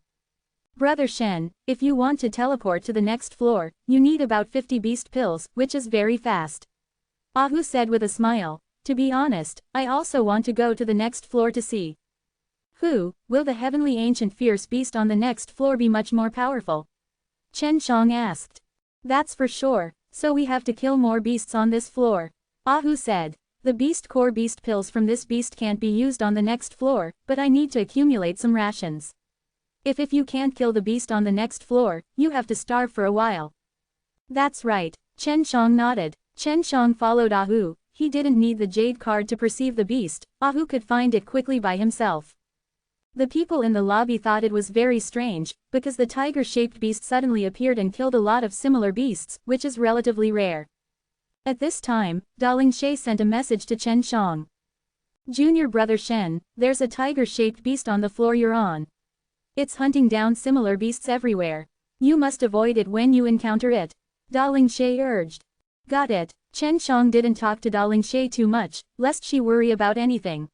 Brother Shen, if you want to teleport to the next floor, you need about 50 beast pills, which is very fast. Ah Hu said with a smile. To be honest, I also want to go to the next floor to see. Who, will the heavenly ancient fierce beast on the next floor be much more powerful? Chen Shang asked. That's for sure, so we have to kill more beasts on this floor. Ah Hu said. The beast core beast pills from this beast can't be used on the next floor, but I need to accumulate some rations. If you can't kill the beast on the next floor, you have to starve for a while. That's right, Chen Shang nodded. Chen Shang followed Ah Hu. He didn't need the jade card to perceive the beast, Ah Hu could find it quickly by himself. The people in the lobby thought it was very strange, because the tiger-shaped beast suddenly appeared and killed a lot of similar beasts, which is relatively rare. At this time, Da Lingshe sent a message to Chen Shang. Junior brother Shen, there's a tiger-shaped beast on the floor you're on. It's hunting down similar beasts everywhere. You must avoid it when you encounter it. Da Lingshe urged. Got it. Chen Shang didn't talk to Da Lingshe too much, lest she worry about anything.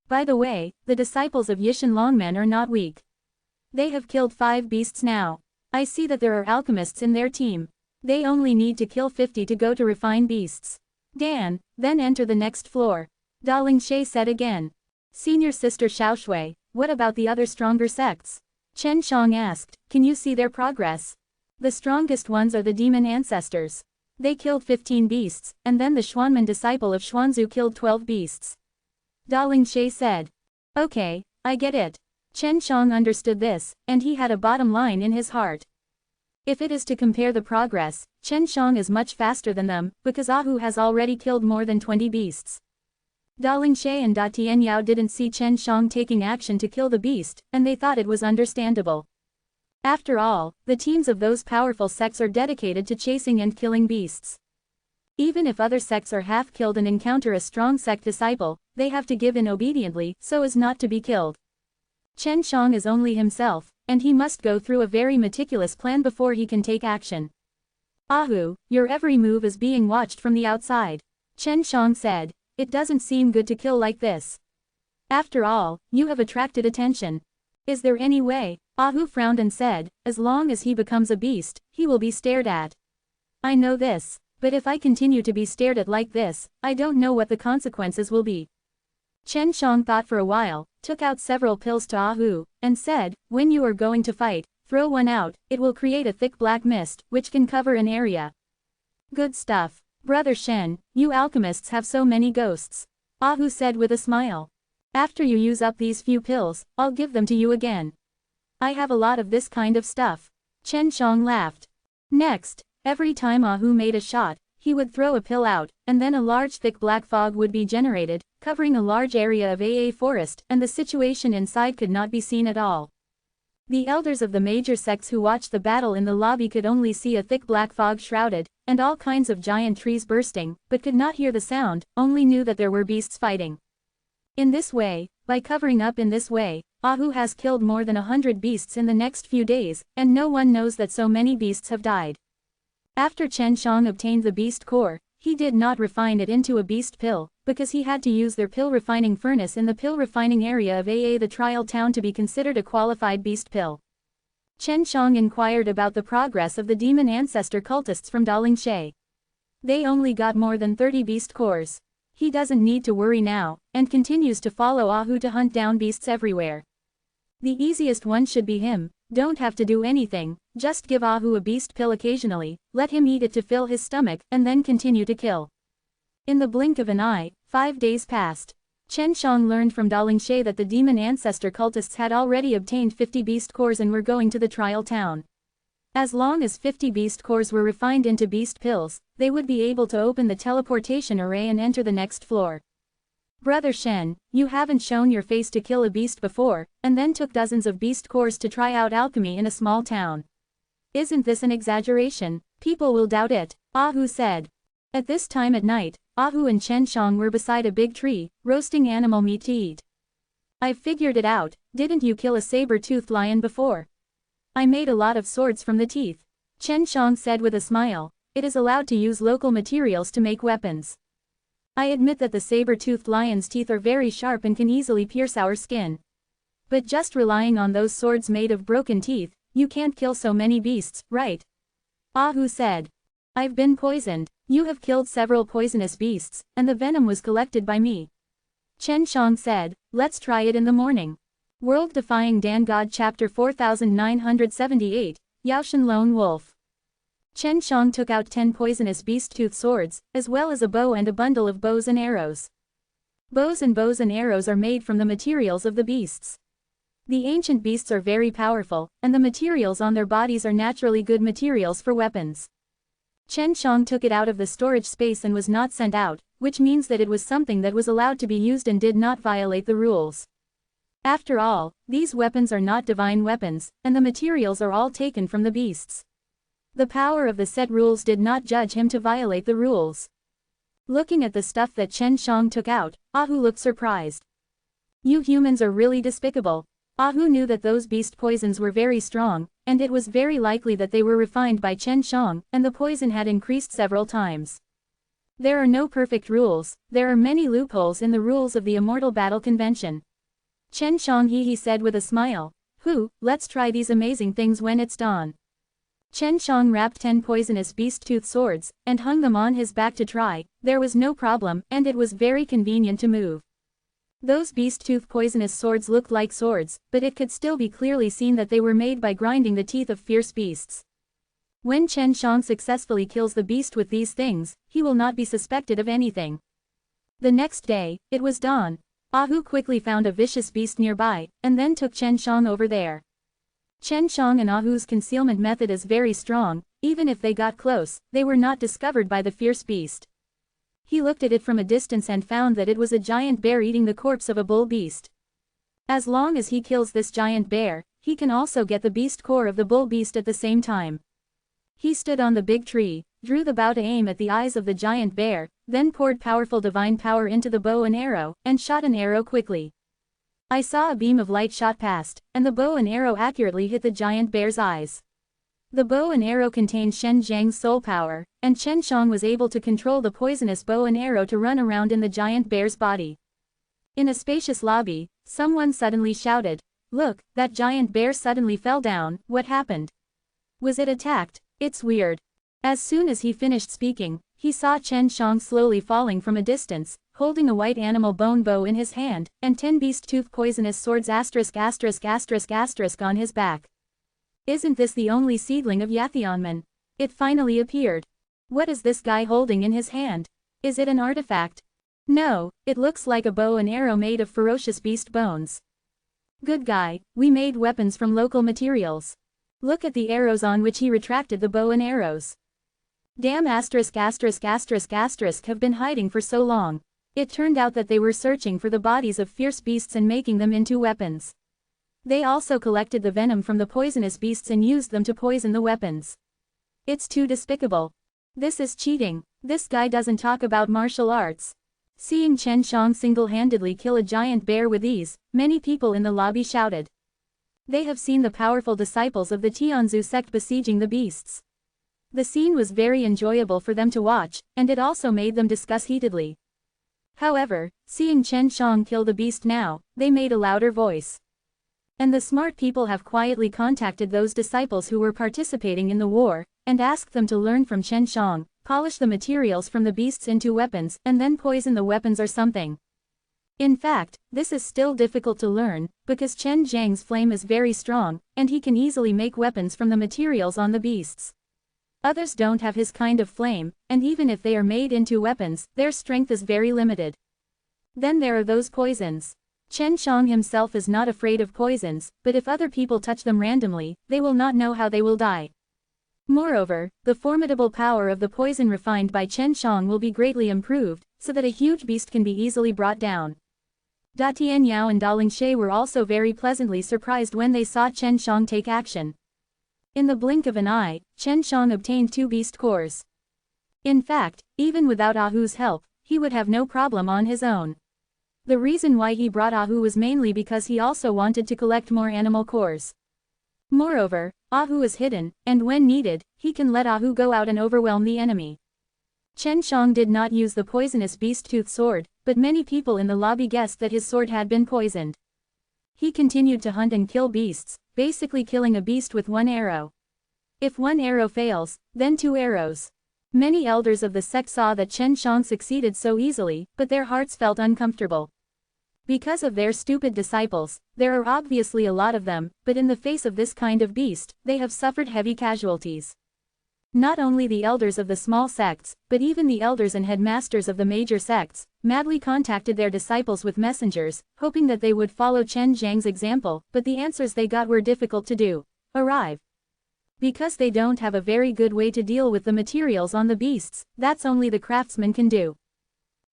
By the way, the disciples of Yishan Longmen are not weak. They have killed 5 beasts now. I see that there are alchemists in their team. They only need to kill 50 to go to refine beasts. Dan, then enter the next floor. Da Lingshe said again. Senior sister Xiaoshui, what about the other stronger sects? Chen Shang asked, can you see their progress? The strongest ones are the demon ancestors. They killed 15 beasts, and then the Xuanman disciple of Xuanzu killed 12 beasts. Daling She said. Okay, I get it. Chen Shang understood this, and he had a bottom line in his heart. If it is to compare the progress, Chen Shang is much faster than them, because Ahu has already killed more than 20 beasts. Daling She and Da Tianyao didn't see Chen Shang taking action to kill the beast, and they thought it was understandable. After all, the teams of those powerful sects are dedicated to chasing and killing beasts. Even if other sects are half killed and encounter a strong sect disciple, they have to give in obediently so as not to be killed. Chen Shang is only himself, and he must go through a very meticulous plan before he can take action. Ahu, your every move is being watched from the outside. Chen Shang said, it doesn't seem good to kill like this. After all, you have attracted attention. Is there any way? Ahu frowned and said, as long as he becomes a beast, he will be stared at. I know this, but if I continue to be stared at like this, I don't know what the consequences will be. Chen Shang thought for a while, took out several pills to Ahu, and said, when you are going to fight, throw one out, it will create a thick black mist, which can cover an area. Good stuff. Brother Shen, you alchemists have so many ghosts. Ahu said with a smile. After you use up these few pills, I'll give them to you again. I have a lot of this kind of stuff. Chen Shang laughed. Next, every time Ahu made a shot, he would throw a pill out, and then a large thick black fog would be generated, covering a large area of AA forest, and the situation inside could not be seen at all. The elders of the major sects who watched the battle in the lobby could only see a thick black fog shrouded, and all kinds of giant trees bursting, but could not hear the sound, only knew that there were beasts fighting. In this way, by covering up in this way, Ahu has killed more than 100 beasts in the next few days, and no one knows that so many beasts have died. After Chen Shang obtained the beast core, he did not refine it into a beast pill, because he had to use their pill refining furnace in the pill refining area of AA the trial town to be considered a qualified beast pill. Chen Shang inquired about the progress of the demon ancestor cultists from Daling She. They only got more than 30 beast cores. He doesn't need to worry now, and continues to follow Ahu to hunt down beasts everywhere. The easiest one should be him. Don't have to do anything, just give Ahu a beast pill occasionally, let him eat it to fill his stomach, and then continue to kill. In the blink of an eye, 5 days passed. Chen Shang learned from Daling She that the demon ancestor cultists had already obtained 50 beast cores and were going to the trial town. As long as 50 beast cores were refined into beast pills, they would be able to open the teleportation array and enter the next floor. Brother Shen, you haven't shown your face to kill a beast before, and then took dozens of beast cores to try out alchemy in a small town. Isn't this an exaggeration? People will doubt it, Ahu said. At this time at night, Ahu and Chen Shang were beside a big tree, roasting animal meat to eat. I've figured it out, didn't you kill a saber-toothed lion before? I made a lot of swords from the teeth. Chen Shang said with a smile, it is allowed to use local materials to make weapons. I admit that the saber-toothed lion's teeth are very sharp and can easily pierce our skin. But just relying on those swords made of broken teeth, you can't kill so many beasts, right? Ahu said. I've been poisoned. You have killed several poisonous beasts, and the venom was collected by me. Chen Shang said, let's try it in the morning. World Defying Dan God Chapter 4978, Yaoshan Lone Wolf. Chen Shang took out 10 poisonous beast-tooth swords, as well as a bow and a bundle of bows and arrows. Bows and arrows are made from the materials of the beasts. The ancient beasts are very powerful, and the materials on their bodies are naturally good materials for weapons. Chen Shang took it out of the storage space and was not sent out, which means that it was something that was allowed to be used and did not violate the rules. After all, these weapons are not divine weapons, and the materials are all taken from the beasts. The power of the set rules did not judge him to violate the rules. Looking at the stuff that Chen Shang took out, Ahu looked surprised. You humans are really despicable. Ahu knew that those beast poisons were very strong, and it was very likely that they were refined by Chen Shang, and the poison had increased several times. There are no perfect rules, there are many loopholes in the rules of the Immortal Battle Convention. Chen Shang he said with a smile. Let's try these amazing things when it's dawn. Chen Shang wrapped 10 poisonous beast-tooth swords, and hung them on his back to try. There was no problem, and it was very convenient to move. Those beast-tooth poisonous swords looked like swords, but it could still be clearly seen that they were made by grinding the teeth of fierce beasts. When Chen Shang successfully kills the beast with these things, he will not be suspected of anything. The next day, it was dawn. Ahu quickly found a vicious beast nearby, and then took Chen Shang over there. Chen Shang and Ahu's concealment method is very strong. Even if they got close, they were not discovered by the fierce beast. He looked at it from a distance and found that it was a giant bear eating the corpse of a bull beast. As long as he kills this giant bear, he can also get the beast core of the bull beast at the same time. He stood on the big tree, drew the bow to aim at the eyes of the giant bear, then poured powerful divine power into the bow and arrow, and shot an arrow quickly. I saw a beam of light shot past, and the bow and arrow accurately hit the giant bear's eyes. The bow and arrow contained Shen Zhang's soul power, and Chen Shang was able to control the poisonous bow and arrow to run around in the giant bear's body. In a spacious lobby, someone suddenly shouted, "Look, that giant bear suddenly fell down, what happened? Was it attacked? It's weird." As soon as he finished speaking, he saw Chen Shang slowly falling from a distance, holding a white animal bone bow in his hand, and 10 beast-tooth poisonous swords ***** on his back. Isn't this the only seedling of Yathionman? It finally appeared. What is this guy holding in his hand? Is it an artifact? No, it looks like a bow and arrow made of ferocious beast bones. Good guy, we made weapons from local materials. Look at the arrows on which he retracted the bow and arrows. Damn ***** have been hiding for so long. It turned out that they were searching for the bodies of fierce beasts and making them into weapons. They also collected the venom from the poisonous beasts and used them to poison the weapons. It's too despicable. This is cheating. This guy doesn't talk about martial arts. Seeing Chen Shang single-handedly kill a giant bear with ease, many people in the lobby shouted. They have seen the powerful disciples of the Tianzu sect besieging the beasts. The scene was very enjoyable for them to watch, and it also made them discuss heatedly. However, seeing Chen Shang kill the beast now, they made a louder voice. And the smart people have quietly contacted those disciples who were participating in the war, and asked them to learn from Chen Shang, polish the materials from the beasts into weapons, and then poison the weapons or something. In fact, this is still difficult to learn, because Chen Zhang's flame is very strong, and he can easily make weapons from the materials on the beasts. Others don't have his kind of flame, and even if they are made into weapons, their strength is very limited. Then there are those poisons. Chen Shang himself is not afraid of poisons, but if other people touch them randomly, they will not know how they will die. Moreover, the formidable power of the poison refined by Chen Shang will be greatly improved, so that a huge beast can be easily brought down. Da Tianyao and Da Lingshe were also very pleasantly surprised when they saw Chen Shang take action. In the blink of an eye, Chen Shang obtained 2 beast cores. In fact, even without Ahu's help, he would have no problem on his own. The reason why he brought Ahu was mainly because he also wanted to collect more animal cores. Moreover, Ahu is hidden, and when needed, he can let Ahu go out and overwhelm the enemy. Chen Shang did not use the poisonous beast-tooth sword, but many people in the lobby guessed that his sword had been poisoned. He continued to hunt and kill beasts, basically killing a beast with 1 arrow. If 1 arrow fails, then 2 arrows. Many elders of the sect saw that Chen Shang succeeded so easily, but their hearts felt uncomfortable. Because of their stupid disciples, there are obviously a lot of them, but in the face of this kind of beast, they have suffered heavy casualties. Not only the elders of the small sects, but even the elders and headmasters of the major sects, madly contacted their disciples with messengers, hoping that they would follow Chen Zhang's example, but the answers they got were difficult to do. Arrive. Because they don't have a very good way to deal with the materials on the beasts, that's only the craftsmen can do.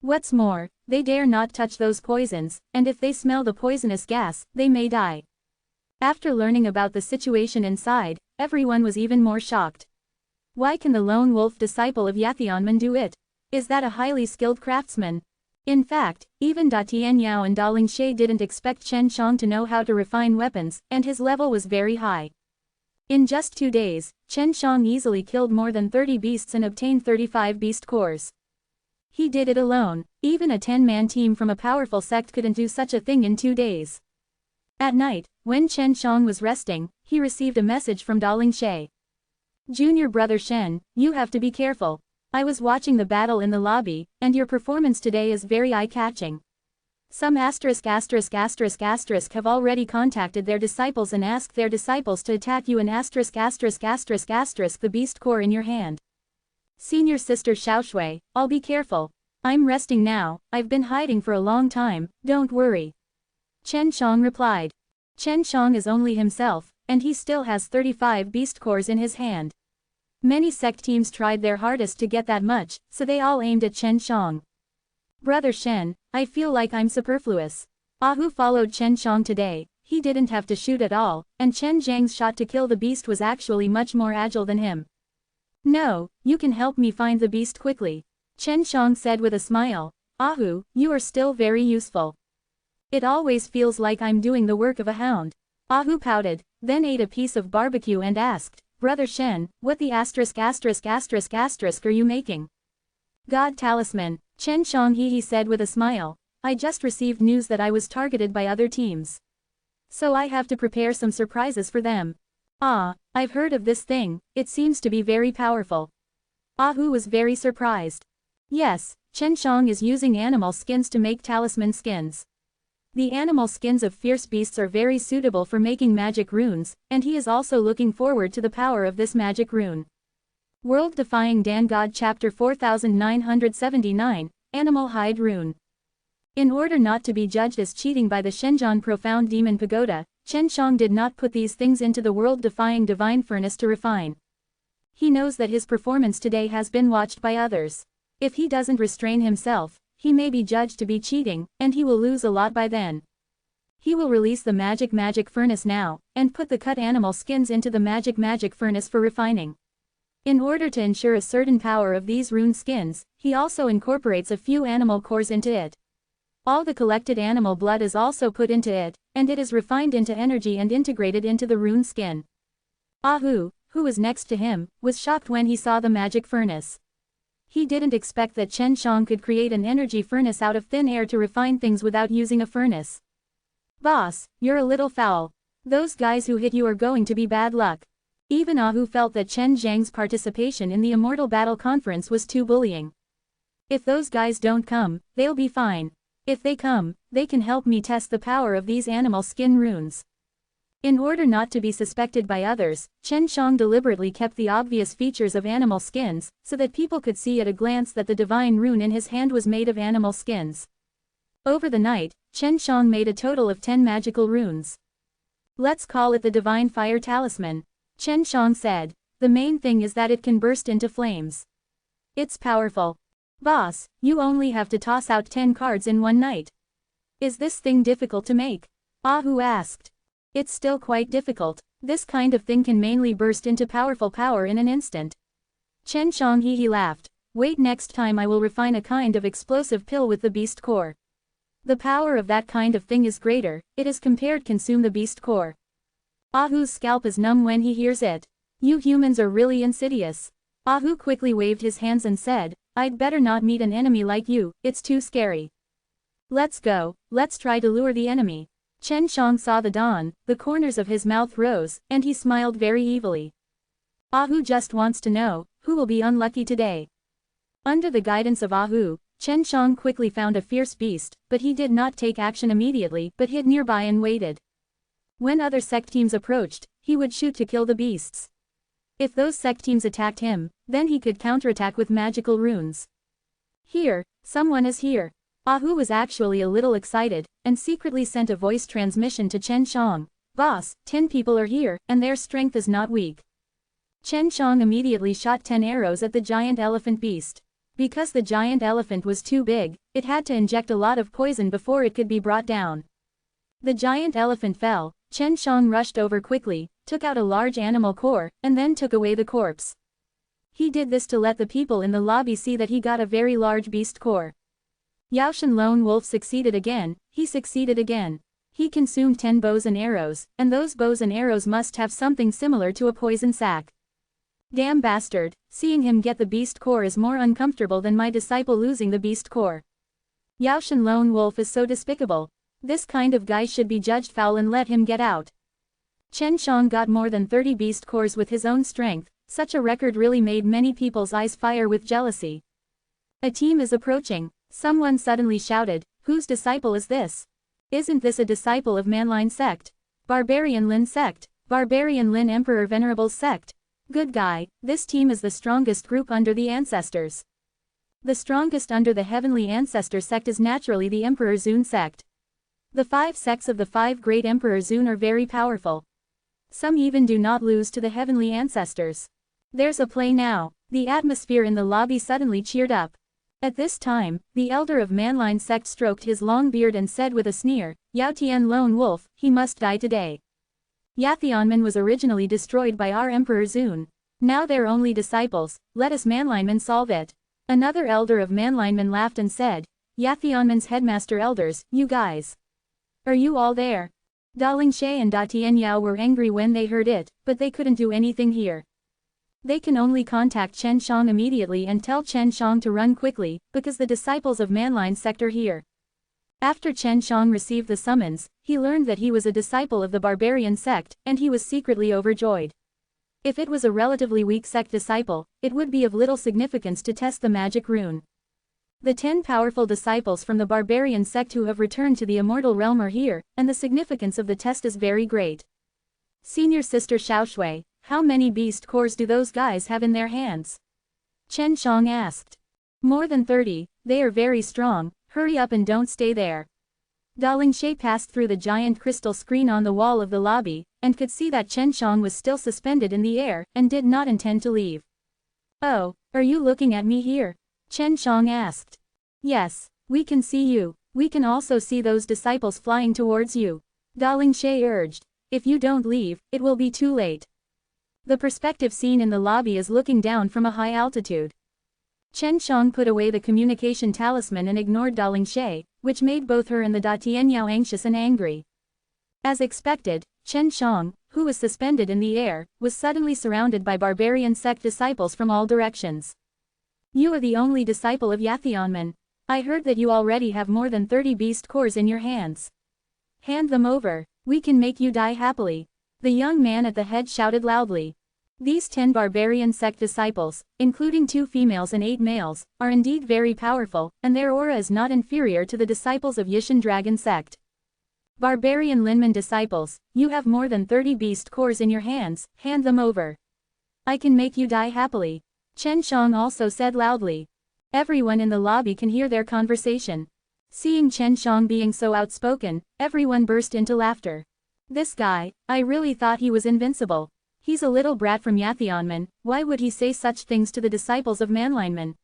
What's more, they dare not touch those poisons, and if they smell the poisonous gas, they may die. After learning about the situation inside, everyone was even more shocked. Why can the lone wolf disciple of Yathionman do it? Is that a highly skilled craftsman? In fact, even Da Tianyao and Da Lingshe didn't expect Chen Shang to know how to refine weapons, and his level was very high. In just 2 days, Chen Shang easily killed more than 30 beasts and obtained 35 beast cores. He did it alone. Even a 10-man team from a powerful sect couldn't do such a thing in 2 days. At night, when Chen Shang was resting, he received a message from Da Lingshe. Junior brother Shen, you have to be careful. I was watching the battle in the lobby, and your performance today is very eye-catching. Some ***** have already contacted their disciples and asked their disciples to attack you and ***** the beast core in your hand. Senior Sister Xiaoshui, I'll be careful. I'm resting now, I've been hiding for a long time, don't worry. Chen Shang replied. Chen Shang is only himself, and he still has 35 beast cores in his hand. Many sect teams tried their hardest to get that much, so they all aimed at Chen Shang. Brother Shen, I feel like I'm superfluous. Who followed Chen Shang today, he didn't have to shoot at all, and Chen Zhang's shot to kill the beast was actually much more agile than him. No, you can help me find the beast quickly. Chen Shang said with a smile. You are still very useful. It always feels like I'm doing the work of a hound. Hu pouted, then ate a piece of barbecue and asked, Brother Shen, what the **** are you making? God Talisman, Chen Shang he said with a smile. I just received news that I was targeted by other teams. So I have to prepare some surprises for them. I've heard of this thing, it seems to be very powerful. Hu was very surprised. Yes, Chen Shang is using animal skins to make talisman skins. The animal skins of fierce beasts are very suitable for making magic runes, and he is also looking forward to the power of this magic rune. World Defying Dan God Chapter 4979, Animal Hide Rune. In order not to be judged as cheating by the Shenzhen Profound Demon Pagoda, Chen Shang did not put these things into the world-defying divine furnace to refine. He knows that his performance today has been watched by others. If he doesn't restrain himself, he may be judged to be cheating, and he will lose a lot by then. He will release the magic furnace now, and put the cut animal skins into the magic furnace for refining. In order to ensure a certain power of these rune skins, he also incorporates a few animal cores into it. All the collected animal blood is also put into it, and it is refined into energy and integrated into the rune skin. Who was next to him, was shocked when he saw the magic furnace. He didn't expect that Chen Shang could create an energy furnace out of thin air to refine things without using a furnace. Boss, you're a little foul. Those guys who hit you are going to be bad luck. Even Hu felt that Chen Zhang's participation in the Immortal Battle Conference was too bullying. If those guys don't come, they'll be fine. If they come, they can help me test the power of these animal skin runes. In order not to be suspected by others, Chen Shang deliberately kept the obvious features of animal skins, so that people could see at a glance that the divine rune in his hand was made of animal skins. Over the night, Chen Shang made a total of 10 magical runes. Let's call it the Divine Fire Talisman, Chen Shang said. The main thing is that it can burst into flames. It's powerful. Boss, you only have to toss out 10 cards in one night. Is this thing difficult to make? Hu asked. It's still quite difficult. This kind of thing can mainly burst into powerful power in an instant. Chen Shang he laughed. Wait, next time I will refine a kind of explosive pill with the beast core. The power of that kind of thing is greater, it is compared consume the beast core. Hu's scalp is numb when he hears it. You humans are really insidious. Hu quickly waved his hands and said, I'd better not meet an enemy like you, it's too scary. Let's go, let's try to lure the enemy. Chen Shang saw the dawn, the corners of his mouth rose, and he smiled very evilly. Hu just wants to know, who will be unlucky today? Under the guidance of Hu, Chen Shang quickly found a fierce beast, but he did not take action immediately but hid nearby and waited. When other sect teams approached, he would shoot to kill the beasts. If those sect teams attacked him, then he could counterattack with magical runes. Here, someone is here. Hu was actually a little excited, and secretly sent a voice transmission to Chen Shang. Boss, 10 people are here, and their strength is not weak. Chen Shang immediately shot 10 arrows at the giant elephant beast. Because the giant elephant was too big, it had to inject a lot of poison before it could be brought down. The giant elephant fell. Chen Shang rushed over quickly, took out a large animal core, and then took away the corpse. He did this to let the people in the lobby see that he got a very large beast core. Yaoshan Lone Wolf succeeded again, he succeeded again. He consumed 10 bows and arrows, and those bows and arrows must have something similar to a poison sac. Damn bastard, seeing him get the beast core is more uncomfortable than my disciple losing the beast core. Yaoshan Lone Wolf is so despicable. This kind of guy should be judged foul and let him get out. Chen Shang got more than 30 beast cores with his own strength, such a record really made many people's eyes fire with jealousy. A team is approaching. Someone suddenly shouted, Whose disciple is this? Isn't this a disciple of Manline sect? Barbarian Lin sect. Barbarian Lin Emperor Venerable's sect. Good guy, this team is the strongest group under the ancestors. The strongest under the heavenly ancestor sect is naturally the Emperor Zun sect. The 5 sects of the 5 great Emperor Zun are very powerful. Some even do not lose to the heavenly ancestors. There's a play now. The atmosphere in the lobby suddenly cheered up. At this time, the elder of Manline sect stroked his long beard and said with a sneer, Yao Tian Lone Wolf, he must die today. Yathionman was originally destroyed by our Emperor Zun. Now they're only disciples, let us Manlinemen solve it. Another elder of Manlinemen laughed and said, Yathionman's headmaster elders, you guys. Are you all there? Da Lingshe and Da Tianyao were angry when they heard it, but they couldn't do anything here. They can only contact Chen Shang immediately and tell Chen Shang to run quickly, because the disciples of Manline sect are here. After Chen Shang received the summons, he learned that he was a disciple of the barbarian sect, and he was secretly overjoyed. If it was a relatively weak sect disciple, it would be of little significance to test the magic rune. The 10 powerful disciples from the barbarian sect who have returned to the immortal realm are here, and the significance of the test is very great. Senior Sister Xiaoshui, how many beast cores do those guys have in their hands? Chen Shang asked. More than 30, they are very strong, hurry up and don't stay there. Da Lingshe passed through the giant crystal screen on the wall of the lobby, and could see that Chen Shang was still suspended in the air, and did not intend to leave. Oh, are you looking at me here? Chen Shang asked. Yes, we can see you, we can also see those disciples flying towards you. Da Lingshe urged. If you don't leave, it will be too late. The perspective scene in the lobby is looking down from a high altitude. Chen Shang put away the communication talisman and ignored Da Lingshe, which made both her and the Da Tianyao anxious and angry. As expected, Chen Shang, who was suspended in the air, was suddenly surrounded by barbarian sect disciples from all directions. You are the only disciple of Yathionman. I heard that you already have more than 30 beast cores in your hands. Hand them over, we can make you die happily. The young man at the head shouted loudly. These 10 barbarian sect disciples, including 2 females and 8 males, are indeed very powerful, and their aura is not inferior to the disciples of Yishan Dragon sect. Barbarian Linman disciples, you have more than 30 beast cores in your hands, hand them over. I can make you die happily. Chen Shang also said loudly. Everyone in the lobby can hear their conversation. Seeing Chen Shang being so outspoken, everyone burst into laughter. This guy, I really thought he was invincible. He's a little brat from Yathionman, why would he say such things to the disciples of Manlineman?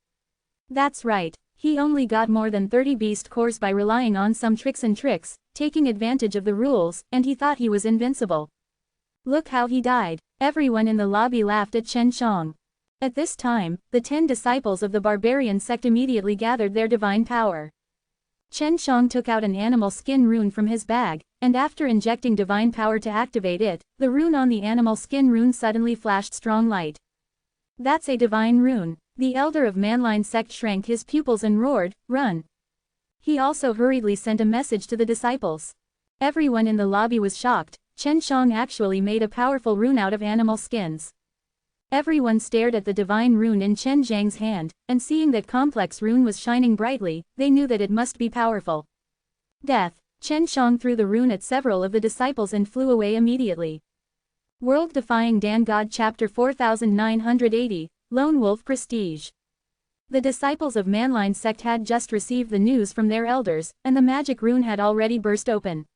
That's right, he only got more than 30 beast cores by relying on some tricks, taking advantage of the rules, and he thought he was invincible. Look how he died. Everyone in the lobby laughed at Chen Shang. At this time, the 10 disciples of the barbarian sect immediately gathered their divine power. Chen Shang took out an animal skin rune from his bag, and after injecting divine power to activate it, the rune on the animal skin rune suddenly flashed strong light. That's a divine rune. The elder of Manline sect shrank his pupils and roared, run. He also hurriedly sent a message to the disciples. Everyone in the lobby was shocked. Chen Shang actually made a powerful rune out of animal skins. Everyone stared at the divine rune in Chen Zhang's hand, and seeing that complex rune was shining brightly, they knew that it must be powerful. Death. Chen Shang threw the rune at several of the disciples and flew away immediately. World Defying Dan God Chapter 4980, Lone Wolf Prestige. The disciples of Manline sect had just received the news from their elders, and the magic rune had already burst open.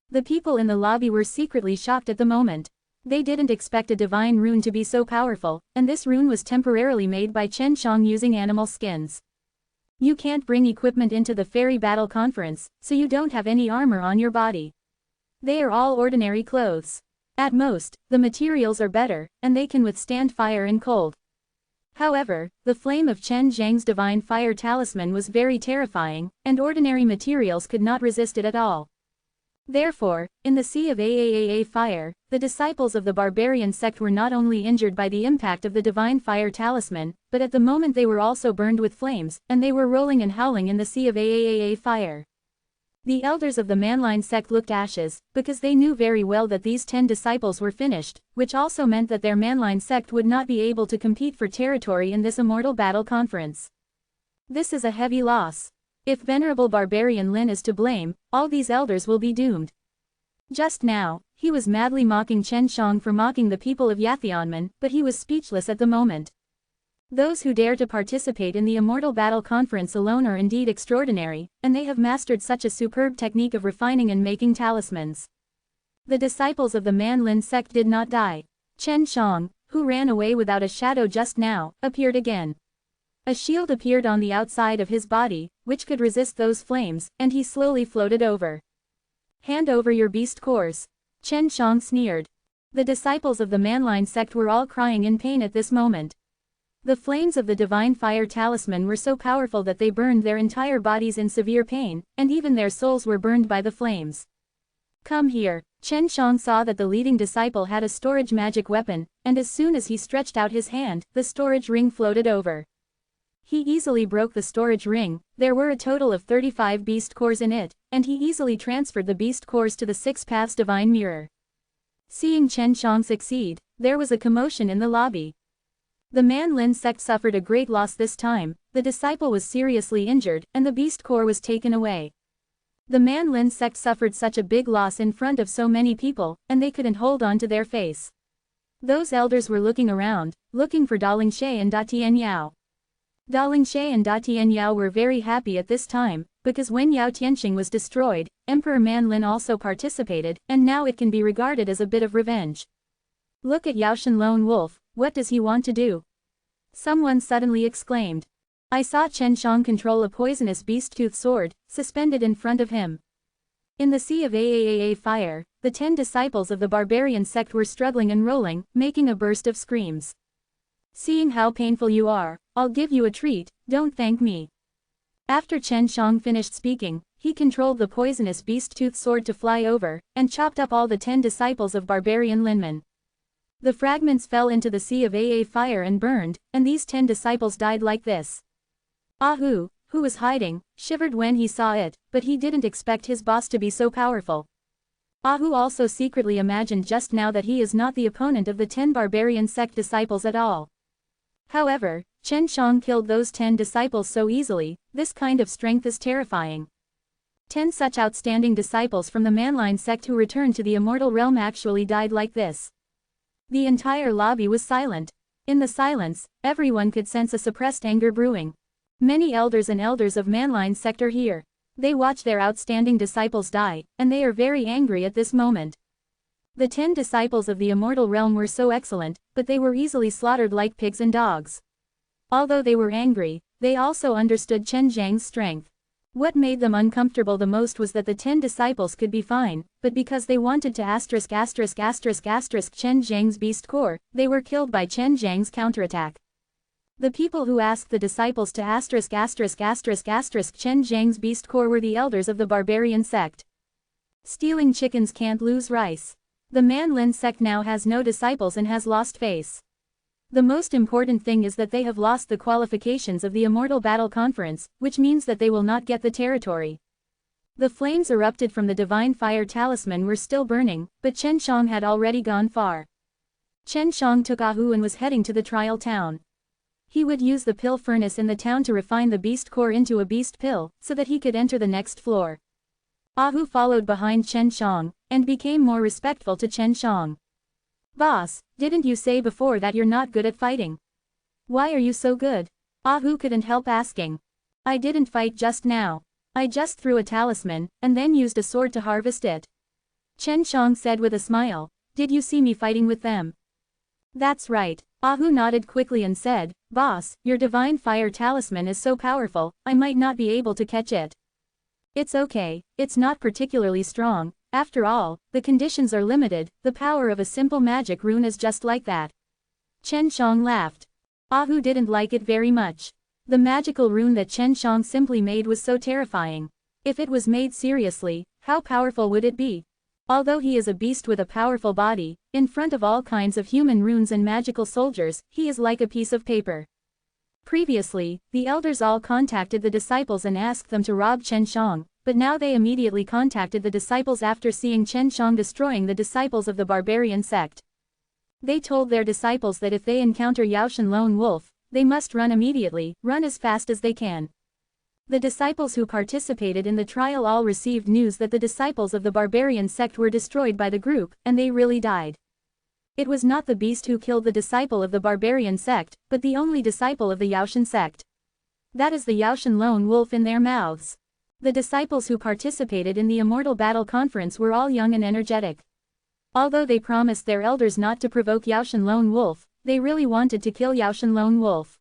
The people in the lobby were secretly shocked at the moment. They didn't expect a divine rune to be so powerful, and this rune was temporarily made by Chen Shang using animal skins. You can't bring equipment into the fairy battle conference, so you don't have any armor on your body. They are all ordinary clothes. At most, the materials are better, and they can withstand fire and cold. However, the flame of Chen Zhang's divine fire talisman was very terrifying, and ordinary materials could not resist it at all. Therefore, in the sea of AAAA fire, the disciples of the barbarian sect were not only injured by the impact of the divine fire talisman, but at the moment they were also burned with flames, and they were rolling and howling in the sea of AAAA fire. The elders of the Manline sect looked ashes, because they knew very well that these 10 disciples were finished, which also meant that their Manline sect would not be able to compete for territory in this immortal battle conference. This is a heavy loss. If Venerable Barbarian Lin is to blame, all these elders will be doomed. Just now, he was madly mocking Chen Shang for mocking the people of Yathionman, but he was speechless at the moment. Those who dare to participate in the Immortal Battle Conference alone are indeed extraordinary, and they have mastered such a superb technique of refining and making talismans. The disciples of the Manlin sect did not die. Chen Shang, who ran away without a shadow just now, appeared again. A shield appeared on the outside of his body, which could resist those flames, and he slowly floated over. Hand over your beast cores. Chen Shang sneered. The disciples of the Manline sect were all crying in pain at this moment. The flames of the divine fire talisman were so powerful that they burned their entire bodies in severe pain, and even their souls were burned by the flames. Come here. Chen Shang saw that the leading disciple had a storage magic weapon, and as soon as he stretched out his hand, the storage ring floated over. He easily broke the storage ring. There were a total of 35 beast cores in it, and he easily transferred the beast cores to the 6 paths divine mirror. Seeing Chen Shang succeed, there was a commotion in the lobby. The Manlin sect suffered a great loss this time. The disciple was seriously injured, and the beast core was taken away. The Manlin sect suffered such a big loss in front of so many people, and they couldn't hold on to their face. Those elders were looking around, looking for Daling Shay and Da Tian Yao. Daling Shay and Da Tian Yao were very happy at this time, because when Yao Tianxing was destroyed, Emperor Manlin also participated, and now it can be regarded as a bit of revenge. Look at Yao Shen Lone Wolf, what does he want to do? Someone suddenly exclaimed. I saw Chen Shang control a poisonous beast-tooth sword, suspended in front of him. In the sea of AAAA fire, the 10 disciples of the barbarian sect were struggling and rolling, making a burst of screams. Seeing how painful you are, I'll give you a treat, don't thank me. After Chen Shang finished speaking, he controlled the poisonous beast-tooth sword to fly over, and chopped up all the 10 disciples of barbarian Linman. The fragments fell into the sea of AA fire and burned, and these 10 disciples died like this. Ahu, who was hiding, shivered when he saw it, but he didn't expect his boss to be so powerful. Ahu also secretly imagined just now that he is not the opponent of the 10 barbarian sect disciples at all. However, Chen Shang killed those 10 disciples so easily. This kind of strength is terrifying. 10 such outstanding disciples from the Manline sect who returned to the immortal realm actually died like this. The entire lobby was silent. In the silence, everyone could sense a suppressed anger brewing. Many elders and elders of Manline sect are here. They watch their outstanding disciples die, and they are very angry at this moment. The 10 disciples of the immortal realm were so excellent, but they were easily slaughtered like pigs and dogs. Although they were angry, they also understood Chen Zhang's strength. What made them uncomfortable the most was that the 10 disciples could be fine, but because they wanted to ***** Chen Zhang's beast core, they were killed by Chen Zhang's counterattack. The people who asked the disciples to ***** Chen Zhang's beast core were the elders of the barbarian sect. Stealing chickens can't lose rice. The Manlin sect now has no disciples and has lost face. The most important thing is that they have lost the qualifications of the Immortal Battle Conference, which means that they will not get the territory. The flames erupted from the divine fire talisman were still burning, but Chen Shang had already gone far. Chen Shang took Ahu and was heading to the trial town. He would use the pill furnace in the town to refine the beast core into a beast pill, so that he could enter the next floor. Ahu followed behind Chen Shang, and became more respectful to Chen Shang. Boss, didn't you say before that you're not good at fighting? Why are you so good? Ahu couldn't help asking. I didn't fight just now. I just threw a talisman, and then used a sword to harvest it. Chen Shang said with a smile. Did you see me fighting with them? That's right. Ahu nodded quickly and said, Boss, your divine fire talisman is so powerful, I might not be able to catch it. It's okay, it's not particularly strong. After all, the conditions are limited, the power of a simple magic rune is just like that. Chen Shang laughed. Ahu didn't like it very much. The magical rune that Chen Shang simply made was so terrifying. If it was made seriously, how powerful would it be? Although he is a beast with a powerful body, in front of all kinds of human runes and magical soldiers, he is like a piece of paper. Previously, the elders all contacted the disciples and asked them to rob Chen Shang, but now they immediately contacted the disciples after seeing Chen Shang destroying the disciples of the barbarian sect. They told their disciples that if they encounter Yao Shen Lone Wolf, they must run immediately, run as fast as they can. The disciples who participated in the trial all received news that the disciples of the barbarian sect were destroyed by the group, and they really died. It was not the beast who killed the disciple of the barbarian sect, but the only disciple of the Yaoshan sect. That is the Yaoshan lone wolf in their mouths. The disciples who participated in the Immortal Battle Conference were all young and energetic. Although they promised their elders not to provoke Yaoshan lone wolf, they really wanted to kill Yaoshan lone wolf.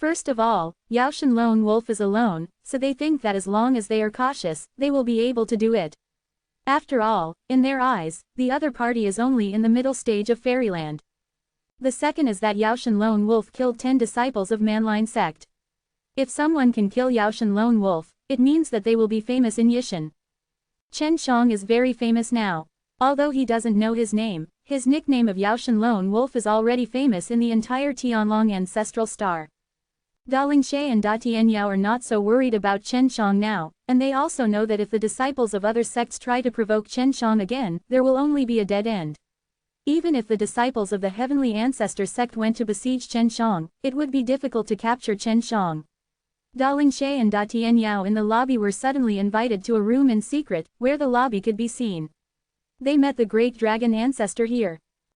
First of all, Yaoshan lone wolf is alone, so they think that as long as they are cautious, they will be able to do it. After all, in their eyes, the other party is only in the middle stage of fairyland. The second is that Yaoshan lone wolf killed 10 disciples of Manline sect. If someone can kill Yaoshan lone wolf, it means that they will be famous in Yishan. Chen Shang is very famous now. Although he doesn't know his name, his nickname of Yaoshan lone wolf is already famous in the entire Tianlong ancestral star. Da Lingshe and Da Tianyao are not so worried about Chen Shang now, and they also know that if the disciples of other sects try to provoke Chen Shang again, there will only be a dead end. Even if the disciples of the Heavenly Ancestor sect went to besiege Chen Shang, it would be difficult to capture Chen Shang. Da Lingshe and Da Tianyao in the lobby were suddenly invited to a room in secret, where the lobby could be seen. They met the great dragon ancestor here.